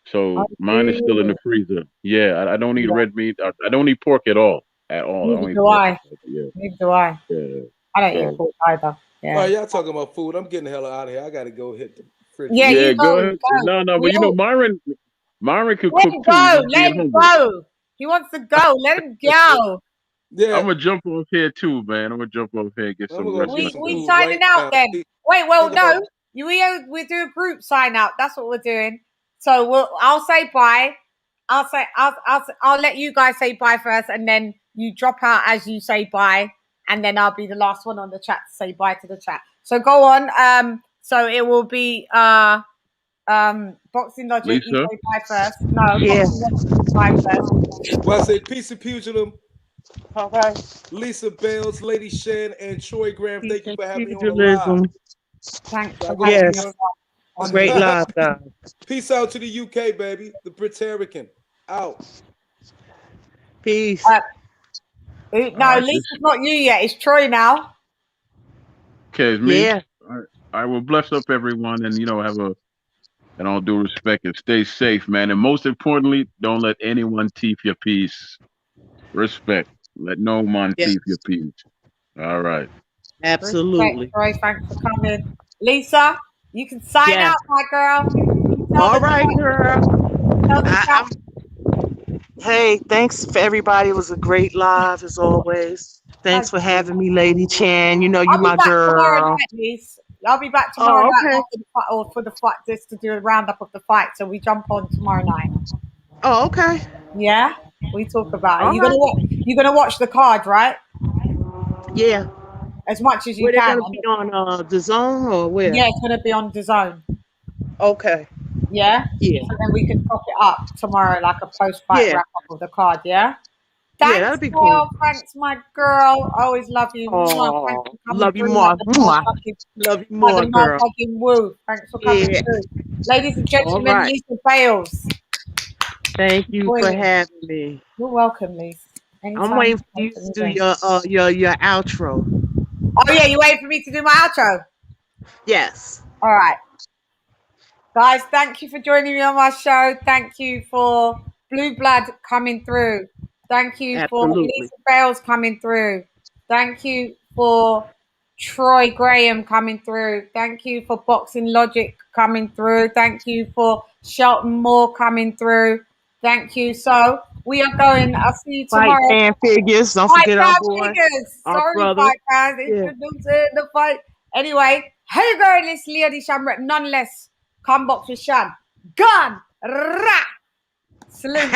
So mine is still in the freezer. Yeah, I don't eat red meat. I don't eat pork at all. Neither do I. Neither do I. Yeah. I don't eat pork either. Yeah. All right, y'all talking about food. I'm getting the hell out of here. I got to go hit the fridge. Yeah, you go ahead. No, but you know, Myron could cook too. Let him go. He wants to go. Let him go. Yeah. I'm going to jump off here too, man. I'm going to jump off here and get some rest. We signing out then. Wait, well, no. We do a group sign out. That's what we're doing. So I'll say bye. I'll let you guys say bye first, and then you drop out as you say bye, and then I'll be the last one on the chat to say bye to the chat. So go on. So it will be Boxing Logic. Lisa? You say bye first. No, Boxing Logic bye first. Well, I say peace and pugilism. All right. Lisa Bales, LadyChann, and Troy Graham. Thank you for having me on the live. Thanks. Yes. Great live, guys. Peace out to the UK, baby. The Britarican. Out. Peace. No, Lisa's not you yet. It's Troy now. Okay, it's me. Yeah. I will bless up everyone and, you know, and all due respect, and stay safe, man. And most importantly, don't let anyone thief your peace. Respect. Let no one thief your peace. All right. Absolutely. Respect, Troy, thanks for coming. Lisa, you can sign out, my girl. All right, girl. Hey, thanks for everybody. It was a great live as always. Thanks for having me, LadyChann. You know you my girl. I'll be back tomorrow night for the fight, just to do a roundup of the fight. So we jump on tomorrow night. Oh, okay. Yeah, we talk about it. You're gonna watch the card, right? Yeah. As much as you can. Where gonna be on the Zone or where? Yeah, it's gonna be on the Zone. Okay. Yeah. Yeah. So then we can talk it up tomorrow, like a post-fight wrap up of the card. Yeah. Thanks, that'd be cool. Thanks, my girl. I always love you. Oh, love you more. Love you more, girl. Woo. Thanks for coming through. Ladies and gentlemen, Lisa Bales. Thank you for having me. You're welcome, Lisa. Anytime. I'm waiting for you to do your outro. Oh, yeah, you waiting for me to do my outro? Yes. All right. Guys, thank you for joining me on my show. Thank you for Blue Blood coming through. Thank you for Lisa Bales coming through. Thank you for Troy Graham coming through. Thank you for Boxing Logic coming through. Thank you for Shelton Moore coming through. Thank you. So we are going. I'll see you tomorrow. Fight fan figures. Don't forget our boy. Sorry, fight fans. Introducing the fight. Anyway, hey girl, it's LadyChann rep. Nonetheless, come box with Chann. Gun. Rah. Salute.